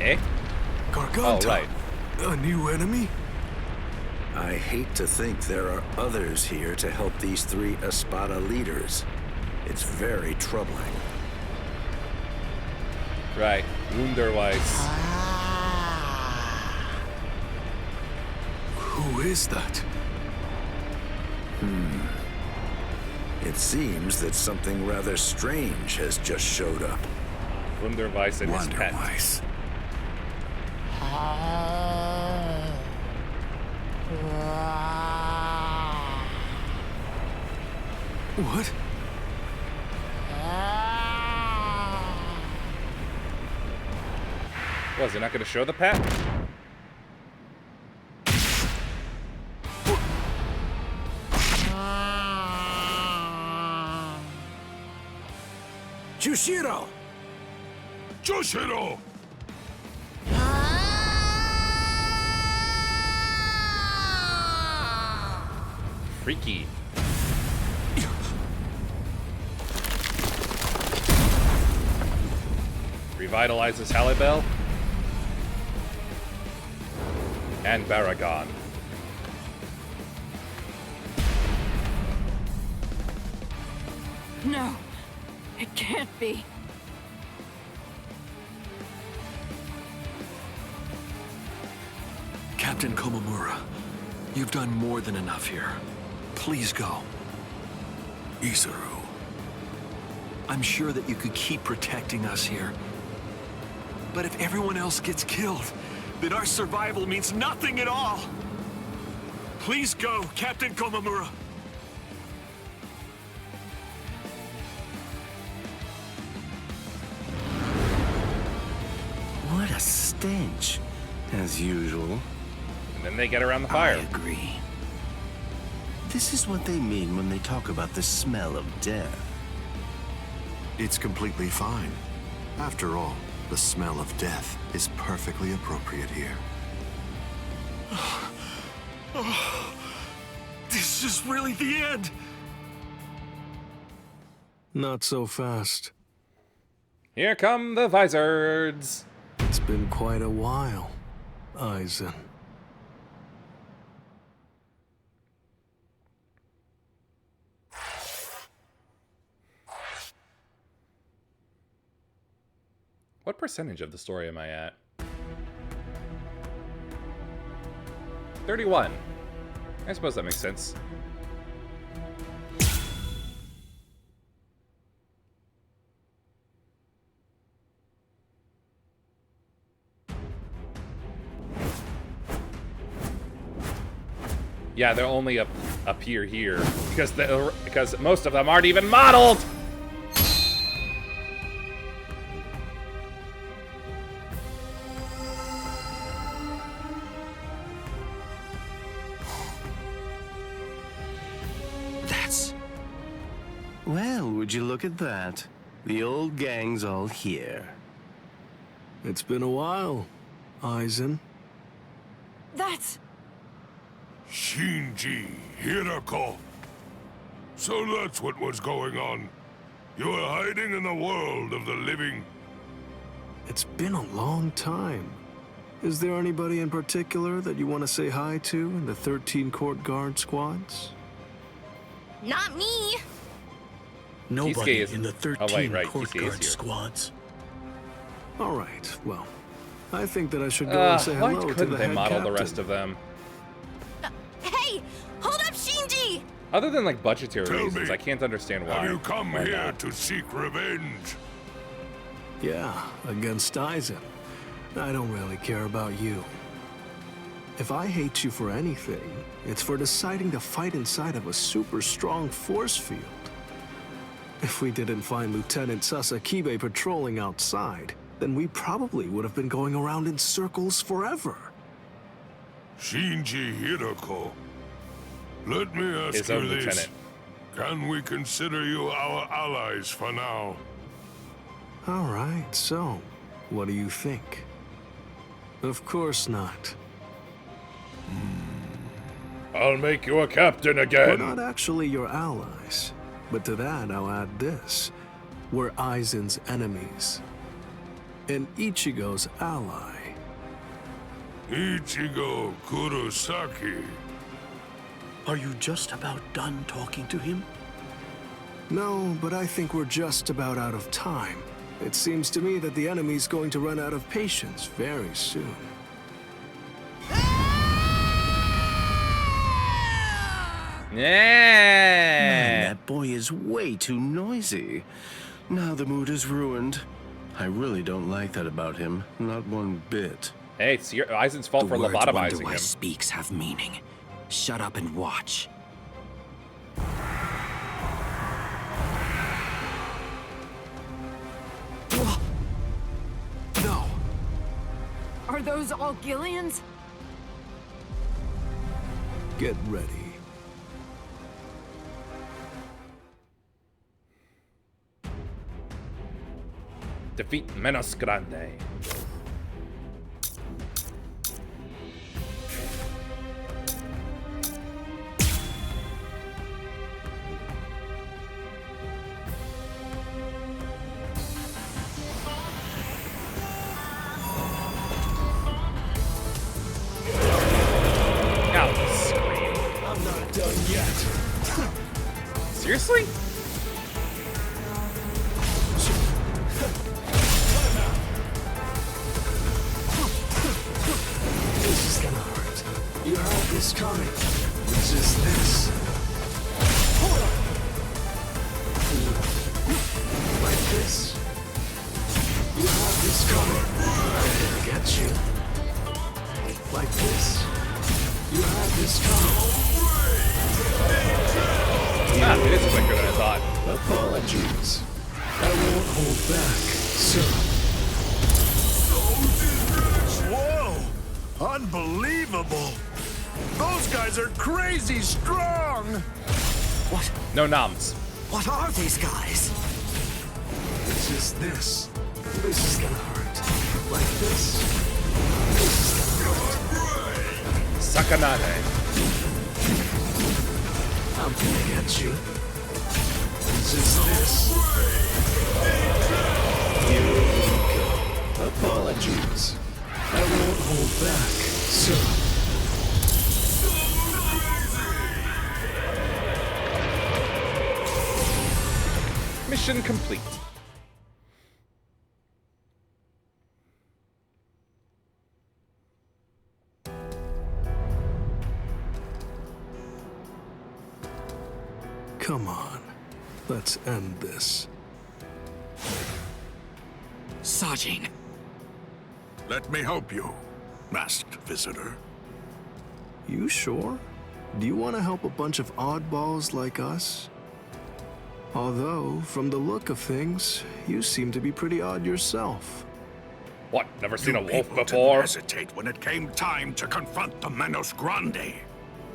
Eh? Garganta! Oh, right. A new enemy? I hate to think there are others here to help these three Espada leaders. It's very troubling. Right. Wunderweiss. Who is that? It seems that something rather strange has just showed up. Wunderweiss and his pet. Wunderweiss. What? Was he not going to show the pet? Jushiro! Jushiro! Freaky. Revitalizes Halibel. And Baragon. No, it can't be. Captain Komamura, you've done more than enough here. Please go. Isuru. I'm sure that you could keep protecting us here. But if everyone else gets killed, that our survival means nothing at all. Please go, Captain Komamura. What a stench, as usual. And then they get around the fire. I agree. This is what they mean when they talk about the smell of death. It's completely fine. After all, the smell of death is perfectly appropriate here. Oh, this is really the end. Not so fast. Here come the Vizards. It's been quite a while, Aizen. What percentage of the story am I at? 31. I suppose that makes sense. Yeah, they're only appear here because most of them aren't even modeled. Well, would you look at that? The old gang's all here. It's been a while, Aizen. That's... Shinji Hirako. So that's what was going on. You were hiding in the world of the living. It's been a long time. Is there anybody in particular that you want to say hi to in the 13 Court Guard squads? Not me. Nobody in the 13 Court Court Guard squads. All right, well, I think that I should go and say hello to the head captain. Why couldn't they model the rest of them? Hey, hold up, Shinji! Other than like budgetary Tell reasons, me, I can't understand why. Have you come Why here not? to seek revenge? Yeah, against Aizen. I don't really care about you. If I hate you for anything, it's for deciding to fight inside of a super strong force field. If we didn't find Lieutenant Sasakibe patrolling outside, then we probably would have been going around in circles forever. Shinji Hirako, let me ask His you own this. lieutenant. Can we consider you our allies for now? All right, so, what do you think? Of course not. I'll make you a captain We're again. not actually your allies, but to that I'll add this. We're Aizen's enemies. And Ichigo's ally. Ichigo Kurosaki. Are you just about done talking to him? No, but I think we're just about out of time. It seems to me that the enemy's going to run out of patience very soon. Man, that boy is way too noisy. Now the mood is ruined. I really don't like that about him, not one bit. Hey, it's Aizen's fault for Wonder lobotomizing why him. speaks have meaning. Shut up and watch. No. Are those all Gillians? Get ready. Defeat Menos Grande. I'm not done yet. Seriously? This is gonna hurt. You heard this coming. Resist this. Hold on. Like this. You heard this coming. I'm gonna get you. It is quicker than I thought. Apologies. I won't hold back, sir. Whoa! Unbelievable! Those guys are crazy strong! What? No noms. What are these guys? It's just this. This is gonna hurt. Like this. Sakanade. I'm gonna get you. It's just this. Here we go. Apologies. I won't hold back, sir. Mission complete. Come on. Let's end this. Sajin. Let me help you, masked visitor. You sure? Do you want to help a bunch of oddballs like us? Although, from the look of things, you seem to be pretty odd yourself. What? Never seen a wolf People before? didn't hesitate when it came time to confront the Manos Grande.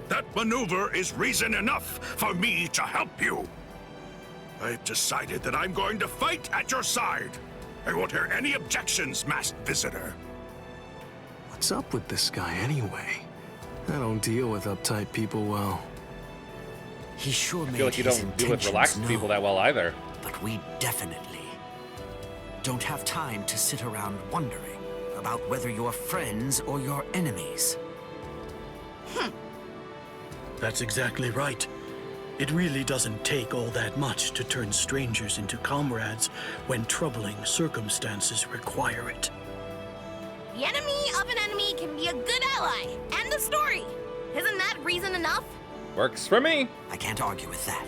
That maneuver is reason enough for me to help you. I've decided that I'm going to fight at your side. I won't hear any objections, masked visitor. What's up with this guy anyway? I don't deal with uptight people well. He sure I made feel like you his don't deal with intentions relaxed known, people that well either. But we definitely don't have time to sit around wondering about whether you're friends or your enemies. That's exactly right. It really doesn't take all that much to turn strangers into comrades when troubling circumstances require it. The enemy of an enemy can be a good ally. End of story. Isn't that reason enough? Works for me. I can't argue with that.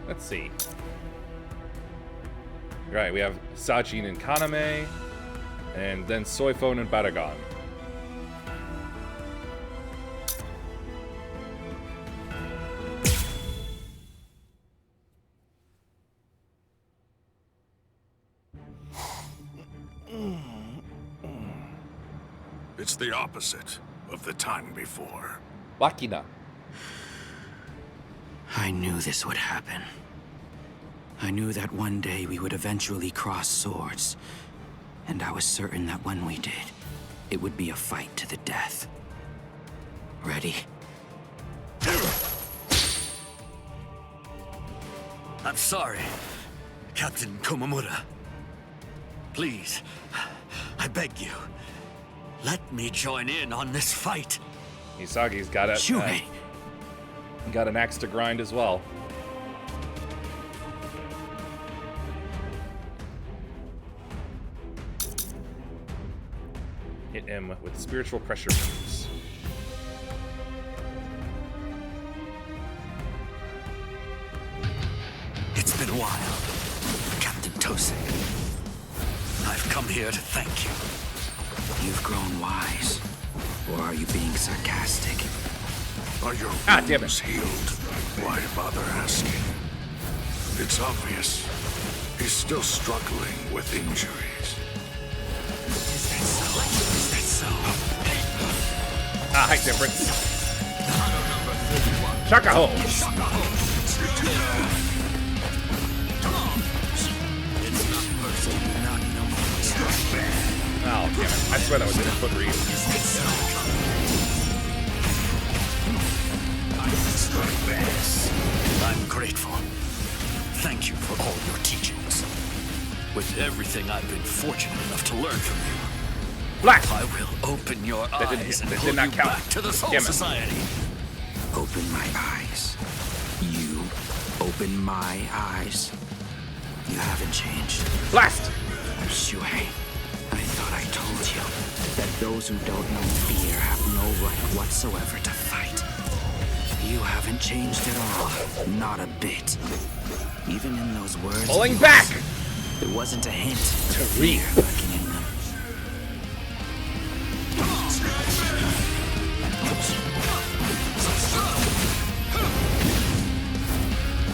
Let's see. Right, we have Sajin and Kaname, and then Soifon and Baragon. It's the opposite of the time before. Wakina. I knew this would happen. I knew that one day we would eventually cross swords. And I was certain that when we did, it would be a fight to the death. Ready? I'm sorry, Captain Komamura. Please, I beg you, let me join in on this fight. Isagi's got it. Got an axe to grind as well. Hit him with spiritual pressure moves. It's been a while, Captain Tosin. I've come here to thank you. You've grown wise. Or are you being sarcastic? Are your wounds healed? Why bother asking? It's obvious. He's still struggling with injuries. Is that so? Ah, height difference. Shakaho! Oh, damn it. I swear that was in a foot read. I'm grateful. Thank you for all your teachings. With everything I've been fortunate enough to learn from you, Blast! I will open your eyes and that pull did not you count. back to the Soul Damn it. Society. Open my eyes. You open my eyes. You haven't changed. Blast! Shuhei, I thought I told you that those who don't know fear have no right whatsoever to fight. You haven't changed at all. Not a bit. Even in those words. Pulling back! There wasn't a hint to read lurking in them.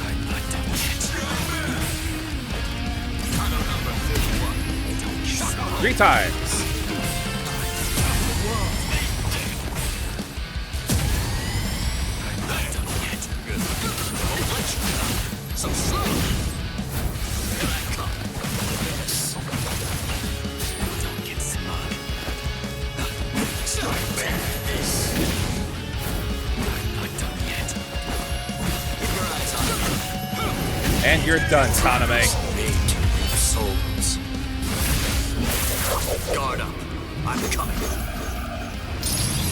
I'm not done yet. 3 times. So slow. Don't get smug. I'm not done yet. Keep your eyes on me. And you're done, Kaname. Souls. Guard up. I'm coming.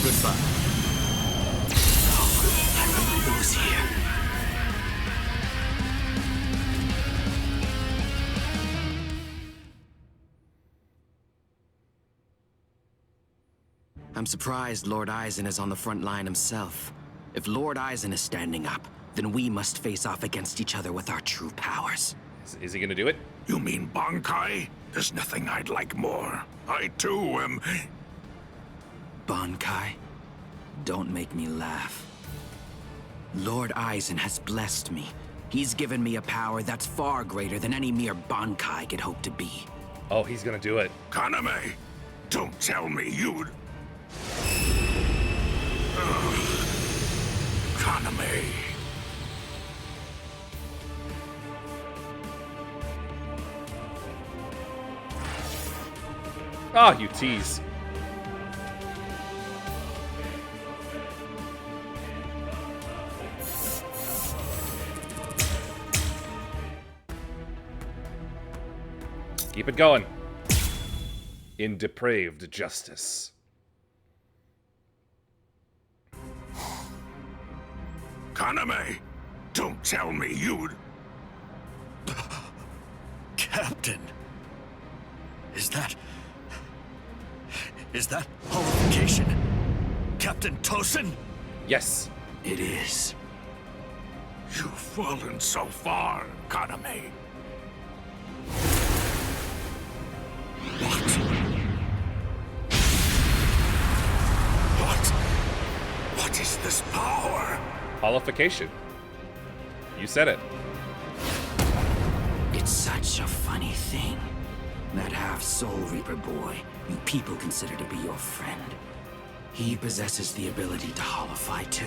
Goodbye. I won't lose here. I'm surprised Lord Aizen is on the front line himself. If Lord Aizen is standing up, then we must face off against each other with our true powers. Is he gonna do it? You mean Bankai? There's nothing I'd like more. I too am... Bankai? Don't make me laugh. Lord Aizen has blessed me. He's given me a power that's far greater than any mere Bankai could hope to be. Oh, he's gonna do it. Kaname, don't tell me you'd... Kaname. Ah, you tease. Keep it going. In depraved justice. Kaname, don't tell me you'd... Captain. Is that holification? Captain Tosin? Yes. It is. You've fallen so far, Kaname. What is this power? Holification. You said it. It's such a funny thing. That half-Soul Reaper boy you people consider to be your friend. He possesses the ability to holify too.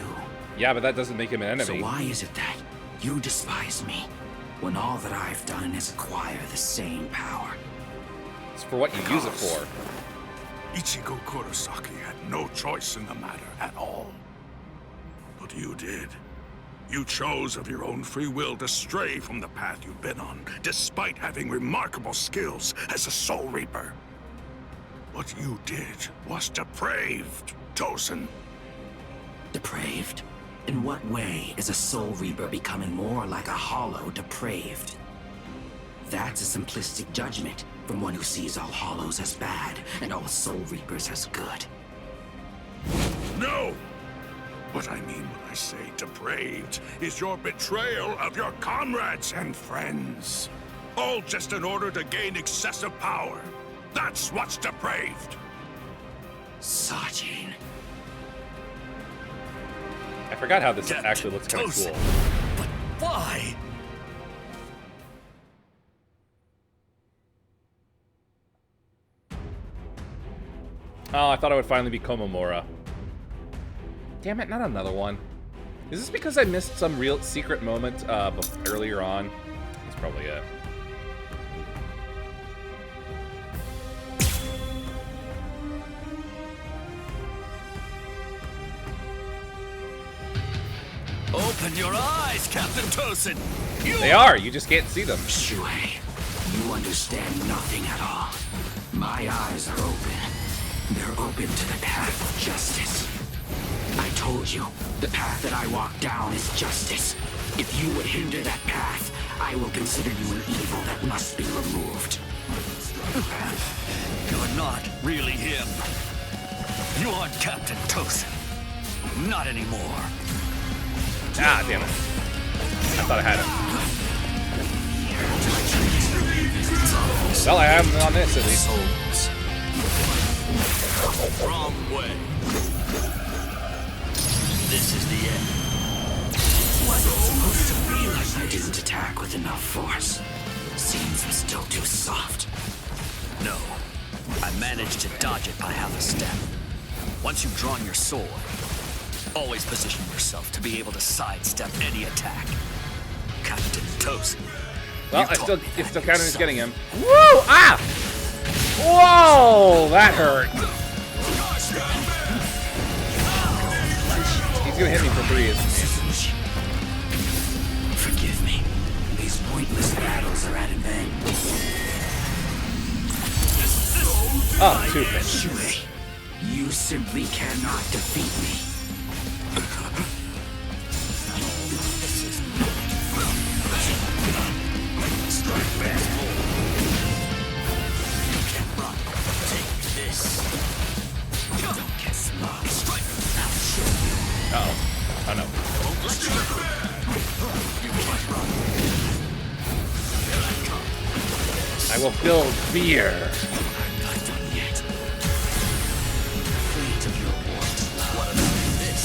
Yeah, but that doesn't make him an enemy. So why is it that you despise me, when all that I've done is acquire the same power? It's for what you use it for. Ichigo Kurosaki had no choice in the matter at all. But you did. You chose of your own free will to stray from the path you've been on, despite having remarkable skills as a Soul Reaper. What you did was depraved, Tosin. Depraved? In what way is a Soul Reaper becoming more like a hollow depraved? That's a simplistic judgment from one who sees all hollows as bad and all Soul Reapers as good. No! What I mean when I say depraved is your betrayal of your comrades and friends. All just in order to gain excessive power. That's what's depraved. Sajin. I forgot how this actually looks kind of cool. But why? Oh, I thought I would finally be Komomora. Damn it, not another one. Is this because I missed some real secret moment earlier on? That's probably it. Open your eyes, Captain Tosin! They are, you just can't see them. Shuei, you understand nothing at all. My eyes are open. They're open to the path of justice. I told you, the path that I walk down is justice. If you would hinder that path, I will consider you an evil that must be removed. You're not really him. You aren't Captain Tosin. Not anymore. Ah, damn it. I thought I had him. Well, I am on this at least. Wrong way. This is the end. Wasn't supposed to be like I didn't attack with enough force. Seems I'm still too soft. No. I managed to dodge it by half a step. Once you've drawn your sword, always position yourself to be able to sidestep any attack. Captain Tosin. Well, it's still counting as getting him. Woo! Ah! Whoa! That hurt. He's gonna hit me for 3. Forgive me. These pointless battles are at an end. Oh, 2 hits. Shui, you simply cannot defeat me. Strike back more. You can run. Take this. Don't get smart. Strike. I'll show you. Uh-oh. Oh, no. Won't let you go. You can't run. Here I come. I will build fear. I'm not done yet. Afraid of your what? What about this?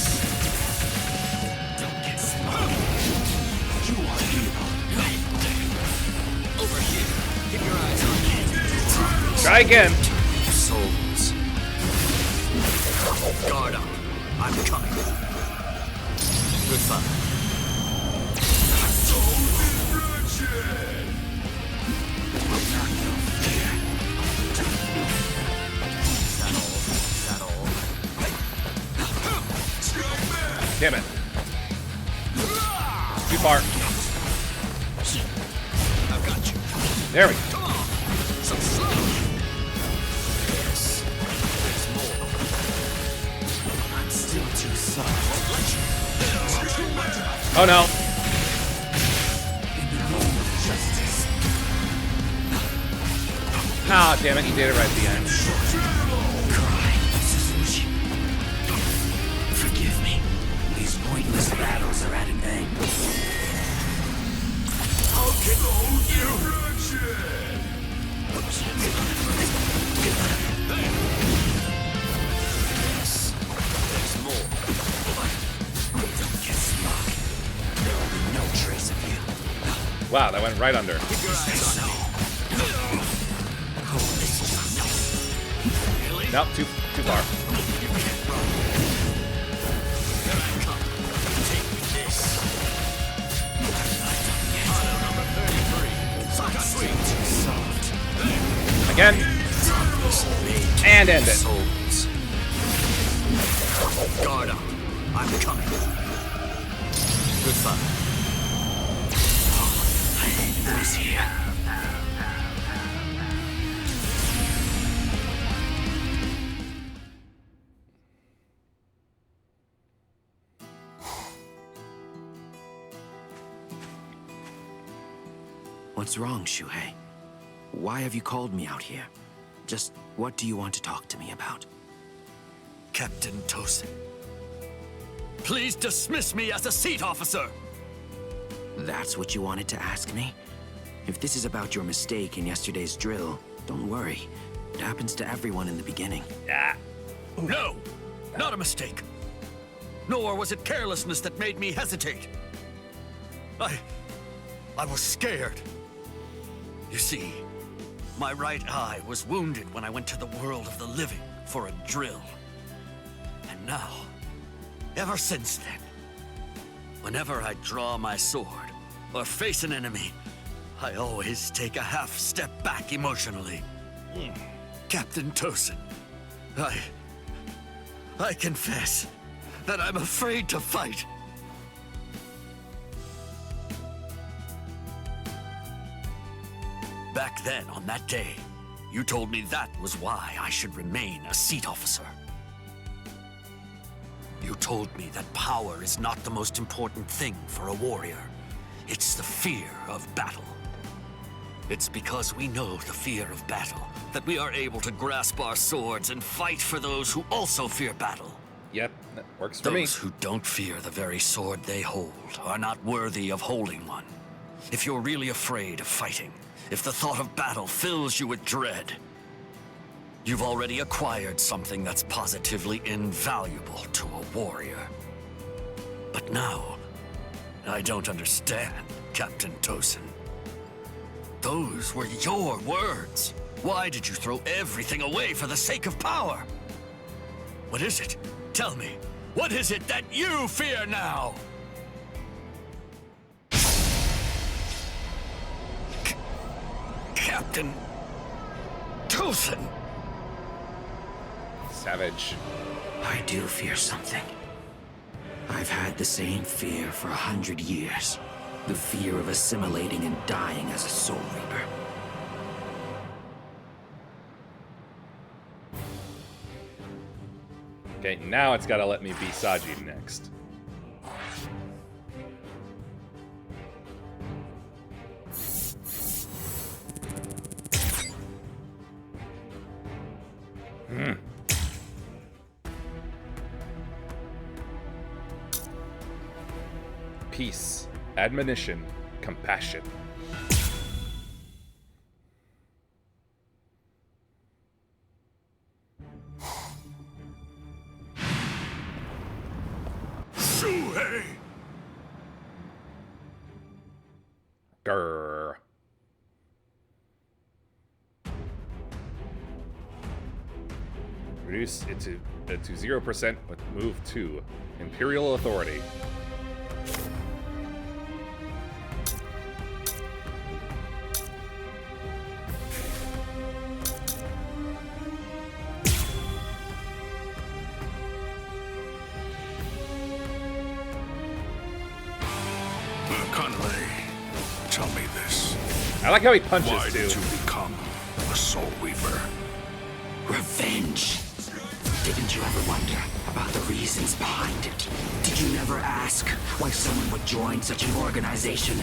Don't get smart. You are here. Over here. Keep your eyes on me. Try again. Souls. Guard up. I'm coming. Goodbye. Damn it. Too far. I've got you. There we go. Come on. So slow. Yes. There's more. I'm still too soft. Won't let you. Oh no. In the name of justice. Ah, damn it, you did it right at the end. Cry, Suzuki. Forgive me. These pointless battles are at an end. How can you? Yes. There's more. Don't get smart. There will be no trace of you. Wow, that went right under. Keep your eyes on me. Nope, too far. You can't run. Here I come. Take this. Auto number 33. Suck a sweet. Soft. Again. And end it. Souls. Guard up. I'm coming. Goodbye. I hate this here. What's wrong, Shuhei? Why have you called me out here? Just what do you want to talk to me about? Captain Tosin. Please dismiss me as a seat officer! That's what you wanted to ask me? If this is about your mistake in yesterday's drill, don't worry. It happens to everyone in the beginning. No! Not a mistake. Nor was it carelessness that made me hesitate. I was scared. You see, my right eye was wounded when I went to the world of the living for a drill. And now, ever since then, whenever I draw my sword or face an enemy, I always take a half step back emotionally. Captain Tosin, I confess that I'm afraid to fight. Back then, on that day, you told me that was why I should remain a seat officer. You told me that power is not the most important thing for a warrior. It's the fear of battle. It's because we know the fear of battle that we are able to grasp our swords and fight for those who also fear battle. Yep, that works for me. Those who don't fear the very sword they hold are not worthy of holding one. If you're really afraid of fighting, if the thought of battle fills you with dread, you've already acquired something that's positively invaluable to a warrior. But now, I don't understand, Captain Tosin. Those were your words. Why did you throw everything away for the sake of power? What is it? Tell me, what is it that you fear now? Captain Tosin. Savage. I do fear something. I've had the same fear for 100 years. The fear of assimilating and dying as a Soul Reaper. Okay, now it's gotta let me be Saji next. Peace, admonition, compassion. Shuhei! Grrr. Reduce it to 0% with move 2. Imperial Authority. Tell me this. I like how he punches, Why too. did you become a Soul Reaver? Revenge. Didn't you ever wonder about the reasons behind it? Did you never ask why someone would join such an organization?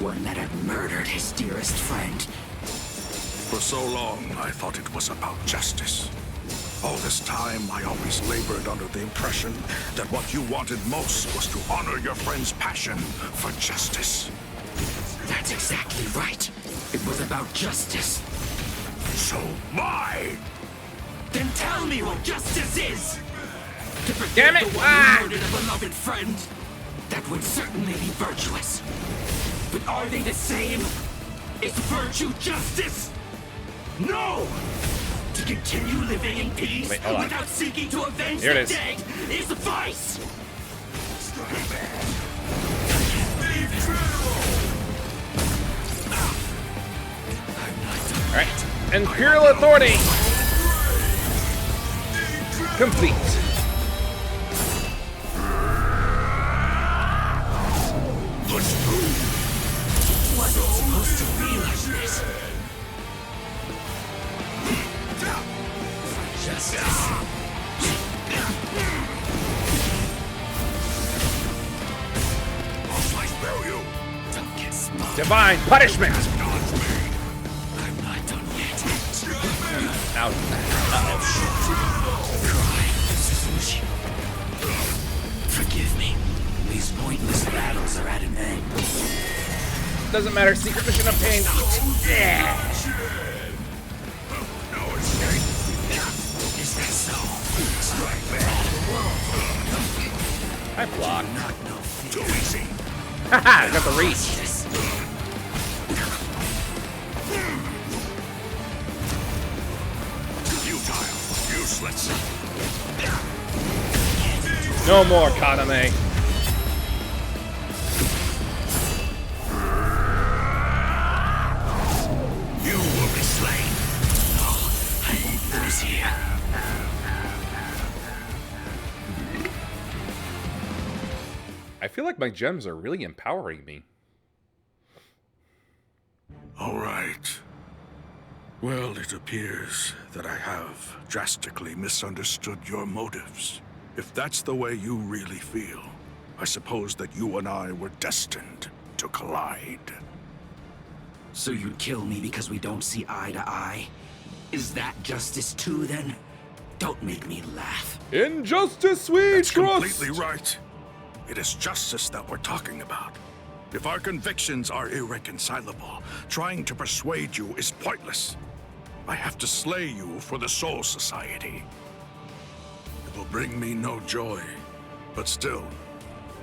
One that had murdered his dearest friend. For so long, I thought it was about justice. All this time, I always labored under the impression that what you wanted most was to honor your friend's passion for justice. That's exactly right. It was about justice. So why? Then tell me what justice is! To protect Damn it! the one who murdered a beloved friend? That would certainly be virtuous. But are they the same? Is virtue justice? No! To continue living in peace without seeking to avenge the dead is vice! Alright. Imperial Authority! Complete. Wasn't supposed to be like this. Justice. Don't get smart. Divine punishment! I'm not done yet. Out. Cry, Suzushi. Forgive me. These pointless battles are at an end. Doesn't matter. Secret mission obtained. Yeah. Is that so? I block. Too easy. Haha, I got the reach. Futile. Useless. No more Kaname. You will be slain. No, I won't lose here. I feel like my gems are really empowering me. All right. Well, it appears that I have drastically misunderstood your motives. If that's the way you really feel, I suppose that you and I were destined to collide. So you'd kill me because we don't see eye to eye? Is that justice too, then? Don't make me laugh. Injustice, sweet That's trust! completely right. It is justice that we're talking about. If our convictions are irreconcilable, trying to persuade you is pointless. I have to slay you for the Soul Society. It will bring me no joy, but still,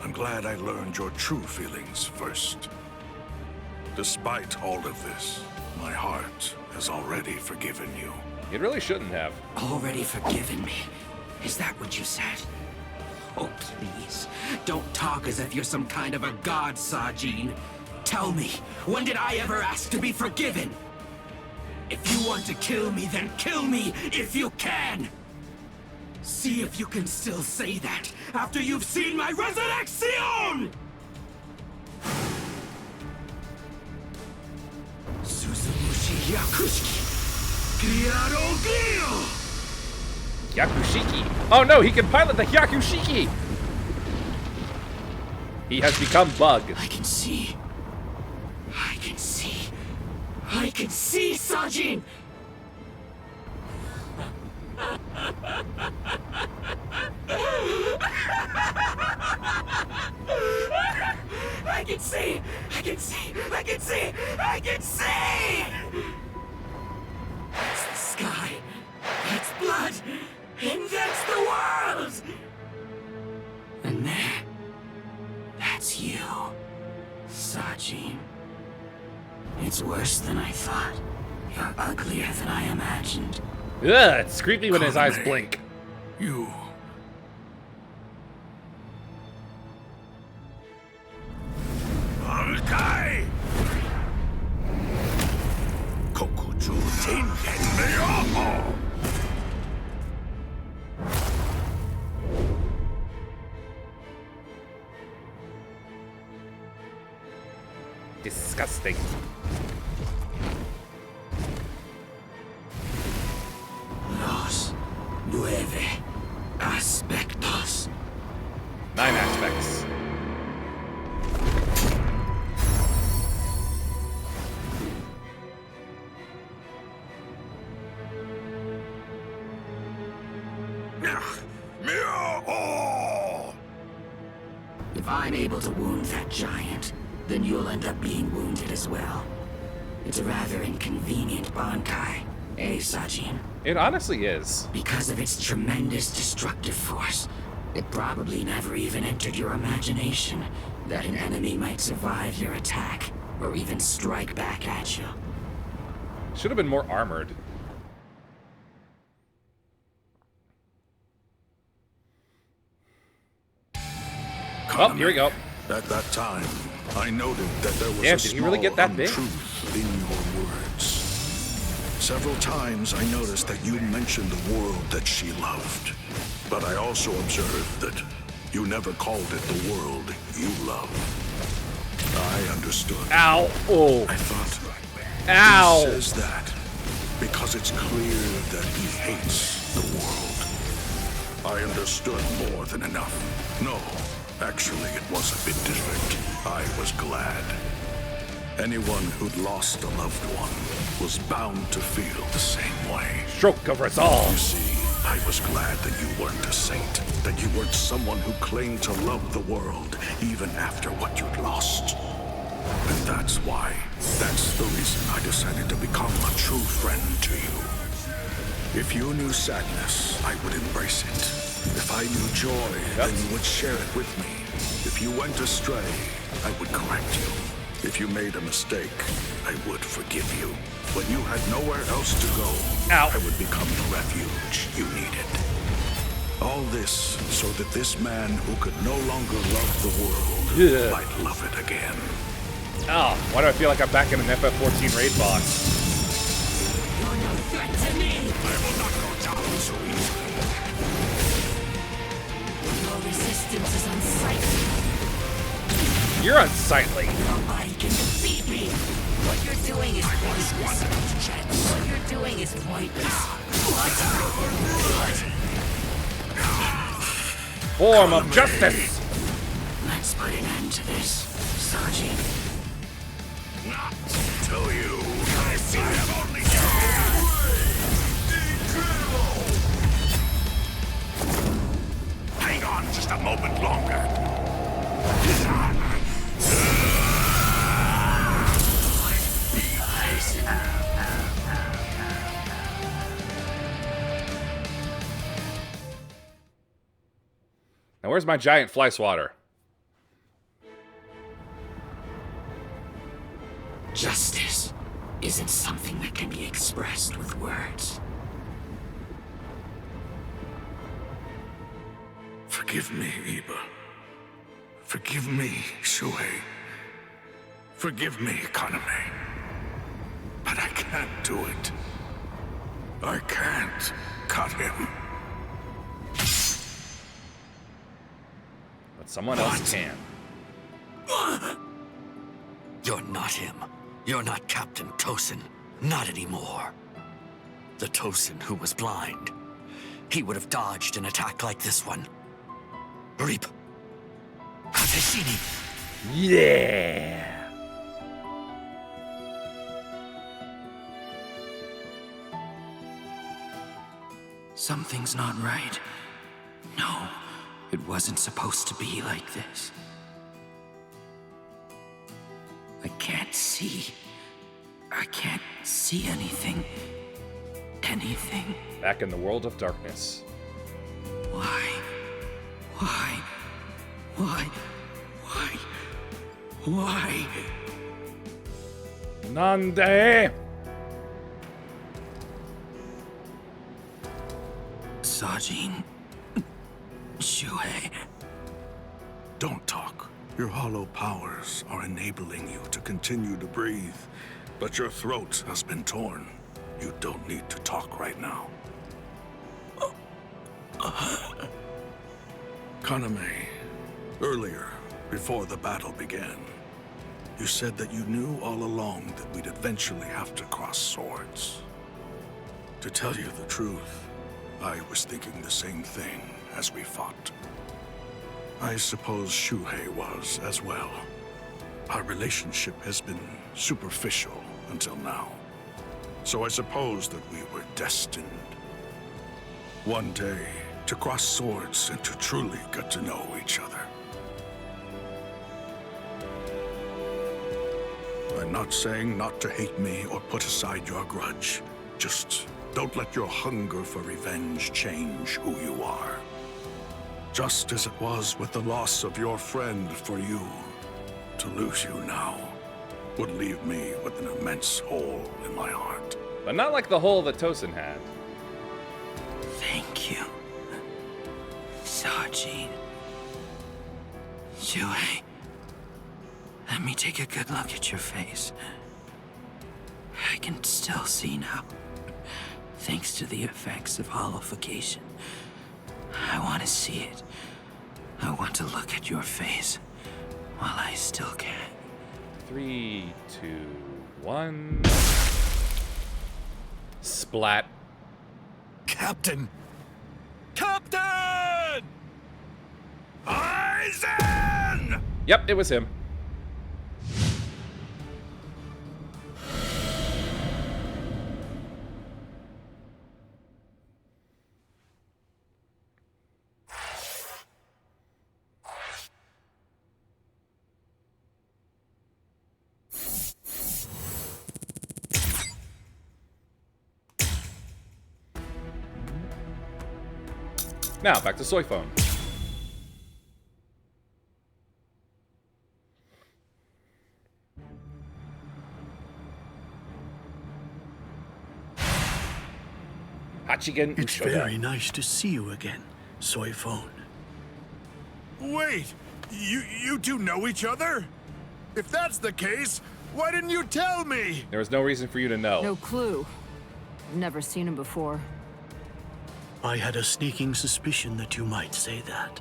I'm glad I learned your true feelings first. Despite all of this, my heart has already forgiven you. It really shouldn't have. Already forgiven me? Is that what you said? Oh, please. Don't talk as if you're some kind of a god, Sajin. Tell me, when did I ever ask to be forgiven? If you want to kill me, then kill me if you can! See if you can still say that after you've seen my resurrection! Suzumushi Yakushiki! Yakushiki. Oh no, he can pilot the Yakushiki! He has become Bug. I can see. I can see. I can see, Sajin! I can see! I can see! I can see! I can see! That's the sky. That's blood. And that's the world! And there, that's you, Sajin. It's worse than I thought. You're uglier than I imagined. Ugh, it's creepy when his eyes blink. You. Bankai! Kokuju Tengen. Disgusting. Los 9 aspectos. 9 aspects. If I'm able to wound that giant, then you'll end up being wounded as well. It's a rather inconvenient Bankai, eh, Sajin? It honestly is. Because of its tremendous destructive force, it probably never even entered your imagination that an enemy might survive your attack, or even strike back at you. Should have been more armored. Oh, here we go. At that time, I noted that there was Damn, a did he small really get that big? untruth in your words. Several times I noticed that you mentioned the world that she loved. But I also observed that you never called it the world you love. I understood. Ow. Oh. I thought, ow. He says that because it's clear that he hates the world. I understood more than enough. No. Actually, it was a bit different. I was glad. Anyone who'd lost a loved one was bound to feel the same way. Stroke over us all. You see, I was glad that you weren't a saint, that you weren't someone who claimed to love the world even after what you'd lost. And that's why. That's the reason I decided to become a true friend to you. If you knew sadness, I would embrace it. If I knew joy, then you would share it with me. If you went astray, I would correct you. If you made a mistake, I would forgive you. When you had nowhere else to go, I would become the refuge you needed. All this so that this man who could no longer love the world might love it again. Oh, why do I feel like I'm back in an FF14 raid boss? You're no threat to me! I will not go down so easily. Your resistance is unsightly. You're unsightly. Nobody can defeat me. What you're doing is pointless. What you're doing is pointless. What? Form of justice. Let's put an end to this, Sajin. to you. I have only incredible. Hang on just a moment longer. Now, where's my giant fly swatter? Justice isn't something that can be expressed with words. Forgive me, Iba. Forgive me, Shuhei. Forgive me, Kaname. But I can't do it. I can't cut him. But someone else can. You're not him. You're not Captain Tosin. Not anymore. The Tosin who was blind. He would have dodged an attack like this one. Reap. Hateshini. Yeah! Something's not right. No, it wasn't supposed to be like this. I can't see. I can't see anything. Anything. Back in the world of darkness. Why? Why? Why? Why? Why? Nande! Sajin. Shuhei. Don't talk. Your hollow powers are enabling you to continue to breathe, but your throat has been torn. You don't need to talk right now. Kaname, earlier, before the battle began, you said that you knew all along that we'd eventually have to cross swords. To tell you the truth, I was thinking the same thing as we fought. I suppose Shuhei was as well. Our relationship has been superficial until now. So I suppose that we were destined. One day, to cross swords and to truly get to know each other. I'm not saying not to hate me or put aside your grudge. Just don't let your hunger for revenge change who you are. Just as it was with the loss of your friend for you, to lose you now would leave me with an immense hole in my heart. But not like the hole that Tosin had. Thank you, Sajin. Shuhei, let me take a good look at your face. I can still see now, thanks to the effects of hollowification. I want to see it. I want to look at your face while I still can. 3, 2, 1. Splat. Captain! Captain! Aizen! Yep, it was him. Now, back to Soy Phone. Hachigen It's Ushoda. very nice to see you again, Soy Phone. Wait, you two know each other? If that's the case, why didn't you tell me? There was no reason for you to know. No clue. I've never seen him before. I had a sneaking suspicion that you might say that.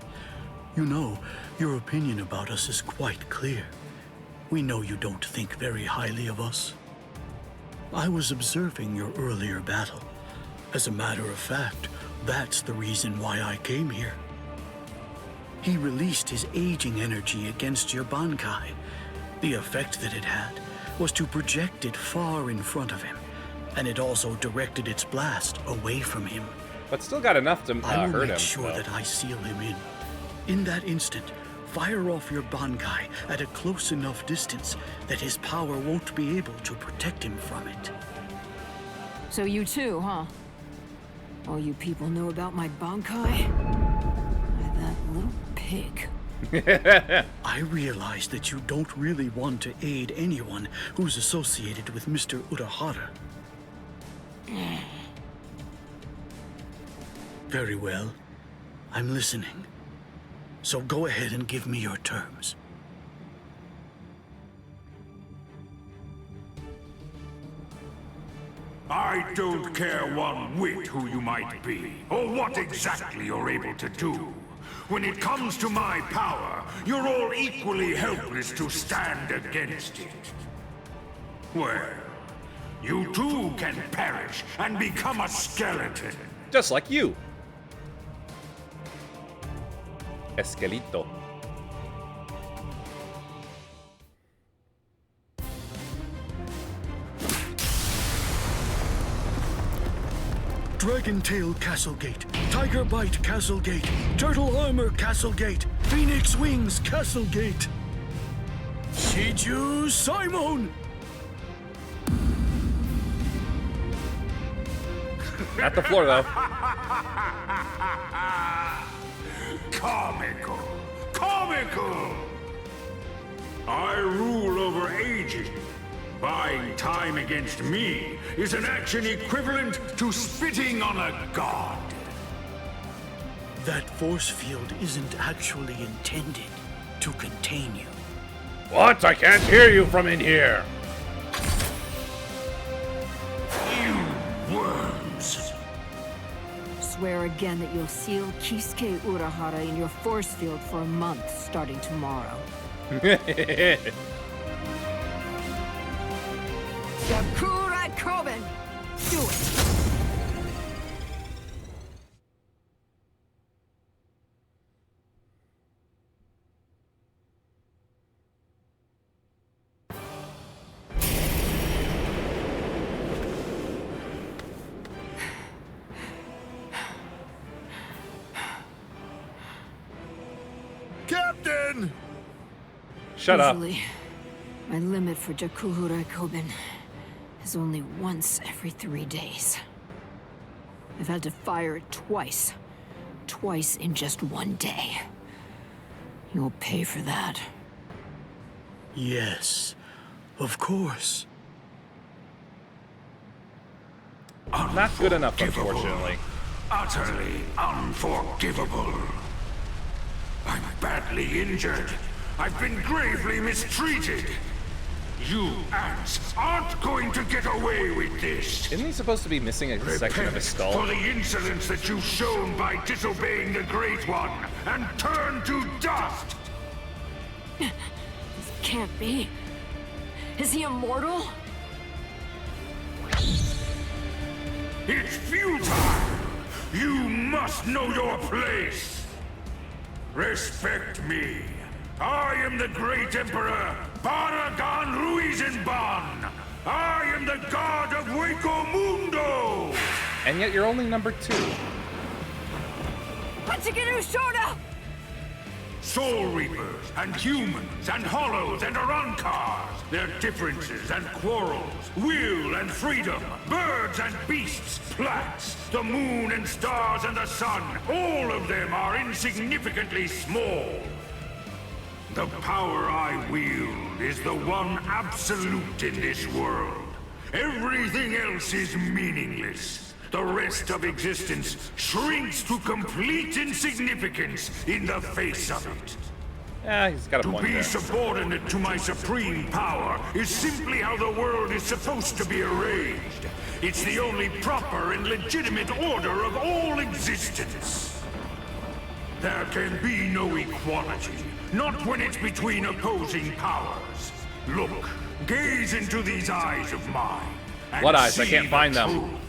You know, your opinion about us is quite clear. We know you don't think very highly of us. I was observing your earlier battle. As a matter of fact, that's the reason why I came here. He released his aging energy against your Bankai. The effect that it had was to project it far in front of him, and it also directed its blast away from him. But still got enough to I will hurt him. make sure though. that I seal him in. In that instant, fire off your Bankai at a close enough distance that his power won't be able to protect him from it. So you too, huh? All you people know about my Bankai? That little pig. I realize that you don't really want to aid anyone who's associated with Mr. Urahara. Very well. I'm listening. So go ahead and give me your terms. I don't care one whit who you might be, or what exactly you're able to do. When it comes to my power, you're all equally helpless to stand against it. Well, you too can perish and become a skeleton. Just like you. Esquelito. Dragon Tail Castle Gate, Tiger Bite Castle Gate, Turtle Armor Castle Gate, Phoenix Wings Castle Gate. Shiju Simon! At the floor, though. Comical. Comical! I rule over aging. Buying time against me is an action equivalent to spitting on a god. That force field isn't actually intended to contain you. What? I can't hear you from in here. You worms. Swear again that you'll seal Kisuke Urahara in your force field for a month starting tomorrow. Sakura Koben! Do it! Captain! Shut up. Usually, my limit for Jakuhura Koben is only once every 3 days. I've had to fire it twice. Twice in just 1 day. You'll pay for that. Yes, of course. Not good enough, unfortunately. Utterly unforgivable. I'm badly injured. I've been gravely mistreated. You ants aren't going to get away with this. Isn't he supposed to be missing a section of his skull? For the insolence that you've shown by disobeying the Great One and turn to dust. This can't be. Is he immortal? It's futile. You must know your place. Respect me. I am the great Emperor Paragon Ruizenban. I am the god of Hueco Mundo. And yet you're only number 2. Hachigeru Shoda! Soul Reapers and humans and hollows and Arankars. Their differences and quarrels, will and freedom, birds and beasts, plants, the moon and stars and the sun, all of them are insignificantly small. The power I wield is the one absolute in this world. Everything else is meaningless. The rest of existence shrinks to complete insignificance in the face of it. Yeah, he's got a point there. To be subordinate to my supreme power is simply how the world is supposed to be arranged. It's the only proper and legitimate order of all existence. There can be no equality, not when it's between opposing powers. Look, gaze into these eyes of mine. What eyes? I can't find them. Truth.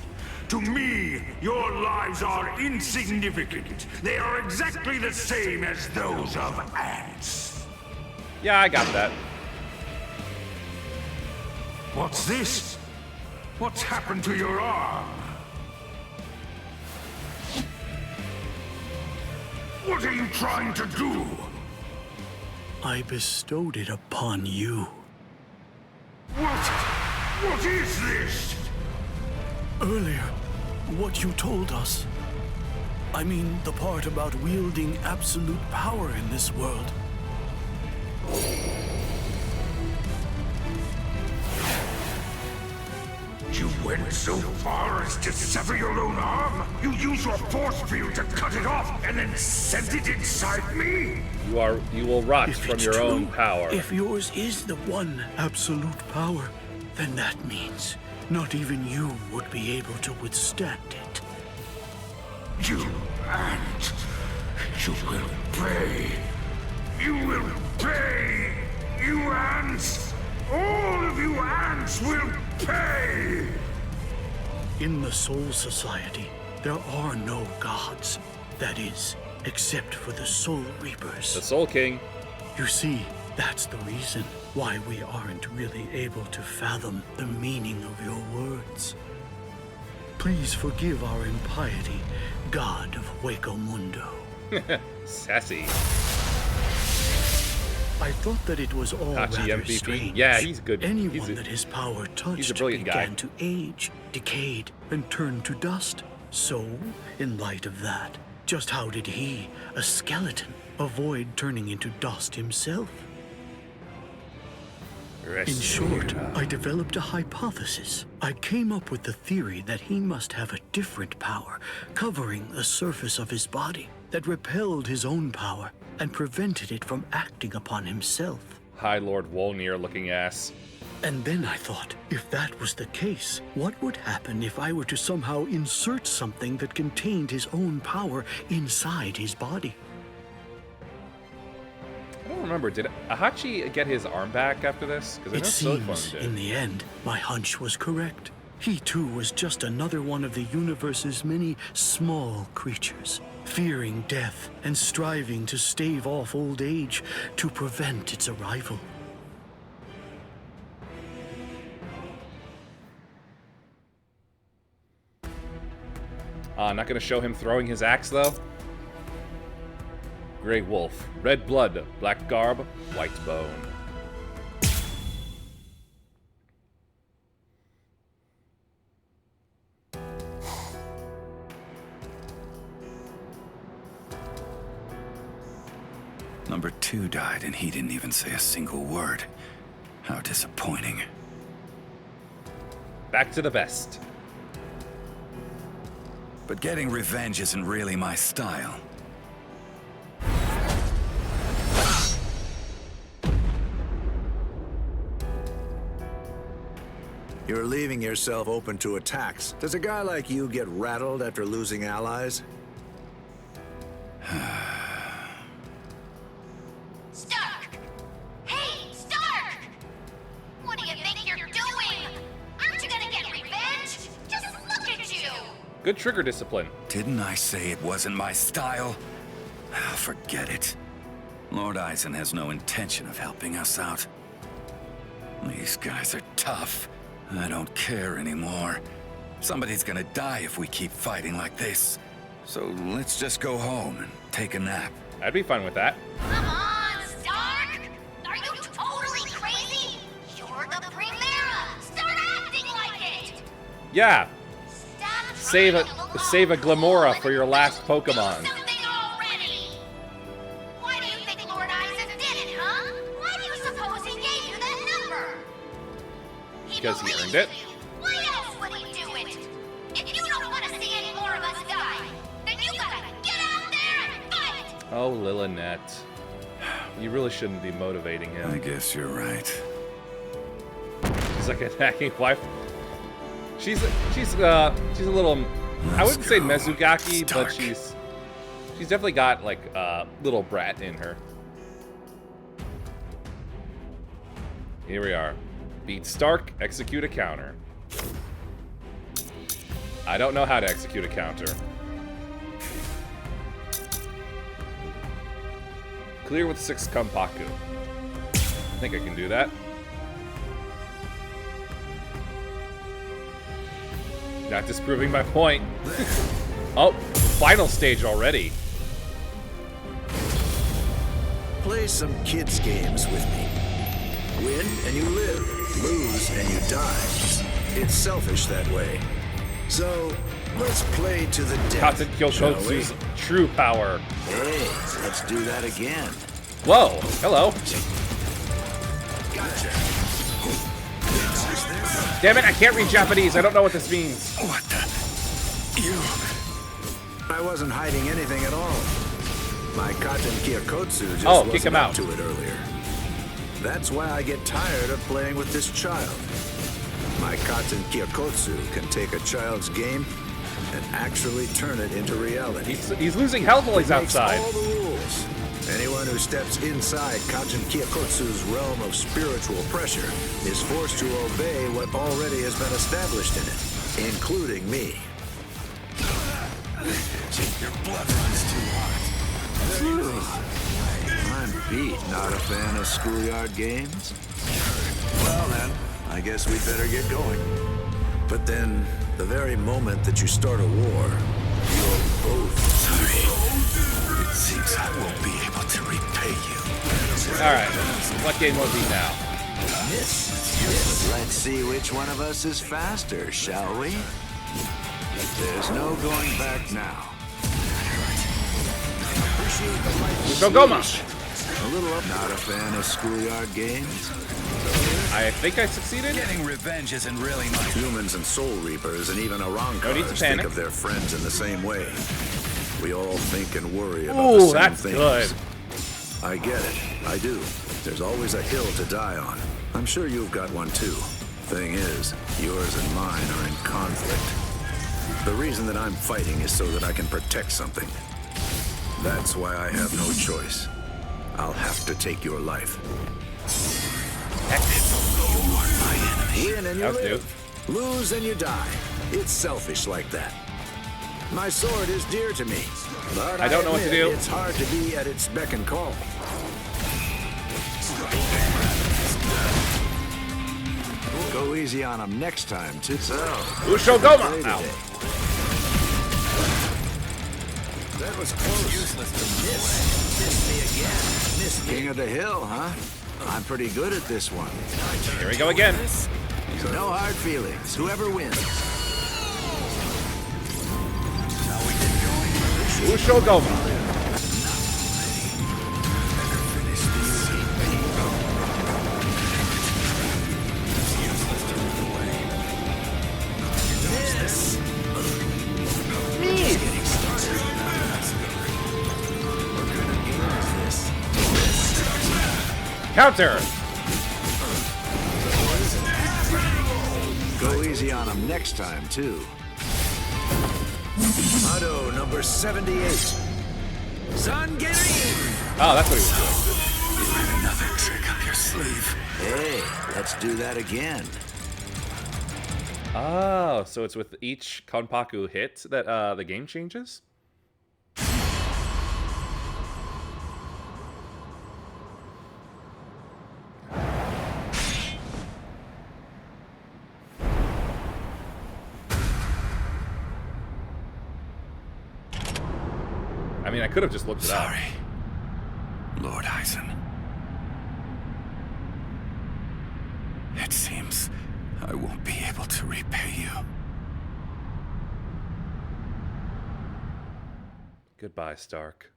To me, your lives are insignificant. They are exactly the same as those of ants. Yeah, I got that. What's this? What's happened to your arm? What are you trying to do? I bestowed it upon you. What is this? Earlier, what you told us. I mean, the part about wielding absolute power in this world. You went so far as to sever your own arm? You used your force field to cut it off and then sent it inside me? You will rot from your own power. If yours is the one absolute power, then that means not even you would be able to withstand it. You ant! You will pay! You will pay! You ants! All of you ants will pay! In the Soul Society, there are no gods. That is, except for the Soul Reapers. The Soul King. You see, that's the reason why we aren't really able to fathom the meaning of your words. Please forgive our impiety, God of Hueco Mundo. Sassy. I thought that it was all rather MVP. strange. Yeah, he's good. Anyone that his power touched began to age, decayed, and turn to dust. So, in light of that, just how did he, a skeleton, avoid turning into dust himself? In short, I developed a hypothesis. I came up with the theory that he must have a different power covering the surface of his body that repelled his own power and prevented it from acting upon himself. High Lord Wolnir looking ass. And then I thought, if that was the case, what would happen if I were to somehow insert something that contained his own power inside his body? I don't remember, did Ahachi get his arm back after this? Because I know seems, in the end, my hunch was correct. He too was just another one of the universe's many small creatures, fearing death and striving to stave off old age to prevent its arrival. Not gonna show him throwing his axe, though. Grey Wolf, red blood, black garb, white bone. Number 2 died and he didn't even say a single word. How disappointing. Back to the best. But getting revenge isn't really my style. You're leaving yourself open to attacks. Does a guy like you get rattled after losing allies? Stark! Hey, Stark! What do you think you're doing? Aren't you gonna get revenge? Just look at you! Good trigger discipline. Didn't I say it wasn't my style? Forget it. Lord Eisen has no intention of helping us out. These guys are tough. I don't care anymore. Somebody's gonna die if we keep fighting like this. So let's just go home and take a nap. I'd be fine with that. Come on, Stark! Are you totally crazy? You're the Primera! Start acting like it! Yeah. Save a Glamora for your last Pokemon. Why do you think Lord Eisen did it, huh? Why do you suppose he gave you that number? Because he earned it. Why else would he do it? If you don't want to see any more of us die, then you gotta get out there and fight! Oh, Lillinette. You really shouldn't be motivating him. I guess you're right. She's like a hacking wife. She's a little, I wouldn't say Mezugaki, but she's definitely got like a little brat in her. Here we are. Beat Stark, execute a counter. I don't know how to execute a counter. Clear with 6 Kampaku. I think I can do that. Not disproving my point. Oh, final stage already. Play some kids' games with me. Win and you live. Lose and you die. It's selfish that way. So, let's play to the death, Kyokotsu's true power. Hey, let's do that again. Whoa, hello. Gotcha. Damn it, I can't read Japanese. I don't know what this means. What the? I wasn't hiding anything at all. My Katen Kyokotsu just kick him wasn't up out. to it earlier. That's why I get tired of playing with this child. My Katen Kyokotsu can take a child's game and actually turn it into reality. He's losing health while he's outside. All the rules. Anyone who steps inside Katen Kyokotsu's realm of spiritual pressure is forced to obey what already has been established in it, including me. Your blood runs too hot. I'm beat. Not a fan of schoolyard games? Well then, I guess we'd better get going. But then, the very moment that you start a war, you're both sorry. It seems I won't be able to repay you. Alright, what game will it be now? Let's see which one of us is faster, shall we? There's no going back now. Shogoma! A little up. Not a fan of schoolyard games? I think I succeeded. Getting revenge isn't really my... Humans and soul reapers and even No need to Arankars panic. think of their friends in the same way. We all think and worry about Ooh, the same that's things. good. I get it. I do. There's always a hill to die on. I'm sure you've got one too. Thing is, yours and mine are in conflict. The reason that I'm fighting is so that I can protect something. That's why I have no choice. I'll have to take your life. You are my enemy. Win and you live. Lose and you die. It's selfish like that. My sword is dear to me, but I don't know what to admit do. It's hard to be at its beck and call. Go easy on him next time, too. So, Ushogoma! Ow. That was close. Useless to miss. Missed me again. Missed King of the Hill, huh? I'm pretty good at this one. Here we go again. No hard feelings. Whoever wins. Ushogoma. Counter! Go easy on him next time, too. Motto number 78. Zangerin! Oh, that's what he was doing. You had another trick up your sleeve. Hey, let's do that again. Oh, so it's with each Konpaku hit that the game changes? I mean, I could have just looked it up. Sorry, Lord Eisen. It seems I won't be able to repay you. Goodbye, Stark.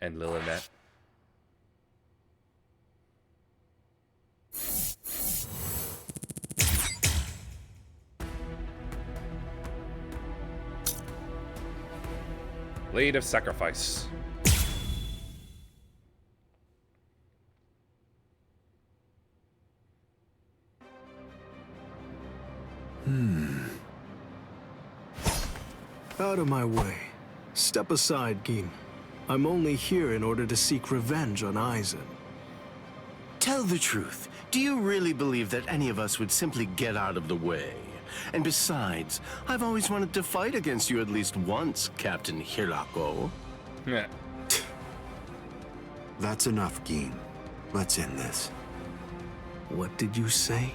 And Lilith. Blade of Sacrifice. Out of my way. Step aside, Gin. I'm only here in order to seek revenge on Eisen. Tell the truth. Do you really believe that any of us would simply get out of the way? And besides, I've always wanted to fight against you at least once, Captain Hirako. Yeah. That's enough, Gin. Let's end this. What did you say?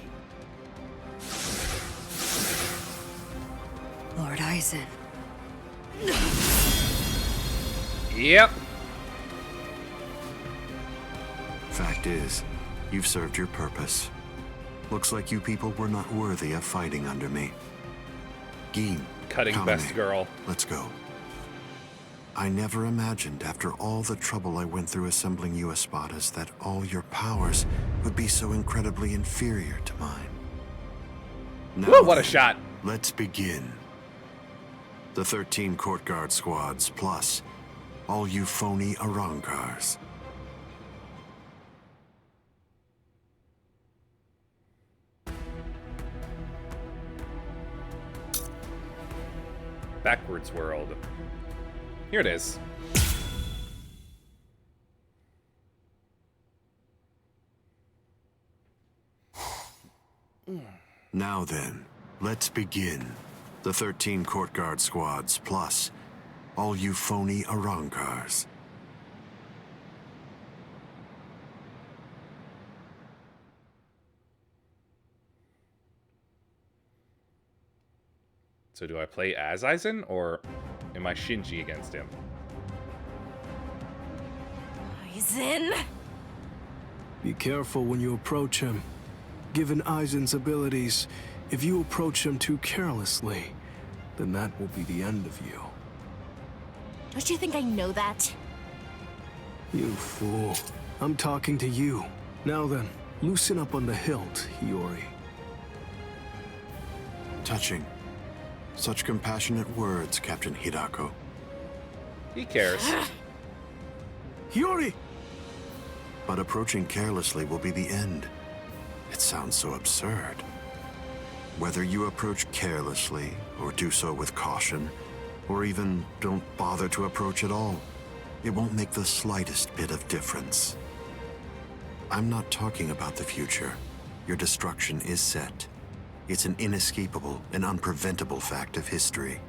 Lord Aizen. Yep. Fact is, you've served your purpose. Looks like you people were not worthy of fighting under me. Gin, Cutting Kamine, best girl. Let's go. I never imagined, after all the trouble I went through assembling you Espadas, that all your powers would be so incredibly inferior to mine. Now Woo, what a then, shot. Let's begin. The 13 court guard squads, plus all you phony Arrancars. Backwards world. Here it is. Now then, let's begin. The 13 court guard squads, plus all you phony Arrancars. So do I play as Aizen, or am I Shinji against him? Aizen? Be careful when you approach him. Given Aizen's abilities, if you approach him too carelessly, then that will be the end of you. Don't you think I know that? You fool. I'm talking to you. Now then, loosen up on the hilt, Hiyori. Touching. Such compassionate words, Captain Hidako. He cares. Hiyori! But approaching carelessly will be the end. It sounds so absurd. Whether you approach carelessly, or do so with caution, or even don't bother to approach at all, it won't make the slightest bit of difference. I'm not talking about the future. Your destruction is set. It's an inescapable and unpreventable fact of history.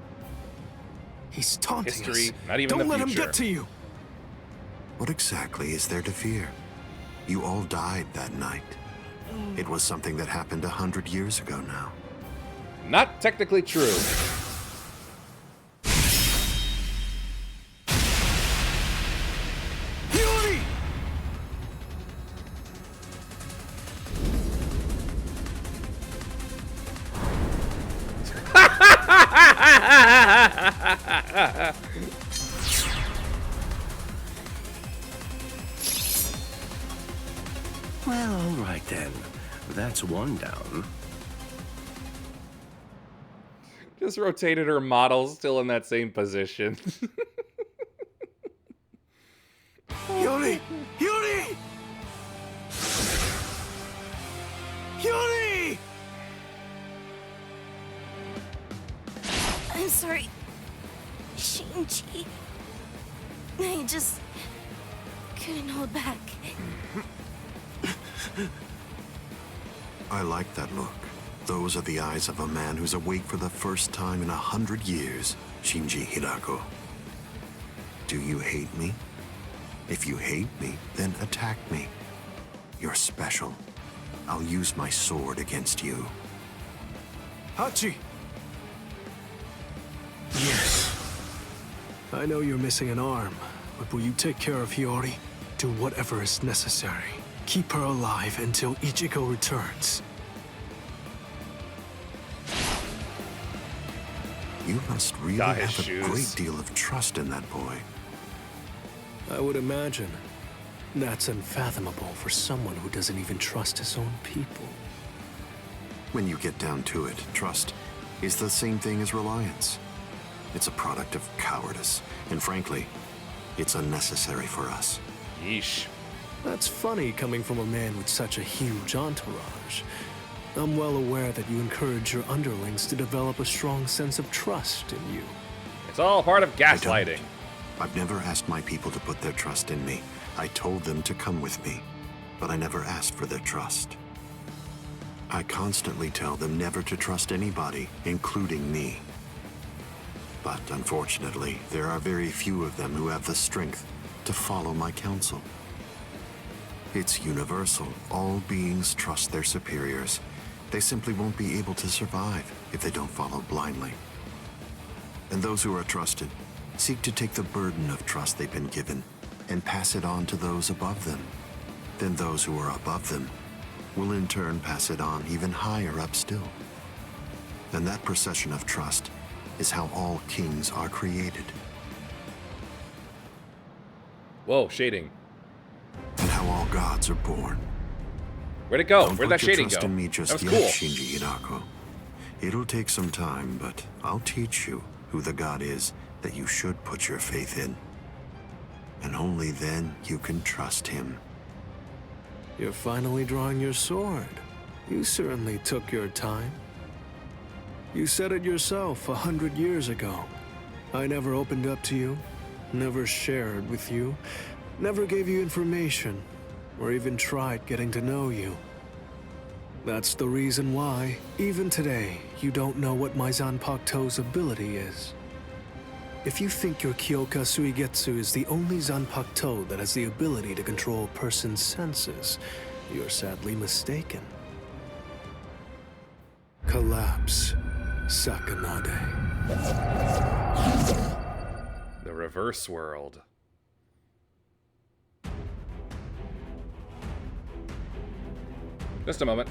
He's taunting History, us. not even Don't the let future. him get to you. What exactly is there to fear? You all died that night. It was something that happened 100 years ago now. Not technically true. Hiyori! Well, all right then. That's one down. Just rotated her model, still in that same position. Hiyori! Hiyori! Hiyori! I'm sorry, Shinji. I just couldn't hold back. I like that look. Those are the eyes of a man who's awake for the first time in 100 years, Shinji Hidako. Do you hate me? If you hate me, then attack me. You're special. I'll use my sword against you. Hachi! Yes. I know you're missing an arm, but will you take care of Hiyori? Do whatever is necessary. Keep her alive until Ichigo returns. You must really Got his have a shoes. great deal of trust in that boy. I would imagine. That's unfathomable for someone who doesn't even trust his own people. When you get down to it, trust is the same thing as reliance. It's a product of cowardice, and frankly, it's unnecessary for us. Yeesh. That's funny coming from a man with such a huge entourage. I'm well aware that you encourage your underlings to develop a strong sense of trust in you. It's all part of gaslighting. I've never asked my people to put their trust in me. I told them to come with me, but I never asked for their trust. I constantly tell them never to trust anybody, including me. But unfortunately, there are very few of them who have the strength to follow my counsel. It's universal. All beings trust their superiors. They simply won't be able to survive if they don't follow blindly. And those who are trusted seek to take the burden of trust they've been given and pass it on to those above them. Then those who are above them will in turn pass it on even higher up still. And that procession of trust is how all kings are created. Whoa, shading. And how all gods are born. Where'd it go? Don't Where'd that put your shading trust go? in me just That was yet, cool. Shinji Hirako. It'll take some time, but I'll teach you who the god is that you should put your faith in. And only then you can trust him. You're finally drawing your sword. You certainly took your time. You said it yourself 100 years ago. I never opened up to you, never shared with you, never gave you information, or even tried getting to know you. That's the reason why, even today, you don't know what my Zanpakuto's ability is. If you think your Kyoka Suigetsu is the only Zanpakuto that has the ability to control a person's senses, you're sadly mistaken. Collapse, Sakanade. The reverse world. Just a moment.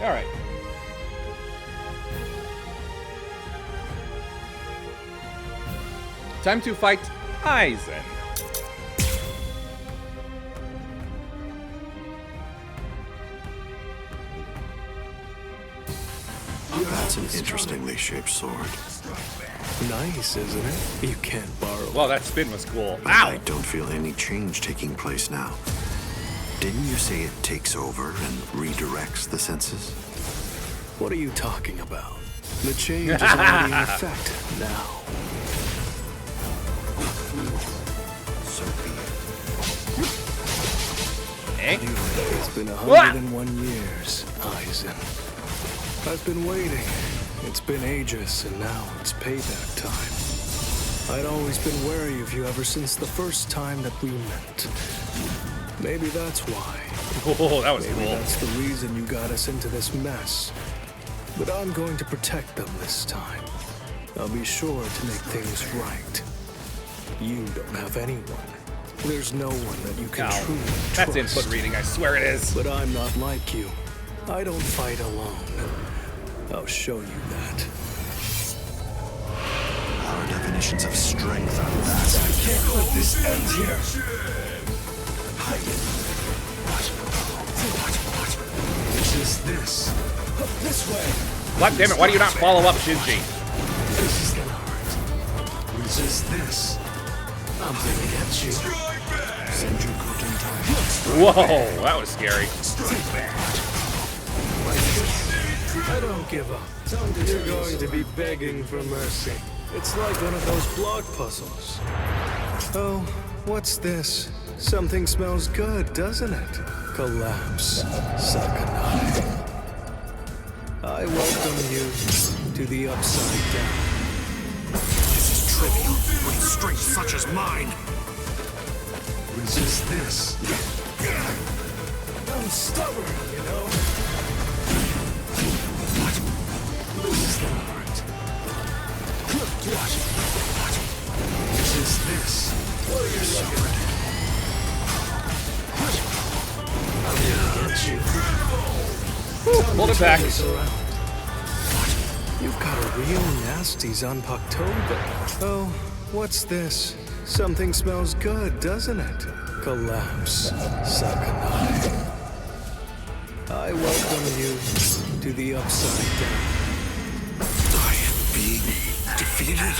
Alright. Time to fight Aizen. That's an interestingly shaped sword. Nice, isn't it? You can't borrow. Well, that spin was cool. Ow! I don't feel any change taking place now. Didn't you say it takes over and redirects the senses? What are you talking about? The change is already in effect now. So be it. It's been 101 years, Aizen. I've been waiting. It's been ages, and now it's payback time. I'd always been wary of you ever since the first time that we met. Maybe that's why. Oh, that was cool. Maybe that's the reason you got us into this mess. But I'm going to protect them this time. I'll be sure to make things right. You don't have anyone. There's no one that you can truly trust. That's input reading, I swear it is. But I'm not like you. I don't fight alone. I'll show you that. Our definitions of strength are vast. I can't let this end here. Hide it. What? Resist this. This way. God damn it, why do you not follow up, Shinji? This is gonna hurt. Resist this. I'm gonna get you. Senjuku Tentai. Whoa, that was scary. I don't give up. You're going to be begging for mercy. It's like one of those block puzzles. Oh, what's this? Something smells good, doesn't it? Collapse, Sakanai. I welcome you to the Upside Down. This is trivial with strength such as mine. Resist this. I'm stubborn, you know. This is gonna hurt. Resist this. What are you looking at? I'm gonna get you. Hold it back. You've got a real nasty Zanpakuto. Oh, what's this? Something smells good, doesn't it? Collapse, Sakanai. I welcome you to the Upside Down. I am being defeated.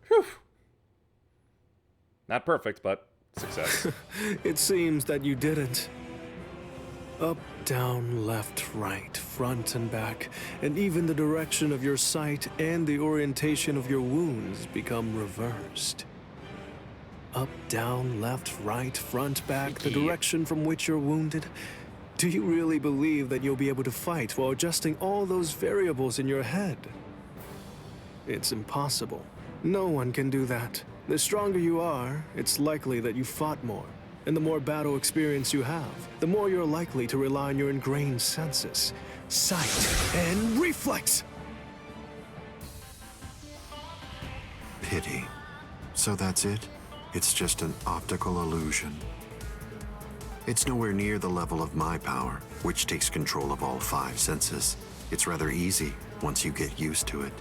Whew. Not perfect, but success. It seems that you didn't. Up, down, left, right, front and back, and even the direction of your sight and the orientation of your wounds become reversed. Up, down, left, right, front, back, the direction from which you're wounded. Do you really believe that you'll be able to fight while adjusting all those variables in your head? It's impossible. No one can do that. The stronger you are, it's likely that you fought more. And the more battle experience you have, the more you're likely to rely on your ingrained senses, sight, and reflex. Pity. So that's it? It's just an optical illusion. It's nowhere near the level of my power, which takes control of all 5 senses. It's rather easy once you get used to it.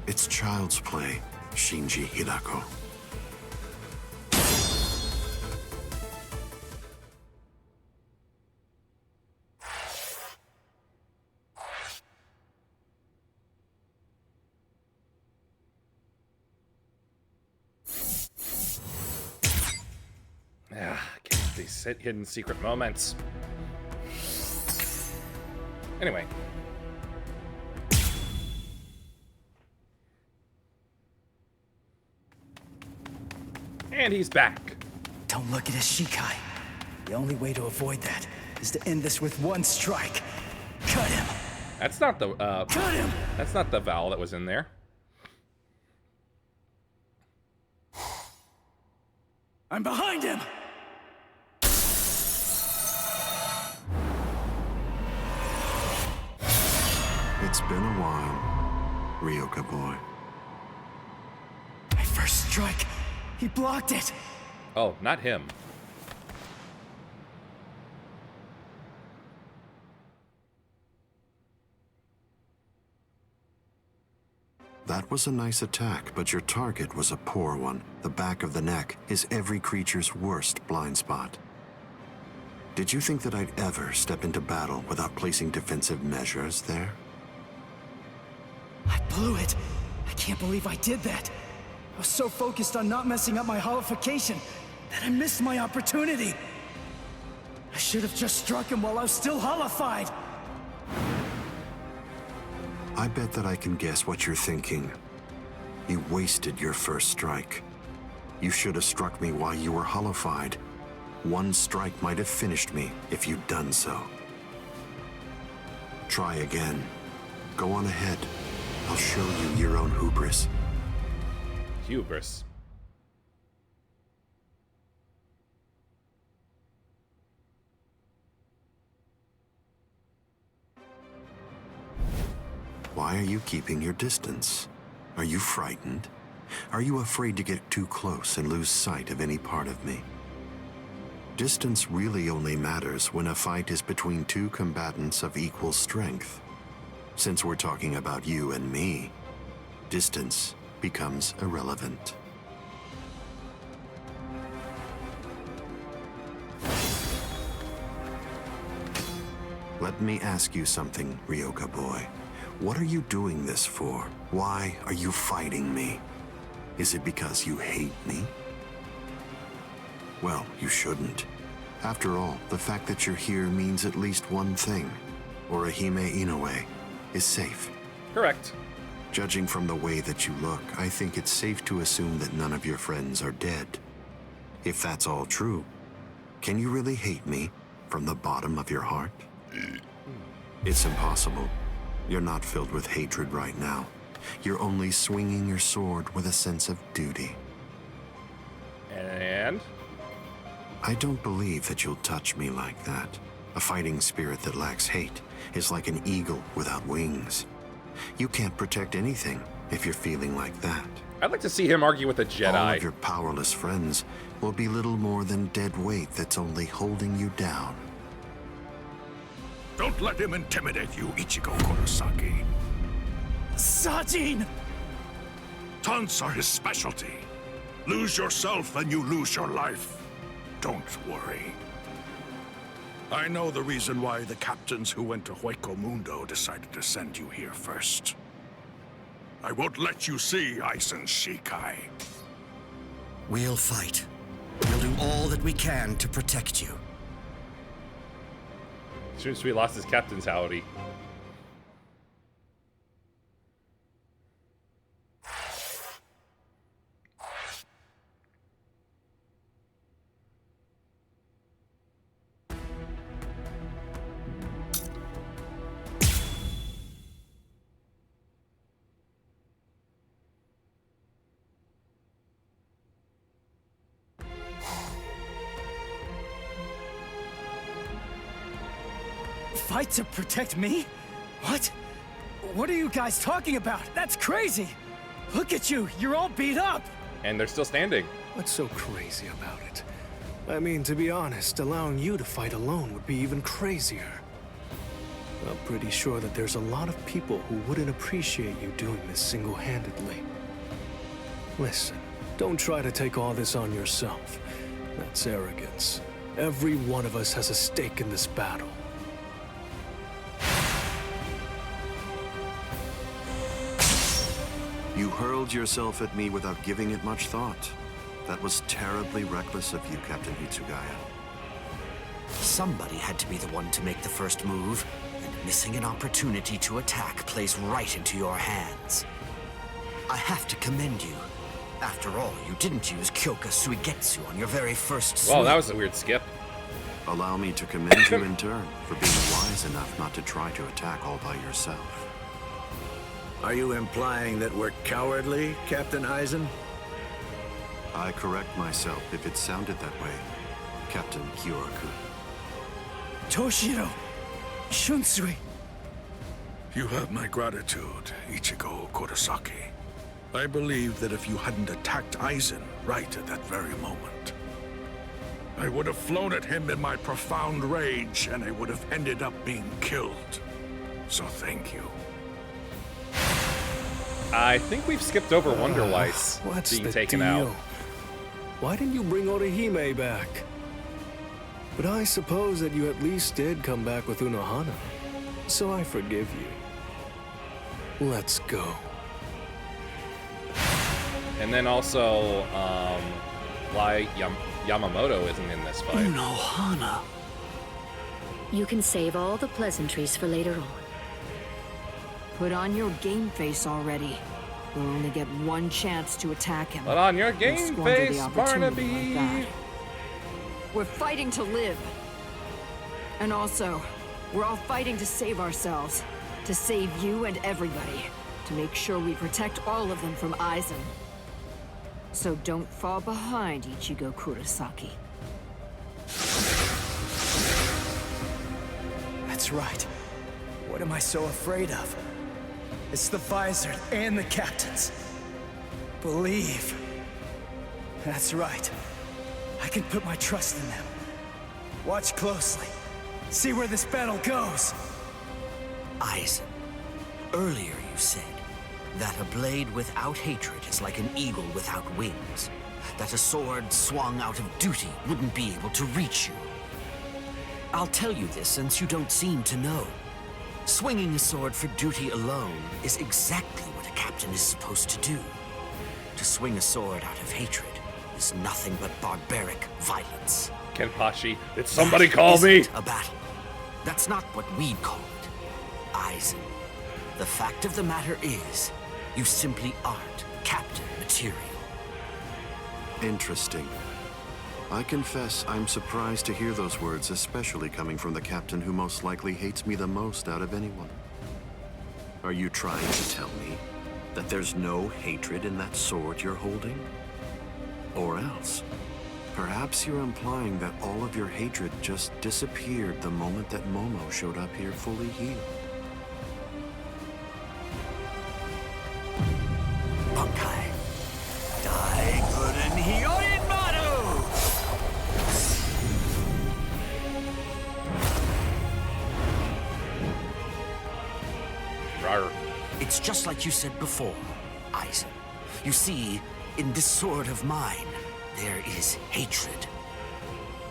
It's child's play, Shinji Hirako. These hidden secret moments. Anyway. And he's back. Don't look at his Shikai. The only way to avoid that is to end this with one strike. Cut him. That's not the Cut him. That's not the vowel that was in there. I'm behind him. It's been a while, Ryoka boy. My first strike. He blocked it. Oh, not him. That was a nice attack, but your target was a poor one. The back of the neck is every creature's worst blind spot. Did you think that I'd ever step into battle without placing defensive measures there? I blew it. I can't believe I did that. I was so focused on not messing up my holification that I missed my opportunity. I should have just struck him while I was still holified. I bet that I can guess what you're thinking. You wasted your first strike. You should have struck me while you were holified. One strike might have finished me if you'd done so. Try again. Go on ahead. I'll show you your own hubris. Hubris. Why are you keeping your distance? Are you frightened? Are you afraid to get too close and lose sight of any part of me? Distance really only matters when a fight is between two combatants of equal strength. Since we're talking about you and me, distance becomes irrelevant. Let me ask you something, Ryoka boy. What are you doing this for? Why are you fighting me? Is it because you hate me? Well, you shouldn't. After all, the fact that you're here means at least one thing. Orihime Inoue is safe. Correct. Judging from the way that you look, I think it's safe to assume that none of your friends are dead. If that's all true, can you really hate me from the bottom of your heart? It's impossible. You're not filled with hatred right now. You're only swinging your sword with a sense of duty. And? I don't believe that you'll touch me like that. A fighting spirit that lacks hate is like an eagle without wings. You can't protect anything if you're feeling like that. I'd like to see him argue with a Jedi. All of your powerless friends will be little more than dead weight that's only holding you down. Don't let him intimidate you, Ichigo Kurosaki. Sajin! Taunts are his specialty. Lose yourself and you lose your life. Don't worry. I know the reason why the captains who went to Hueco Mundo decided to send you here first. I won't let you see Aizen Shikai. We'll fight. We'll do all that we can to protect you. Since we lost his captain's howdy. Fight to protect me? What? What are you guys talking about? That's crazy! Look at you, you're all beat up! And they're still standing. What's so crazy about it? I mean, to be honest, allowing you to fight alone would be even crazier. I'm pretty sure that there's a lot of people who wouldn't appreciate you doing this single-handedly. Listen, don't try to take all this on yourself. That's arrogance. Every one of us has a stake in this battle. You hurled yourself at me without giving it much thought. That was terribly reckless of you, Captain Hitsugaya. Somebody had to be the one to make the first move, and missing an opportunity to attack plays right into your hands. I have to commend you. After all, you didn't use Kyoka Suigetsu on your very first swing. Wow, that was a weird skip. Allow me to commend you in turn for being wise enough not to try to attack all by yourself. Are you implying that we're cowardly, Captain Aizen? I correct myself if it sounded that way, Captain Kyoraku. Toshiro! Shunsui! You have my gratitude, Ichigo Kurosaki. I believe that if you hadn't attacked Aizen right at that very moment, I would have flown at him in my profound rage, and I would have ended up being killed. So thank you. I think we've skipped over Wonder Weiss What's being the taken deal? out. Why didn't you bring Orihime back? But I suppose that you at least did come back with Unohana, so I forgive you. Let's go. And then also, why Yamamoto isn't in this fight. Unohana. You can save all the pleasantries for later on. Put on your game face already. We'll only get one chance to attack him. Put on your Don't game squander the face, opportunity Barnaby! like that. We're fighting to live. And also, we're all fighting to save ourselves. To save you and everybody. To make sure we protect all of them from Aizen. So don't fall behind, Ichigo Kurosaki. That's right. What am I so afraid of? It's the Visor and the captains. Believe. That's right. I can put my trust in them. Watch closely. See where this battle goes. Aizen, earlier you said that a blade without hatred is like an eagle without wings. That a sword swung out of duty wouldn't be able to reach you. I'll tell you this since you don't seem to know. Swinging a sword for duty alone is exactly what a captain is supposed to do. To swing a sword out of hatred is nothing but barbaric violence. Kenpachi, did somebody call me? A battle. That's not what we'd call it. Aizen, the fact of the matter is, you simply aren't captain material. Interesting. I confess I'm surprised to hear those words, especially coming from the captain who most likely hates me the most out of anyone. Are you trying to tell me that there's no hatred in that sword you're holding? Or else, perhaps you're implying that all of your hatred just disappeared the moment that Momo showed up here fully healed. Bankai. Daiguren Hyorin Maru! Rawr. It's just like you said before, Aizen. You see, in this sword of mine, there is hatred.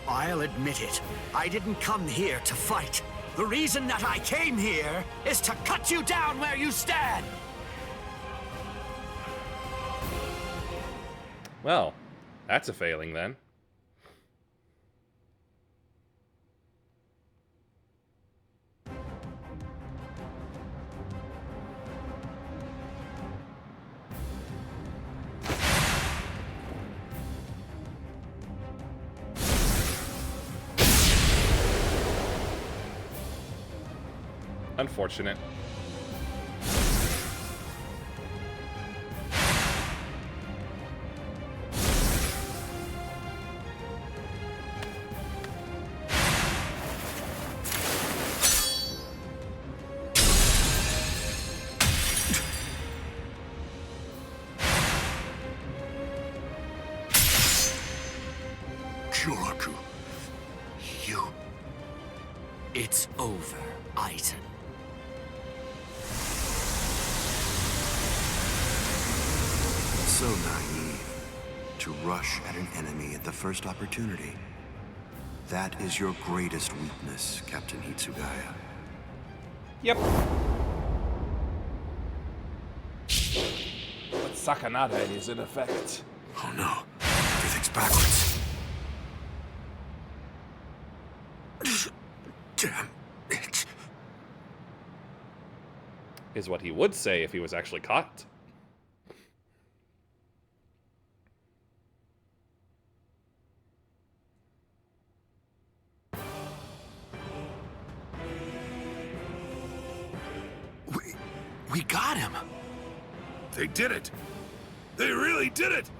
I'll admit it. I didn't come here to fight. The reason that I came here is to cut you down where you stand. Well, that's a failing then. Unfortunate. Kyoraku, you... It's over, Aizen. So naive to rush at an enemy at the first opportunity. That is your greatest weakness, Captain Hitsugaya. Yep. But Sakanada is in effect. Oh no, everything's backwards. Damn it. Is what he would say if he was actually caught. We got him. They did it. They really did it.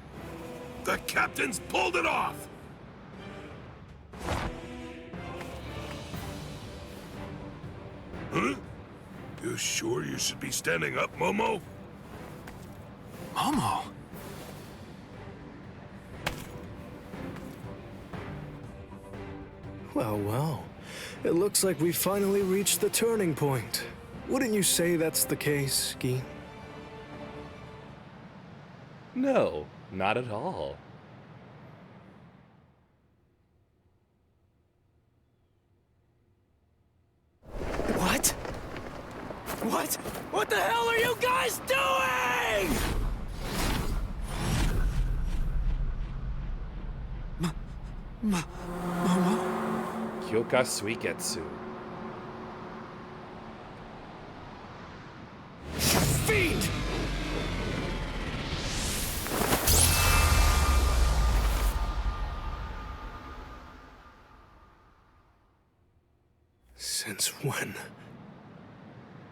The captains pulled it off. Huh? You sure you should be standing up, Momo? Momo? Well, well. It looks like we finally reached the turning point. Wouldn't you say that's the case, Gi? No, not at all. What? What? What the hell are you guys doing? Kyoka Suigetsu. Fiend! Since when?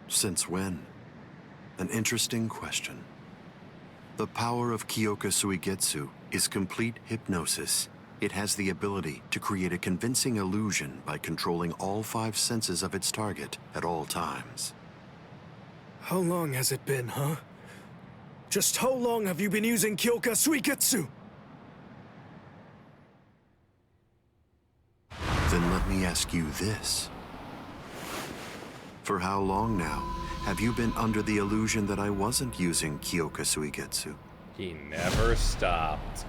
Since when? An interesting question. The power of Kyoka Suigetsu is complete hypnosis. It has the ability to create a convincing illusion by controlling all 5 senses of its target at all times. How long has it been, huh? Just how long have you been using Kyoka Suigetsu? Then let me ask you this. For how long now have you been under the illusion that I wasn't using Kyoka Suigetsu? He never stopped.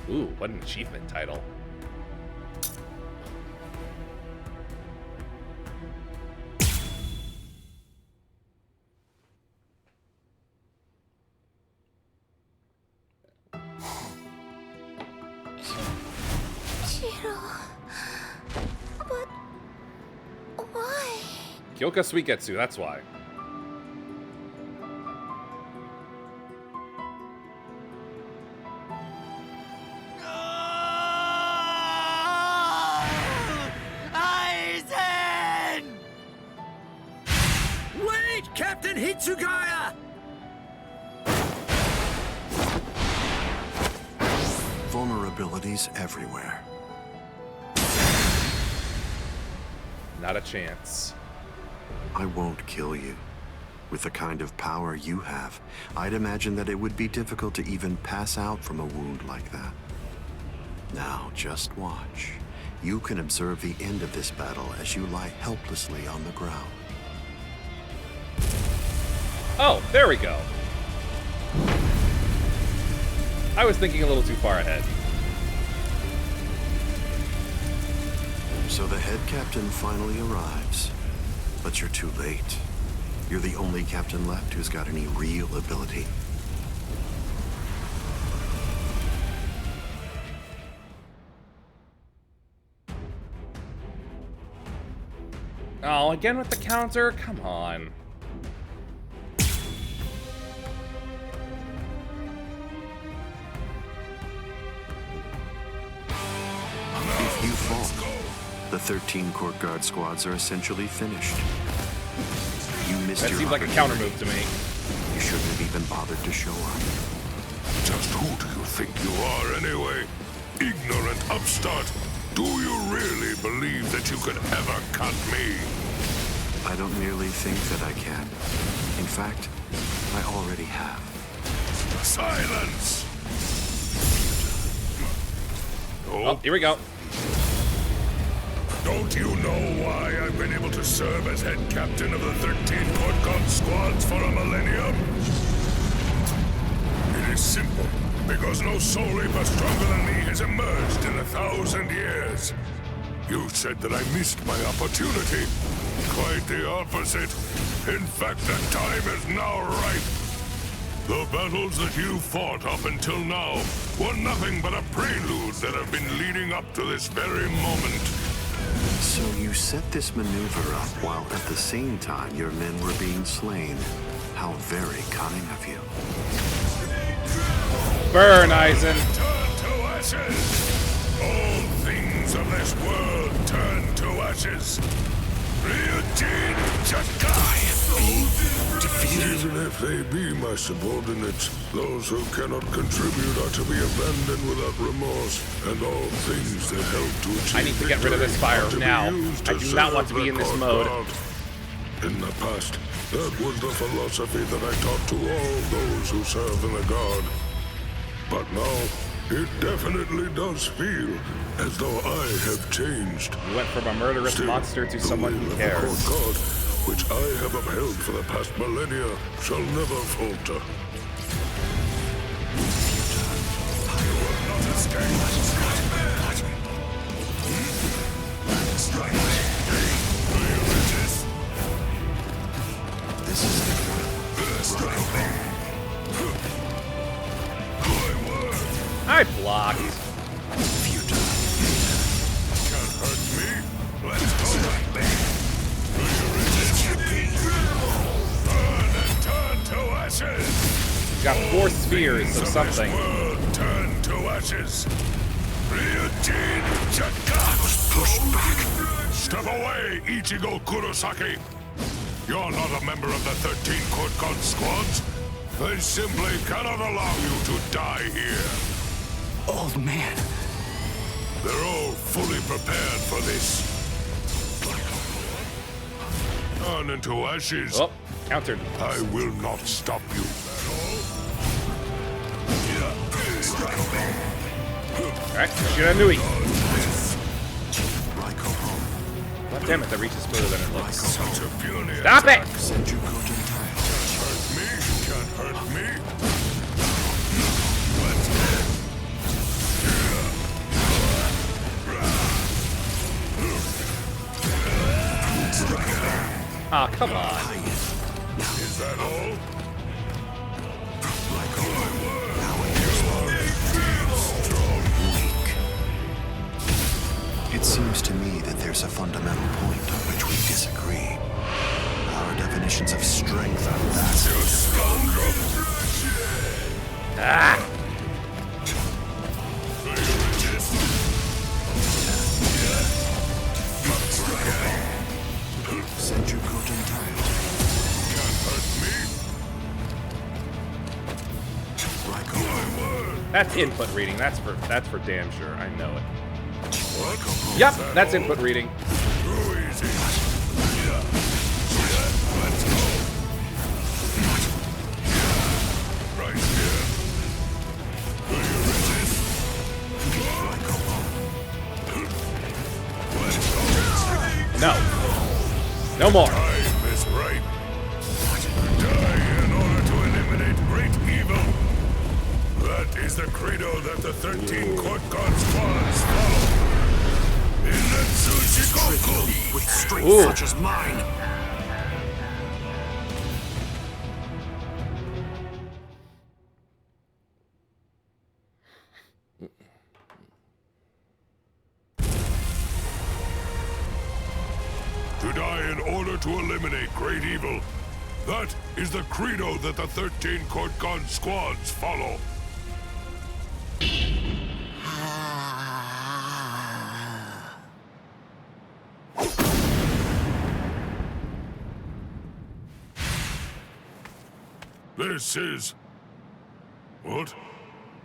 Ooh, what an achievement title. Shiro... But... why? Kyoka Suigetsu, that's why. Wait, Captain Hitsugaya! Vulnerabilities everywhere. Not a chance. I won't kill you. With the kind of power you have, I'd imagine that it would be difficult to even pass out from a wound like that. Now, just watch. You can observe the end of this battle as you lie helplessly on the ground. Oh, there we go. I was thinking a little too far ahead. So the head captain finally arrives. But you're too late. You're the only captain left who's got any real ability. Oh, again with the counter? Come on. If you fall, the 13 court guard squads are essentially finished. You missed That your seems like a counter move to me. You shouldn't have even bothered to show up. Just who do you think you are anyway? Ignorant upstart. Do you really believe that you could ever cut me? I don't merely think that I can. In fact, I already have. Silence! Oh, here we go. Don't you know why I've been able to serve as head captain of the 13 court guard squads for a millennium? It is simple. Because no soul reaper stronger than me has emerged in 1,000 years. You said that I missed my opportunity. Quite the opposite. In fact, the time is now ripe. The battles that you fought up until now were nothing but a prelude that have been leading up to this very moment. So you set this maneuver up while at the same time your men were being slain. How very cunning of you. Burn, Aizen. Turn to ashes. All things of this world turn to ashes. Ryujin, just die. be defeated. Even if they be my subordinates, those who cannot contribute are to be abandoned without remorse, and all things that help to achieve I need to get rid of this fire now. I do not want to be in this mode. In the past, that was the philosophy that I taught to all those who serve in the guard. But now, it definitely does feel as though I have changed. You went from a murderous monster to someone who cares. The court guard, which I have upheld for the past millennia, shall never falter. This is I blocked. Can't hurt me. Let's go. Burn and turn to ashes. Got 4 spheres of something. Turn to ashes. Ryujin Chaka. Push back. Step away, Ichigo Kurosaki. You're not a member of the 13 Court Guard squads. They simply cannot allow you to die here. Old man. They're all fully prepared for this. Turn into ashes. Oh, countered. I will not stop you. Alright, Shiranui. God damn it, that reaches further than it looks. Stop it! Can't hurt me. Ah, come on. Is that all? It seems to me that there's a fundamental point on which we disagree. Our definitions of strength are vastly different. Ah! Senjuko Tentai. Can't hurt me. That's input reading. That's for damn sure. I know it. Yep, that's input reading. No. No more. Time is ripe. Die in order to eliminate great evil. That is the credo that the 13 Court Guard squads follow. In the Tsuchikoku, with strength such as mine. To die in order to eliminate great evil. That is the credo that the 13 Court Guard squads follow. This is... What?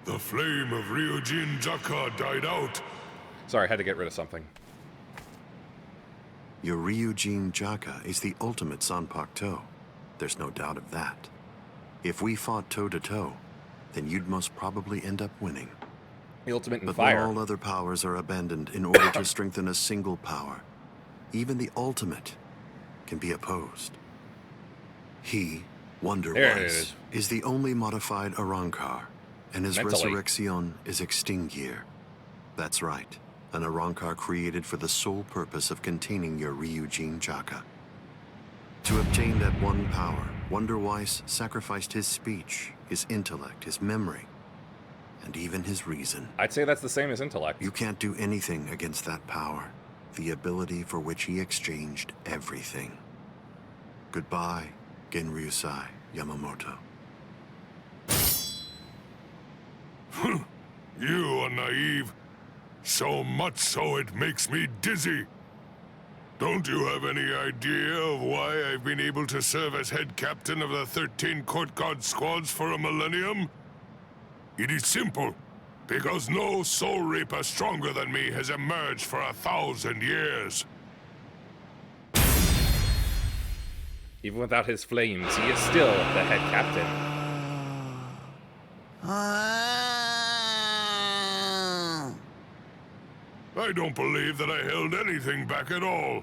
The flame of Ryujin Jaka died out. Sorry, I had to get rid of something. Your Ryujin Jaka is the ultimate Zanpakuto. There's no doubt of that. If we fought toe-to-toe, then you'd most probably end up winning. The ultimate in but fire. when all other powers are abandoned in order to strengthen a single power, even the ultimate can be opposed. He, Wonder-Wise, is the only modified Arrancar, and his resurrection is Extinguir. That's right, an Arrancar created for the sole purpose of containing your Ryujin Jaka. To obtain that one power, Wonder-Wise sacrificed his speech, his intellect, his memory, and even his reason. I'd say that's the same as intellect. You can't do anything against that power, the ability for which he exchanged everything. Goodbye, Genryusai Yamamoto. You are naive. So much so it makes me dizzy. Don't you have any idea of why I've been able to serve as head captain of the 13 court guard squads for a millennium? It is simple. Because no soul reaper stronger than me has emerged for 1,000 years. Even without his flames, he is still the head captain. I don't believe that I held anything back at all.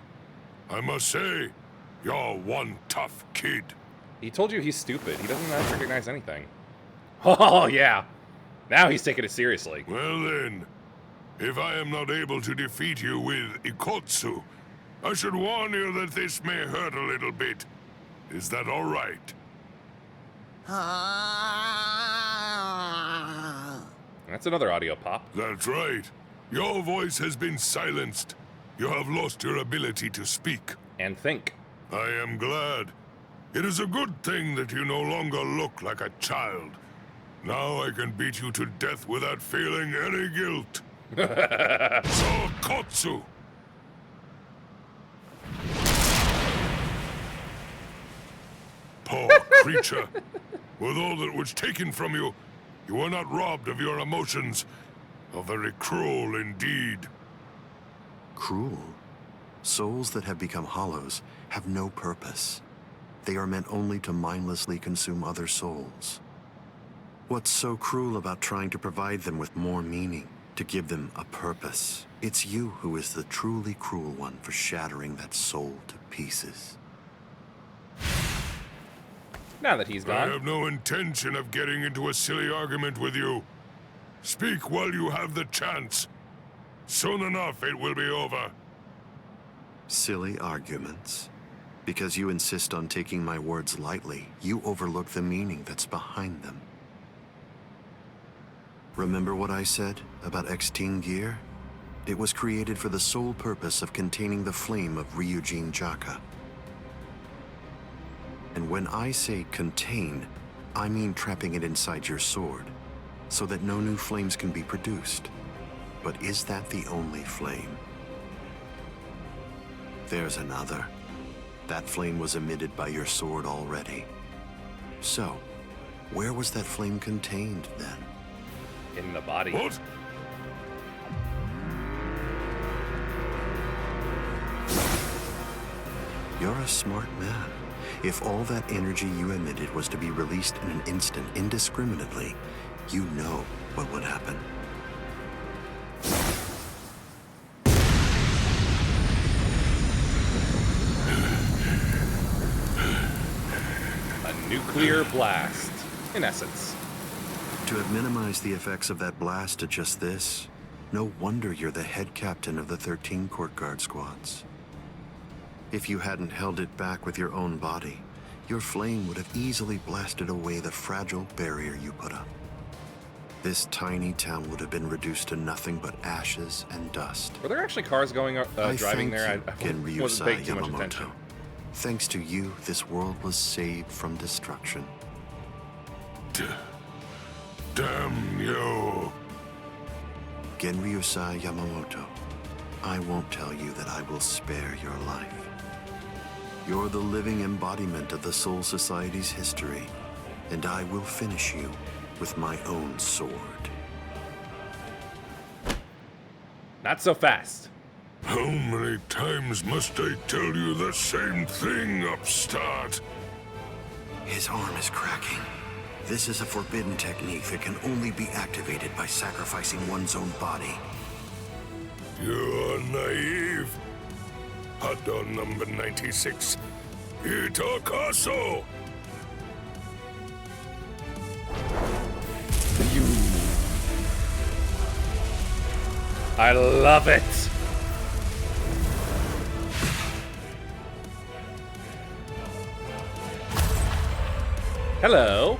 I must say, you're one tough kid. He told you he's stupid. He doesn't recognize anything. Oh, yeah. Now he's taking it seriously. Well then, if I am not able to defeat you with Ikotsu, I should warn you that this may hurt a little bit. Is that all right? That's another audio pop. That's right. Your voice has been silenced. You have lost your ability to speak. And think. I am glad. It is a good thing that you no longer look like a child. Now I can beat you to death without feeling any guilt. Sokotsu! Poor creature. With all that was taken from you, you were not robbed of your emotions. How very cruel indeed. Cruel? Souls that have become hollows have no purpose. They are meant only to mindlessly consume other souls. What's so cruel about trying to provide them with more meaning, to give them a purpose? It's you who is the truly cruel one for shattering that soul to pieces. Now that he's gone. I have no intention of getting into a silly argument with you. Speak while you have the chance. Soon enough, it will be over. Silly arguments? Because you insist on taking my words lightly, you overlook the meaning that's behind them. Remember what I said about X-Teen gear? It was created for the sole purpose of containing the flame of Ryujin Jaka. And when I say contain, I mean trapping it inside your sword, so that no new flames can be produced. But is that the only flame? There's another. That flame was emitted by your sword already. So, where was that flame contained then? In the body. What? You're a smart man. If all that energy you emitted was to be released in an instant indiscriminately, you know what would happen. A nuclear blast, in essence. To have minimized the effects of that blast to just this, no wonder you're the head captain of the 13 court guard squads. If you hadn't held it back with your own body, your flame would have easily blasted away the fragile barrier you put up. This tiny town would have been reduced to nothing but ashes and dust. Were there actually cars going driving there? I wasn't paying too much attention. Thanks to you, this world was saved from destruction. Damn you. Genryusai Yamamoto, I won't tell you that I will spare your life. You're the living embodiment of the Soul Society's history, and I will finish you with my own sword. Not so fast. How many times must I tell you the same thing, upstart? His arm is cracking. This is a forbidden technique that can only be activated by sacrificing one's own body. You're naive. Hot number 96. Itakaso! I love it! Hello.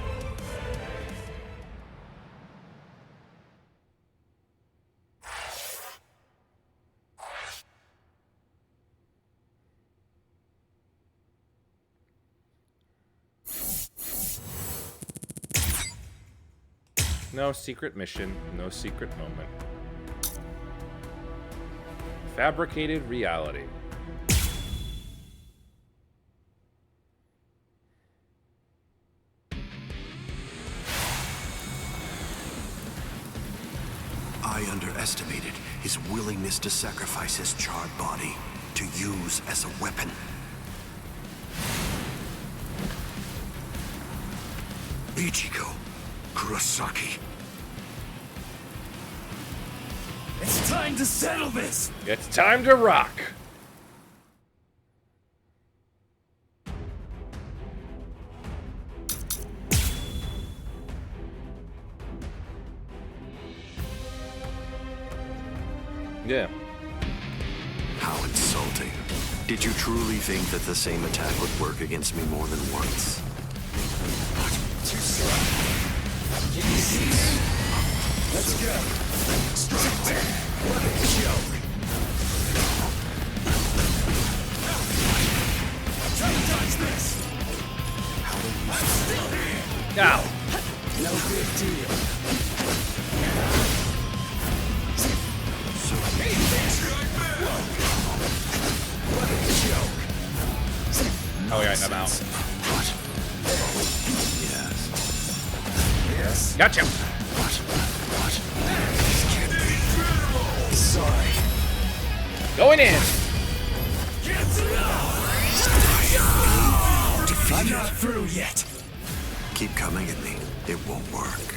No secret mission, no secret moment. Fabricated reality. I underestimated his willingness to sacrifice his charred body to use as a weapon. Ichigo, Kurosaki. It's time to settle this! It's time to rock! Yeah. How insulting. Did you truly think that the same attack would work against me more than once? Let's go! Strike back! What a joke! Try to dodge this! I'm still here! Ow! No big deal. What a joke! Oh yeah, I'm out. Yes. Gotcha! Sorry. Going in! I'm not through yet. Keep coming at me. It won't work.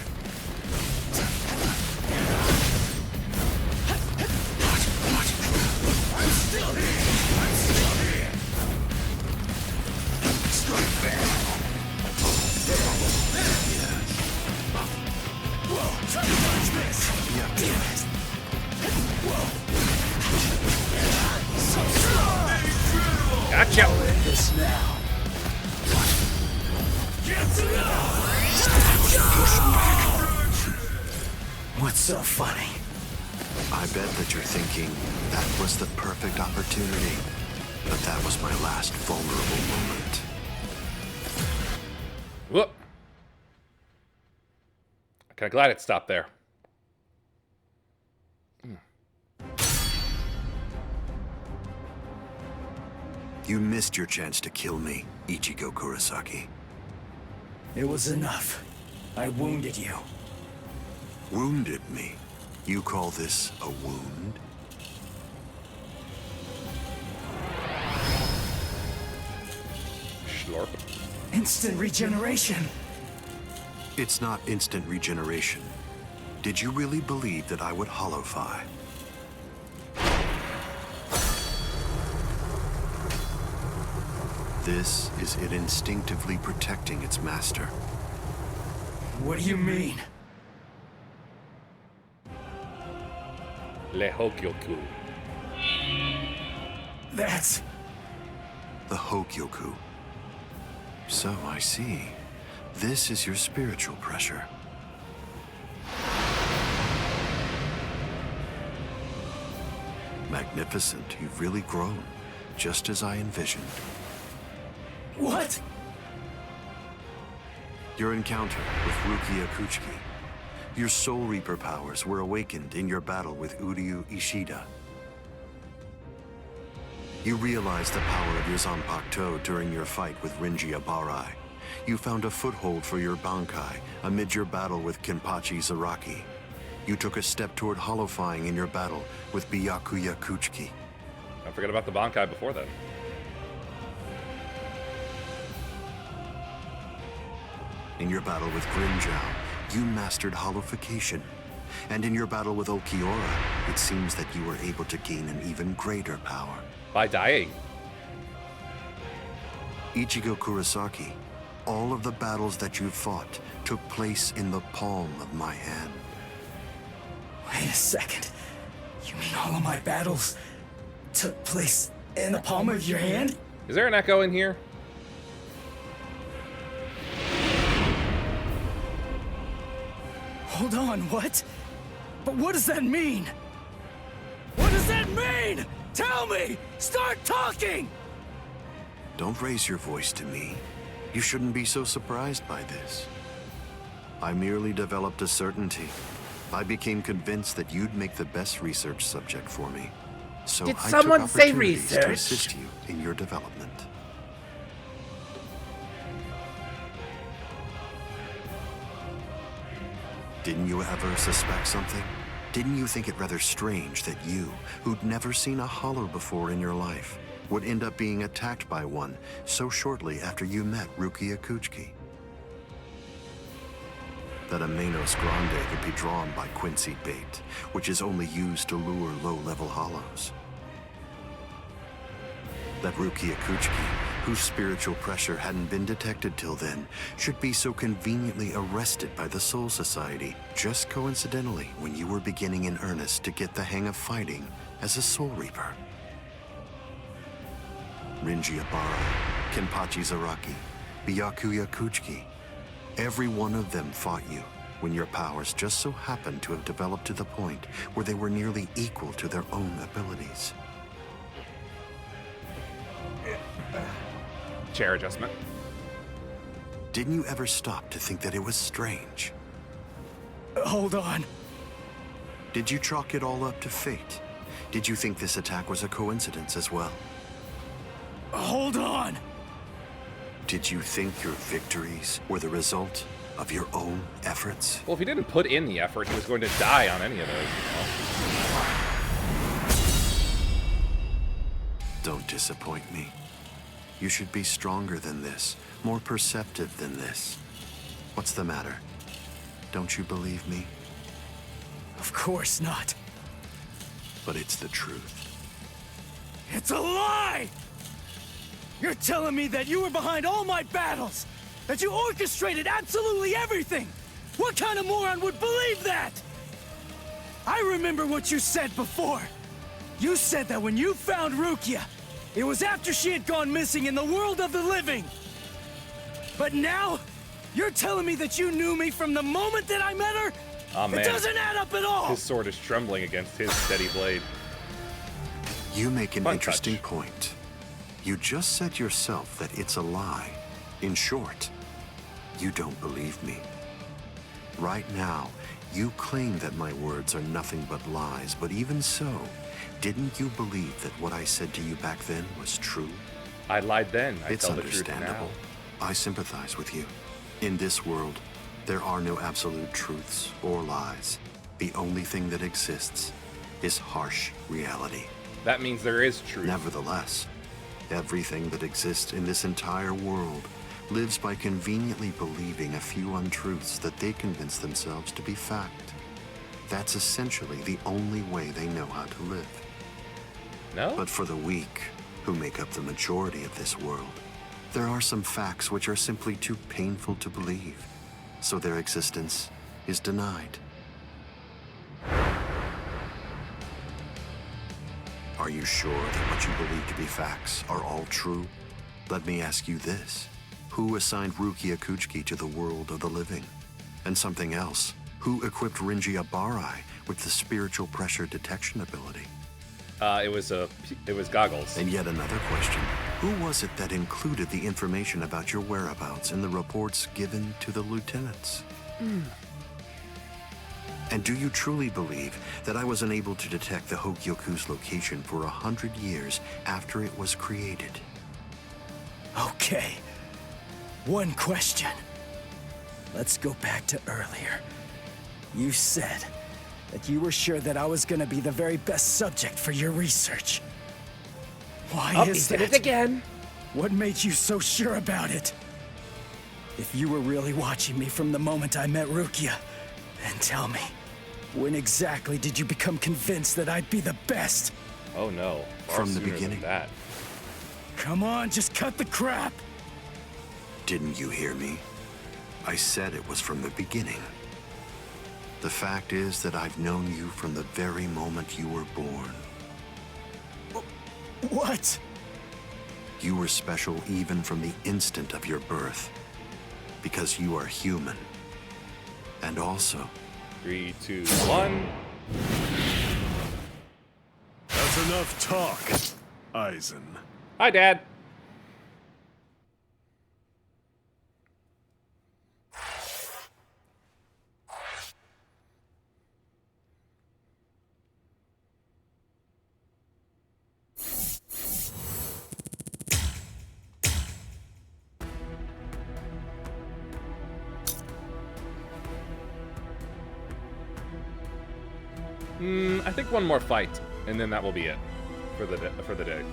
I'm still here. I'm still here. Strike back. Whoa, try to dodge this. Yeah. Damn it. Whoa. So strong. Gotcha! I'll end this now. What's so funny? I bet that you're thinking that was the perfect opportunity, but that was my last vulnerable moment. Whoop! Kinda glad it stopped there. You missed your chance to kill me, Ichigo Kurosaki. It was enough. I wounded you. Wounded me? You call this a wound? Schlorp. Instant regeneration. It's not instant regeneration. Did you really believe that I would holofy? This is it instinctively protecting its master. What do you mean? Le Hokyoku. That's... The Hokyoku. So I see. This is your spiritual pressure. Magnificent. You've really grown, just as I envisioned. What? Your encounter with Rukia Kuchiki. Your Soul Reaper powers were awakened in your battle with Uryu Ishida. You realized the power of your Zanpakuto during your fight with Rinji Abarai. You found a foothold for your Bankai amid your battle with Kenpachi Zaraki. You took a step toward holofying in your battle with Byakuya Kuchiki. Don't forget about the Bankai before then. In your battle with Grimjow, you mastered holification. And in your battle with Ulquiorra, it seems that you were able to gain an even greater power. By dying. Ichigo Kurosaki, all of the battles that you fought took place in the palm of my hand. Wait a second. You mean all of my battles took place in the palm of your hand? Is there an echo in here? Hold on, what? But what does that mean? What does that mean? Tell me! Start talking! Don't raise your voice to me. You shouldn't be so surprised by this. I merely developed a certainty. I became convinced that you'd make the best research subject for me. So Did I someone took say opportunities to research? assist you in your development. Didn't you ever suspect something? Didn't you think it rather strange that you, who'd never seen a hollow before in your life, would end up being attacked by one so shortly after you met Rukia Kuchiki? That a Manos Grande could be drawn by Quincy bait, which is only used to lure low-level hollows. That Rukia Kuchiki, whose spiritual pressure hadn't been detected till then, should be so conveniently arrested by the Soul Society just coincidentally when you were beginning in earnest to get the hang of fighting as a Soul Reaper. Rinji Ibarra, Kenpachi Zaraki, Byakuya Kuchiki, every one of them fought you when your powers just so happened to have developed to the point where they were nearly equal to their own abilities. Chair adjustment. Didn't you ever stop to think that it was strange? Hold on. Did you chalk it all up to fate? Did you think this attack was a coincidence as well? Hold on! Did you think your victories were the result of your own efforts? Well, if he didn't put in the effort, he was going to die on any of those, Don't disappoint me. You should be stronger than this, more perceptive than this. What's the matter? Don't you believe me? Of course not. But it's the truth. It's a lie! You're telling me that you were behind all my battles! That you orchestrated absolutely everything! What kind of moron would believe that? I remember what you said before. You said that when you found Rukia, it was after she had gone missing in the world of the living. But now, you're telling me that you knew me from the moment that I met her? Oh, man. It doesn't add up at all! His sword is trembling against his steady blade. You make an interesting point. You just said yourself that it's a lie. In short, you don't believe me. Right now, you claim that my words are nothing but lies, but even so, didn't you believe that what I said to you back then was true? I lied then. I It's tell the truth now. understandable. I sympathize with you. In this world, there are no absolute truths or lies. The only thing that exists is harsh reality. That means there is truth. Nevertheless, everything that exists in this entire world lives by conveniently believing a few untruths that they convince themselves to be fact. That's essentially the only way they know how to live. No? But for the weak, who make up the majority of this world, there are some facts which are simply too painful to believe, so their existence is denied. Are you sure that what you believe to be facts are all true? Let me ask you this. Who assigned Rukia Kuchiki to the world of the living? And something else. Who equipped Rinji Abarai with the spiritual pressure detection ability? It was Goggles. And yet another question. Who was it that included the information about your whereabouts in the reports given to the lieutenants? And do you truly believe that I was unable to detect the Hogyoku's location for 100 years after it was created? Okay. One question. Let's go back to earlier. You said that you were sure that I was gonna be the very best subject for your research. Why is that? He did it again. What made you so sure about it? If you were really watching me from the moment I met Rukia, then tell me, when exactly did you become convinced that I'd be the best? Oh no. From the beginning. That. Come on, just cut the crap. Didn't you hear me? I said it was from the beginning. The fact is that I've known you from the very moment you were born. What? You were special even from the instant of your birth. Because you are human. And also... 3, 2, 1. That's enough talk, Eisen. Hi, Dad. I think one more fight, and then that will be it for the day.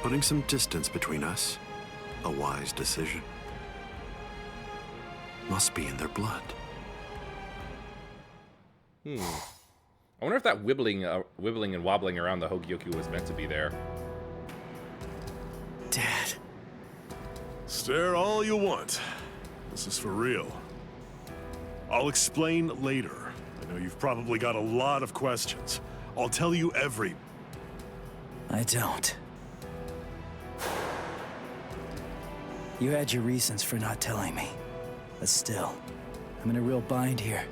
Putting some distance between us, a wise decision. Must be in their blood. I wonder if that wibbling and wobbling around the Hogyoku was meant to be there. Dad. Stare all you want. This is for real. I'll explain later. I know you've probably got a lot of questions. I'll tell you every... I don't. You had your reasons for not telling me. But still, I'm in a real bind here.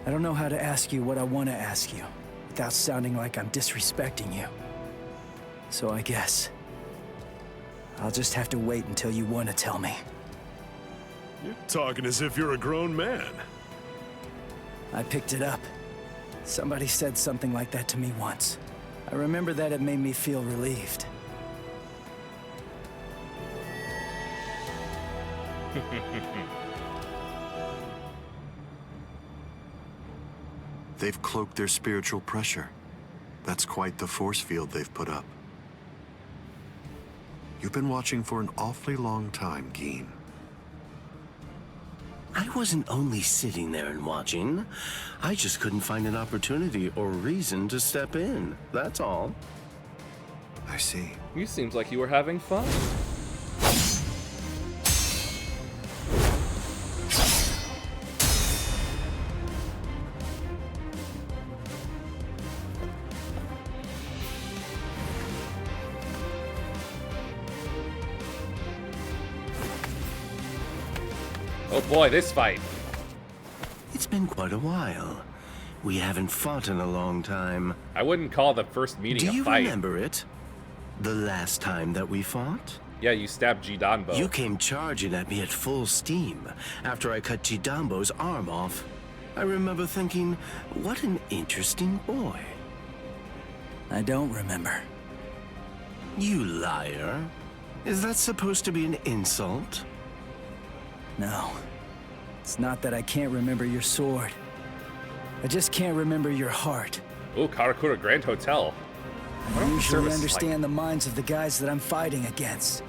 I don't know how to ask you what I want to ask you, without sounding like I'm disrespecting you. So I guess... I'll just have to wait until you want to tell me. You're talking as if you're a grown man. I picked it up. Somebody said something like that to me once. I remember that it made me feel relieved. They've cloaked their spiritual pressure. That's quite the force field they've put up. You've been watching for an awfully long time, Geen. I wasn't only sitting there and watching. I just couldn't find an opportunity or reason to step in. That's all. I see. You seems like you were having fun. Oh boy, this fight. It's been quite a while. We haven't fought in a long time. I wouldn't call the first meeting a fight. Do you remember it? The last time that we fought? Yeah, you stabbed Jidanbo. You came charging at me at full steam after I cut Jidanbo's arm off. I remember thinking, what an interesting boy. I don't remember. You liar. Is that supposed to be an insult? No. It's not that I can't remember your sword. I just can't remember your heart. Ooh, Karakura Grand Hotel. I usually understand the minds of the guys that I'm fighting against.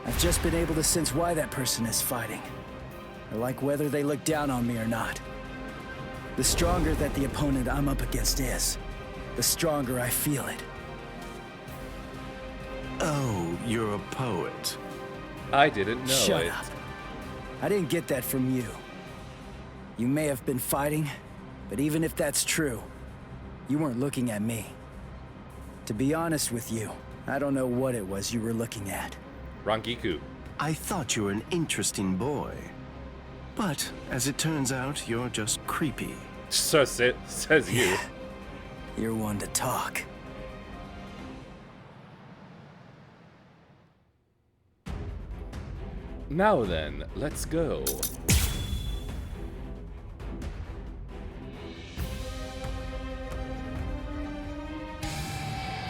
I've just been able to sense why that person is fighting. I like whether they look down on me or not. The stronger that the opponent I'm up against is, the stronger I feel it. Oh, you're a poet. I didn't know Shut it. up. I didn't get that from you. You may have been fighting, but even if that's true, you weren't looking at me. To be honest with you, I don't know what it was you were looking at. Rangiku. I thought you were an interesting boy. But, as it turns out, you're just creepy. So says you. You're one to talk. Now then, let's go.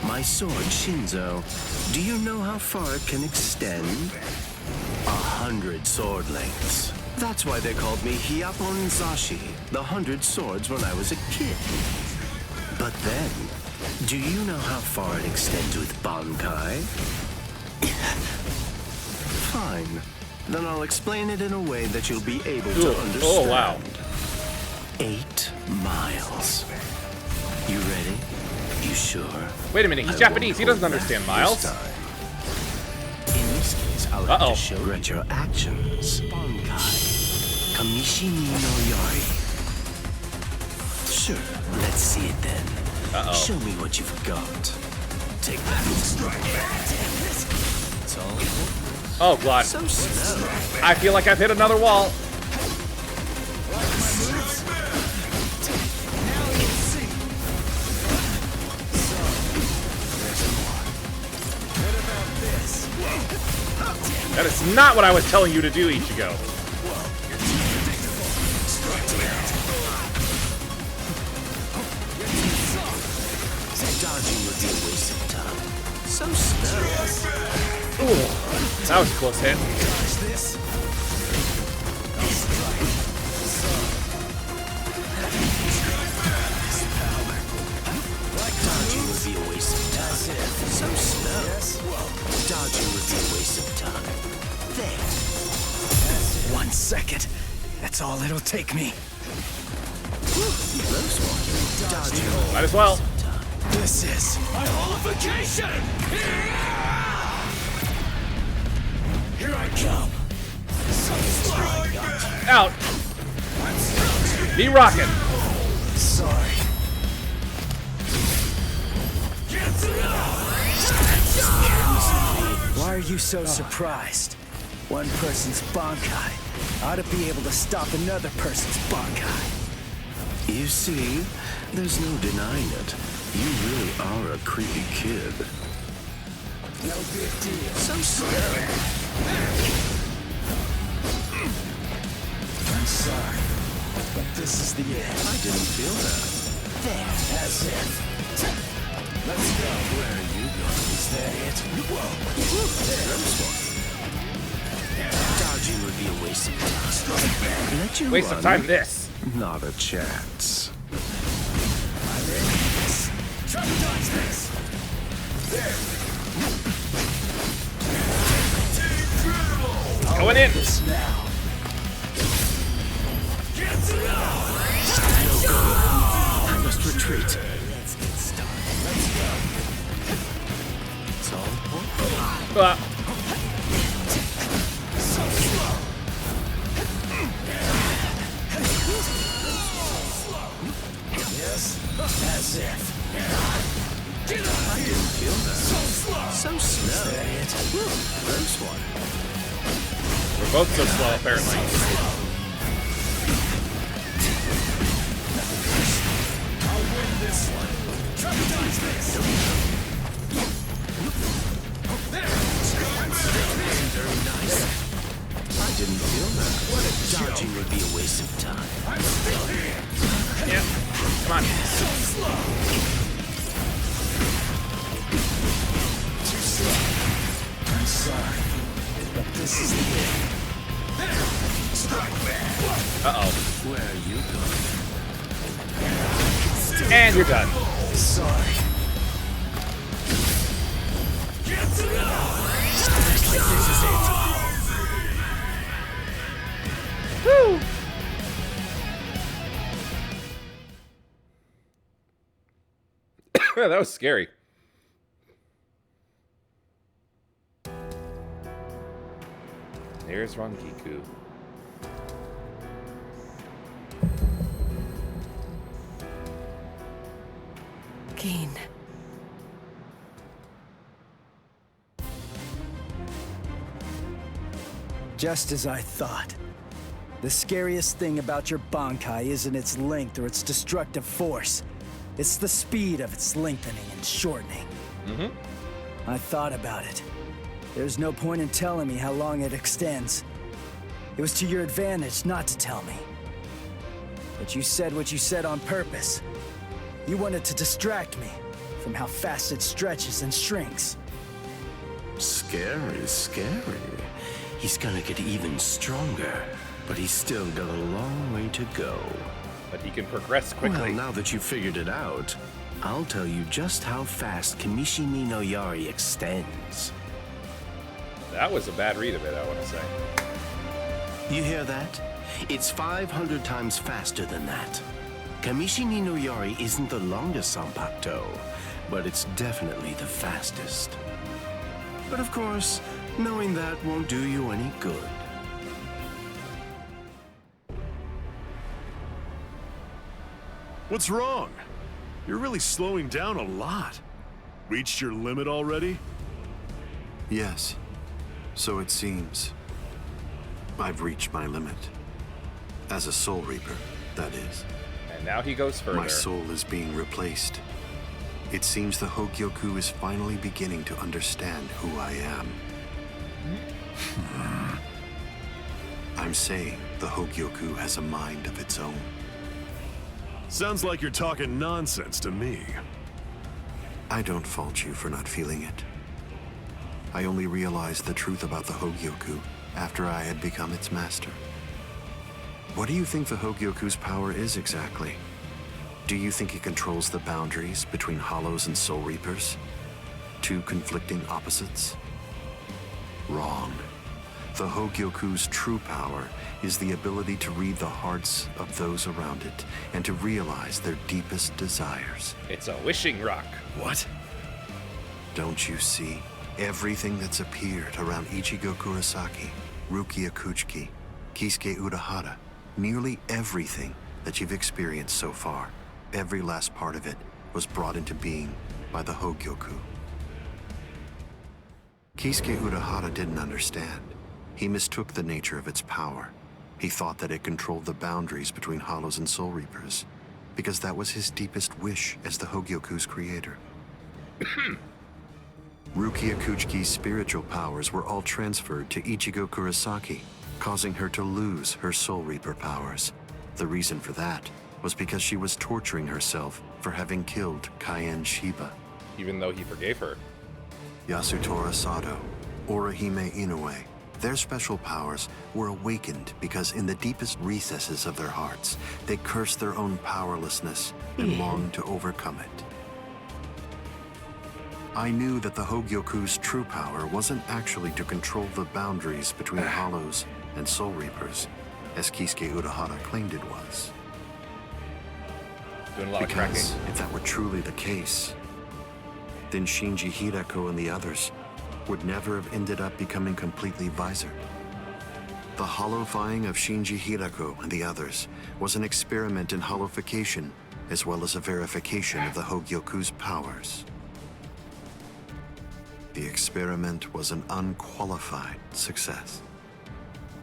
My sword, Shinzo, do you know how far it can extend? 100 sword lengths. That's why they called me Hyapon Zashi, the 100 swords when I was a kid. But then, do you know how far it extends with Bankai? Fine. Then I'll explain it in a way that you'll be able to understand. Oh, wow. 8 miles. You ready? You sure? Wait a minute, he's Japanese. He doesn't understand miles. In this case, I'll have to show your actions. Bankai. Kamishini no Yari. Sure, let's see it then. Show me what you've got. Take that. It's all. Oh god. So slow. I feel like I've hit another wall. That is not what I was telling you to do, Ichigo. Dodging would be a waste of time. So slow. Ooh, that was a close hit. Dodging would be a waste of time. So slow. Dodging would be a waste of time. There. 1 second. That's all it'll take me. Close one. Dodging. Might as well. This is my holification! Here I come. Out. Be rocking. Sorry. Why are you so surprised? One person's Bankai ought to be able to stop another person's Bankai. You see, there's no denying it. You really are a creepy kid. No big deal. So scary. I'm sorry, but this is the end. I didn't feel that. There. That's it. Let's go. Where are you going? Is that it? Whoa. There's one. Dodging would be a waste of time. Let you Waste run. of time, this. Not a chance. I'm ready. Try to dodge this. There. Going in. This now. I must retreat. Let's get started. Let's go. It's all important. So slow. Yes, that's it. Get out of here. Feel that. So slow. So slow. Is that it? Close one. We're both so slow, apparently. I'll win this one. Try to dodge this. There. Very nice. I didn't feel that. What a Dodging joke. would be a waste of time. I'm still here. Yeah. Come on. So slow. Too slow. I'm sorry, but this is the end. There. Strike back. Uh-oh. Where are you going? And you're done. Sorry. Get to know. This is it. Woo! That was scary. There's Rangiku. Keen. Just as I thought. The scariest thing about your Bankai isn't its length or its destructive force. It's the speed of its lengthening and shortening. I thought about it. There's no point in telling me how long it extends. It was to your advantage not to tell me. But you said what you said on purpose. You wanted to distract me from how fast it stretches and shrinks. Scary, scary. He's gonna get even stronger, but he's still got a long way to go. But he can progress quickly. Well, now that you've figured it out, I'll tell you just how fast Kamishimi no Yari extends. That was a bad read of it, I want to say. You hear that? It's 500 times faster than that. Kamishimi no Yari isn't the longest Sanpakuto, but it's definitely the fastest. But of course, knowing that won't do you any good. What's wrong? You're really slowing down a lot. Reached your limit already? Yes, so it seems. I've reached my limit. As a Soul Reaper, that is. And now he goes further. My soul is being replaced. It seems the Hogyoku is finally beginning to understand who I am. I'm saying the Hogyoku has a mind of its own. Sounds like you're talking nonsense to me. I don't fault you for not feeling it. I only realized the truth about the Hogyoku after I had become its master. What do you think the Hogyoku's power is exactly? Do you think it controls the boundaries between Hollows and Soul Reapers? Two conflicting opposites? Wrong. The Hogyoku's true power is the ability to read the hearts of those around it and to realize their deepest desires. It's a wishing rock. What? Don't you see? Everything that's appeared around Ichigo Kurosaki, Rukia Kuchiki, Kisuke Urahara, nearly everything that you've experienced so far, every last part of it was brought into being by the Hogyoku. Kisuke Urahara didn't understand. He mistook the nature of its power. He thought that it controlled the boundaries between Hollows and Soul Reapers, because that was his deepest wish as the Hogyoku's creator. Rukia Kuchiki's spiritual powers were all transferred to Ichigo Kurosaki, causing her to lose her Soul Reaper powers. The reason for that was because she was torturing herself for having killed Kaien Shiba. Even though he forgave her. Yasutora Sado, Orihime Inoue, their special powers were awakened because in the deepest recesses of their hearts, they cursed their own powerlessness and longed to overcome it. I knew that the Hogyoku's true power wasn't actually to control the boundaries between Hollows and Soul Reapers, as Kisuke Urahara claimed it was. Doing a lot because of cracking. If that were truly the case, then Shinji Hideko and the others would never have ended up becoming completely visored. The hollowifying of Shinji Hideko and the others was an experiment in hollowification, as well as a verification of the Hogyoku's powers. The experiment was an unqualified success.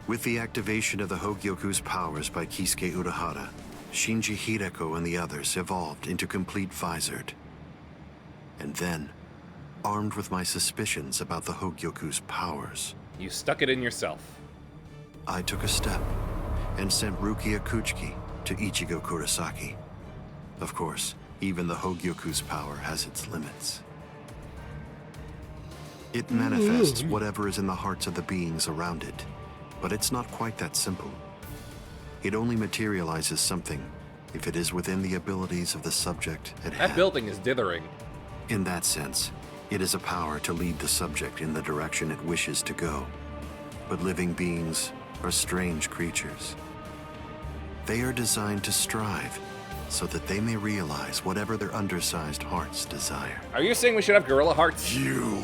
With the activation of the Hogyoku's powers by Kisuke Urahara, Shinji Hideko and the others evolved into complete visored. And then, armed with my suspicions about the Hogyoku's powers, you stuck it in yourself. I took a step and sent Rukia Kuchiki to Ichigo Kurosaki. Of course, even the Hogyoku's power has its limits. It manifests whatever is in the hearts of the beings around it, but it's not quite that simple. It only materializes something if it is within the abilities of the subject at hand. That building is dithering. In that sense, it is a power to lead the subject in the direction it wishes to go. But living beings are strange creatures. They are designed to strive so that they may realize whatever their undersized hearts desire. Are you saying we should have gorilla hearts? You.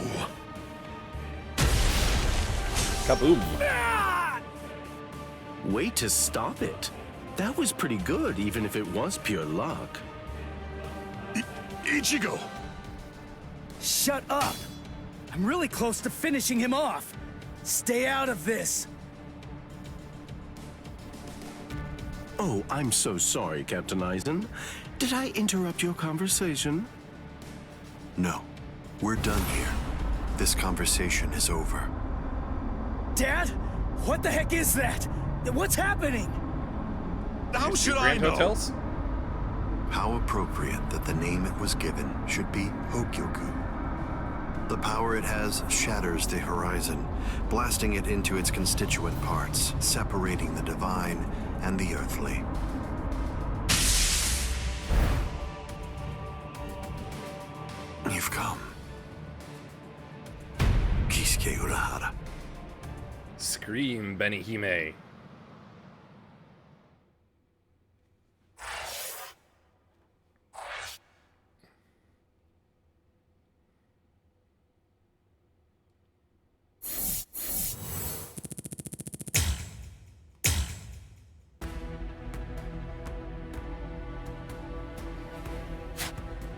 Kaboom. Way to stop it. That was pretty good, even if it was pure luck. Ichigo! Shut up! I'm really close to finishing him off. Stay out of this. Oh, I'm so sorry, Captain Eisen. Did I interrupt your conversation? No, we're done here. This conversation is over. Dad? What the heck is that? What's happening? How should I know? Hotels? How appropriate that the name it was given should be Hogyoku. The power it has shatters the horizon, blasting it into its constituent parts, separating the divine and the earthly. You've come. Kisuke Urahara. Scream, Benihime.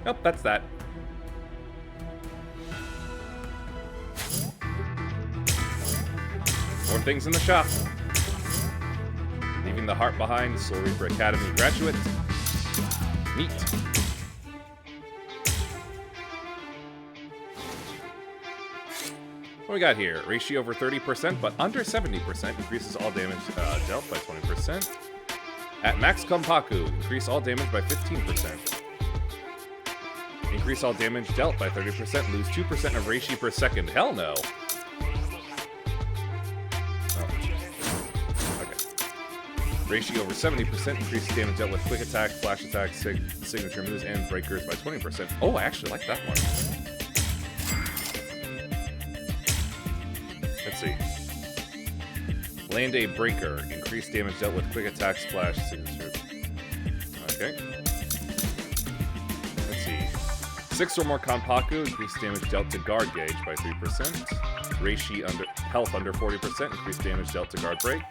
Nope, that's that. More things in the shop. Leaving the heart behind, Soul Reaper Academy graduate. Neat. What we got here? Ratio over 30%, but under 70%. Increases all damage dealt by 20%. At max Kompaku, increase all damage by 15%. Increase all damage dealt by 30%. Lose 2% of Reishi per second. Hell no. Oh. Okay. Reishi over 70%. Increase damage dealt with quick attack, flash attack, signature moves, and breakers by 20%. Oh, I actually like that one. Let's see. Land a breaker. Increase damage dealt with quick attack, splash, signature. Okay. Let's see. 6 or more Kompaku. Increase damage dealt to guard gauge by 3%. Reishi under health under 40%. Increase damage dealt to guard break.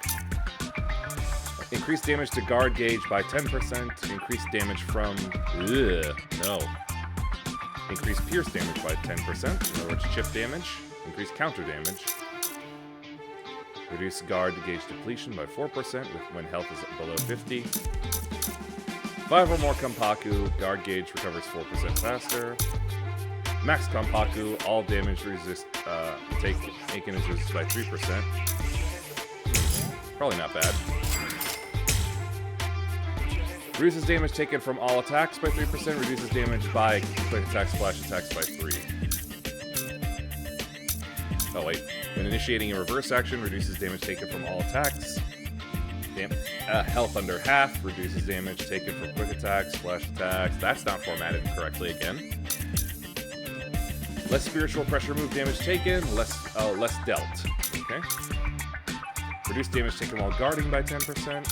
Increase damage to guard gauge by 10%. Increase damage from... no. Increase pierce damage by 10%. In other words, chip damage. Increase counter damage. Reduce guard gauge depletion by 4% when health is below 50. 5 or more Kompaku, guard gauge recovers 4% faster. Max Kompaku, all damage taken is resisted by 3%. Probably not bad. Reduces damage taken from all attacks by 3%. Reduces damage by quick attacks, splash attacks by 3. Oh wait. When initiating a reverse action, reduces damage taken from all attacks. Health under half, reduces damage taken from quick attacks, splash attacks. That's not formatted correctly again. Less spiritual pressure move damage taken, less dealt. Okay. Reduce damage taken while guarding by 10%.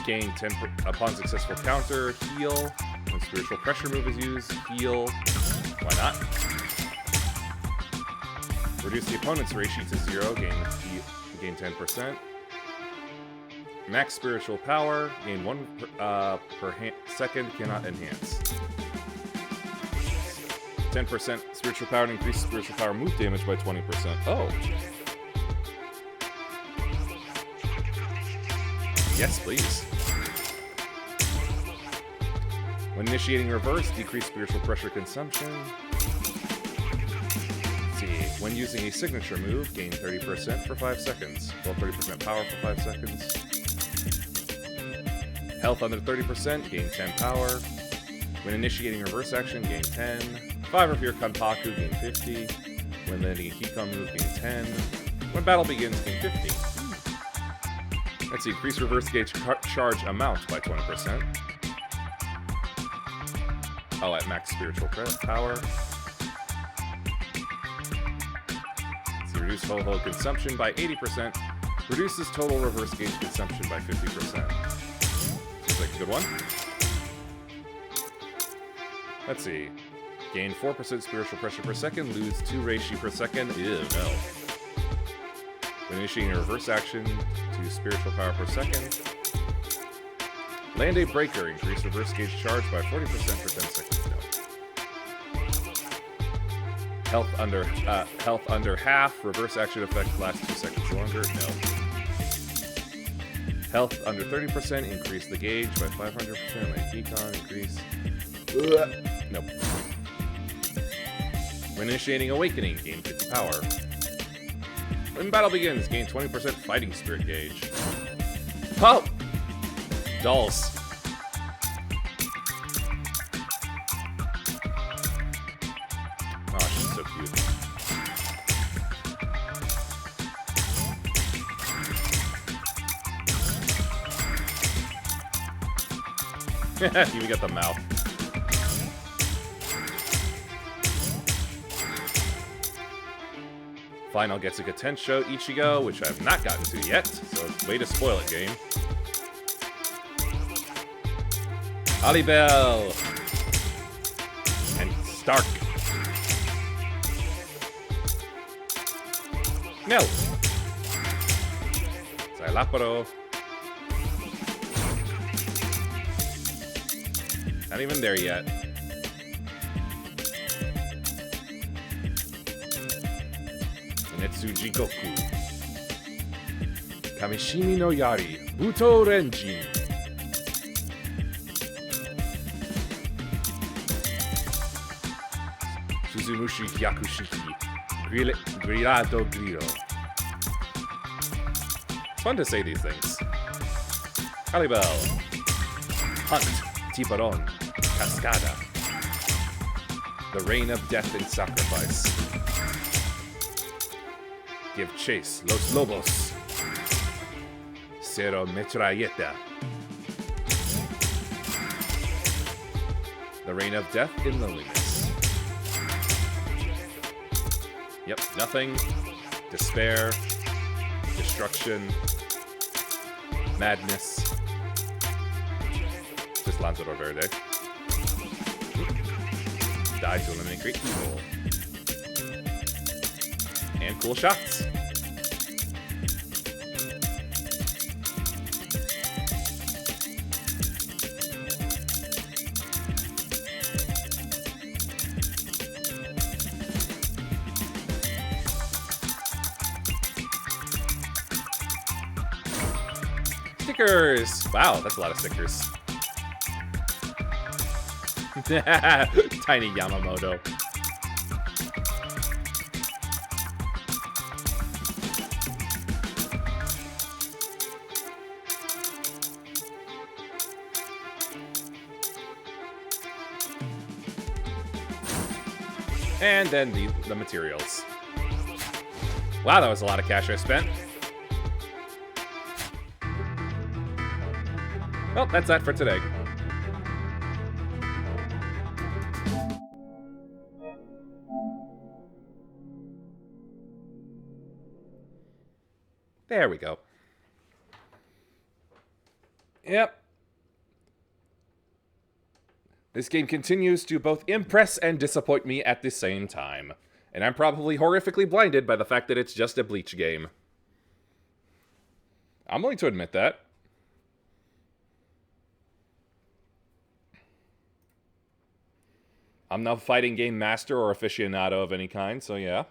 Gain 10 upon successful counter. Heal. When spiritual pressure move is used, heal. Why not? Reduce the opponent's Reishi to 0, gain 10%. Max spiritual power, gain 1 per second, cannot enhance. 10% spiritual power to increase spiritual power move damage by 20%. Oh. Yes, please. When initiating reverse, decrease spiritual pressure consumption. When using a signature move, gain 30% for 5 seconds. Well, 30% power for 5 seconds. Health under 30%, gain 10 power. When initiating reverse action, gain 10. 5 of your Kompaku, gain 50. When landing a Hikon move, gain 10. When battle begins, gain 50. Let's see, increase reverse gauge charge amount by 20%. Oh, at max spiritual power. Reduce total consumption by 80%. Reduces total reverse gauge consumption by 50%. Seems like a good one. Let's see. Gain 4% spiritual pressure per second. Lose 2 Reishi per second. Ew, no. When initiating a reverse action, 2 spiritual power per second. Land a breaker. Increase reverse gauge charge by 40% for 10 seconds. No. Health under half. Reverse action effect lasts 2 seconds longer. No. Health under 30%. Increase the gauge by 500%. Like Hikon, increase. Nope. When initiating awakening, gain 50 power. When battle begins, gain 20% fighting spirit gauge. Oh! Dolls. You got the mouth. Final gets a Tensho Ichigo, which I have not gotten to yet, so way to spoil it, game. Alibel and Stark. No. Xylaparo. Not even there yet. Netsuji Goku. Kamishimi no Yari. Buto Renjin. Suzumushi Hyakushiki. Grilado Grilo. It's fun to say these things. Calibel. Hunt. Tiburon. Cascada. The Rain of Death and Sacrifice. Give chase. Los Lobos. Cero Metralleta. The Rain of Death in Loneliness. Yep, nothing. Despair. Destruction. Madness. Just Lanzador Verde. Die to eliminate great evil. And cool shots. Stickers! Wow, that's a lot of stickers. Tiny Yamamoto. And then the materials. Wow, that was a lot of cash I spent. Well, that's that for today. There we go. Yep. This game continues to both impress and disappoint me at the same time. And I'm probably horrifically blinded by the fact that it's just a Bleach game. I'm willing to admit that. I'm no fighting game master or aficionado of any kind, so yeah.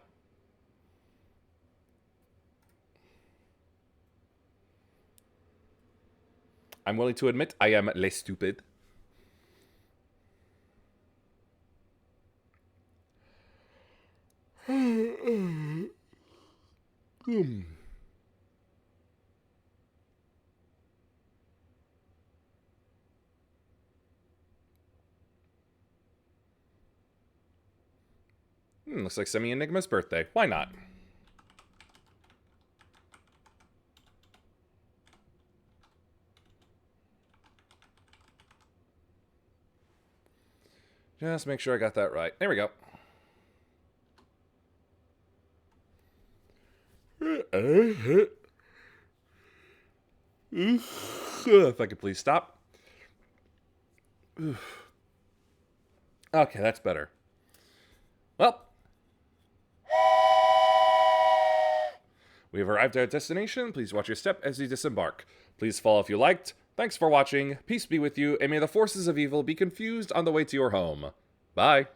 I'm willing to admit I am less stupid. Looks like Semi-Enigma's birthday. Why not? Just make sure I got that right. There we go. If I could please stop. Okay, that's better. Well, we have arrived at our destination. Please watch your step as you disembark. Please follow if you liked. Thanks for watching. Peace be with you, and may the forces of evil be confused on the way to your home. Bye.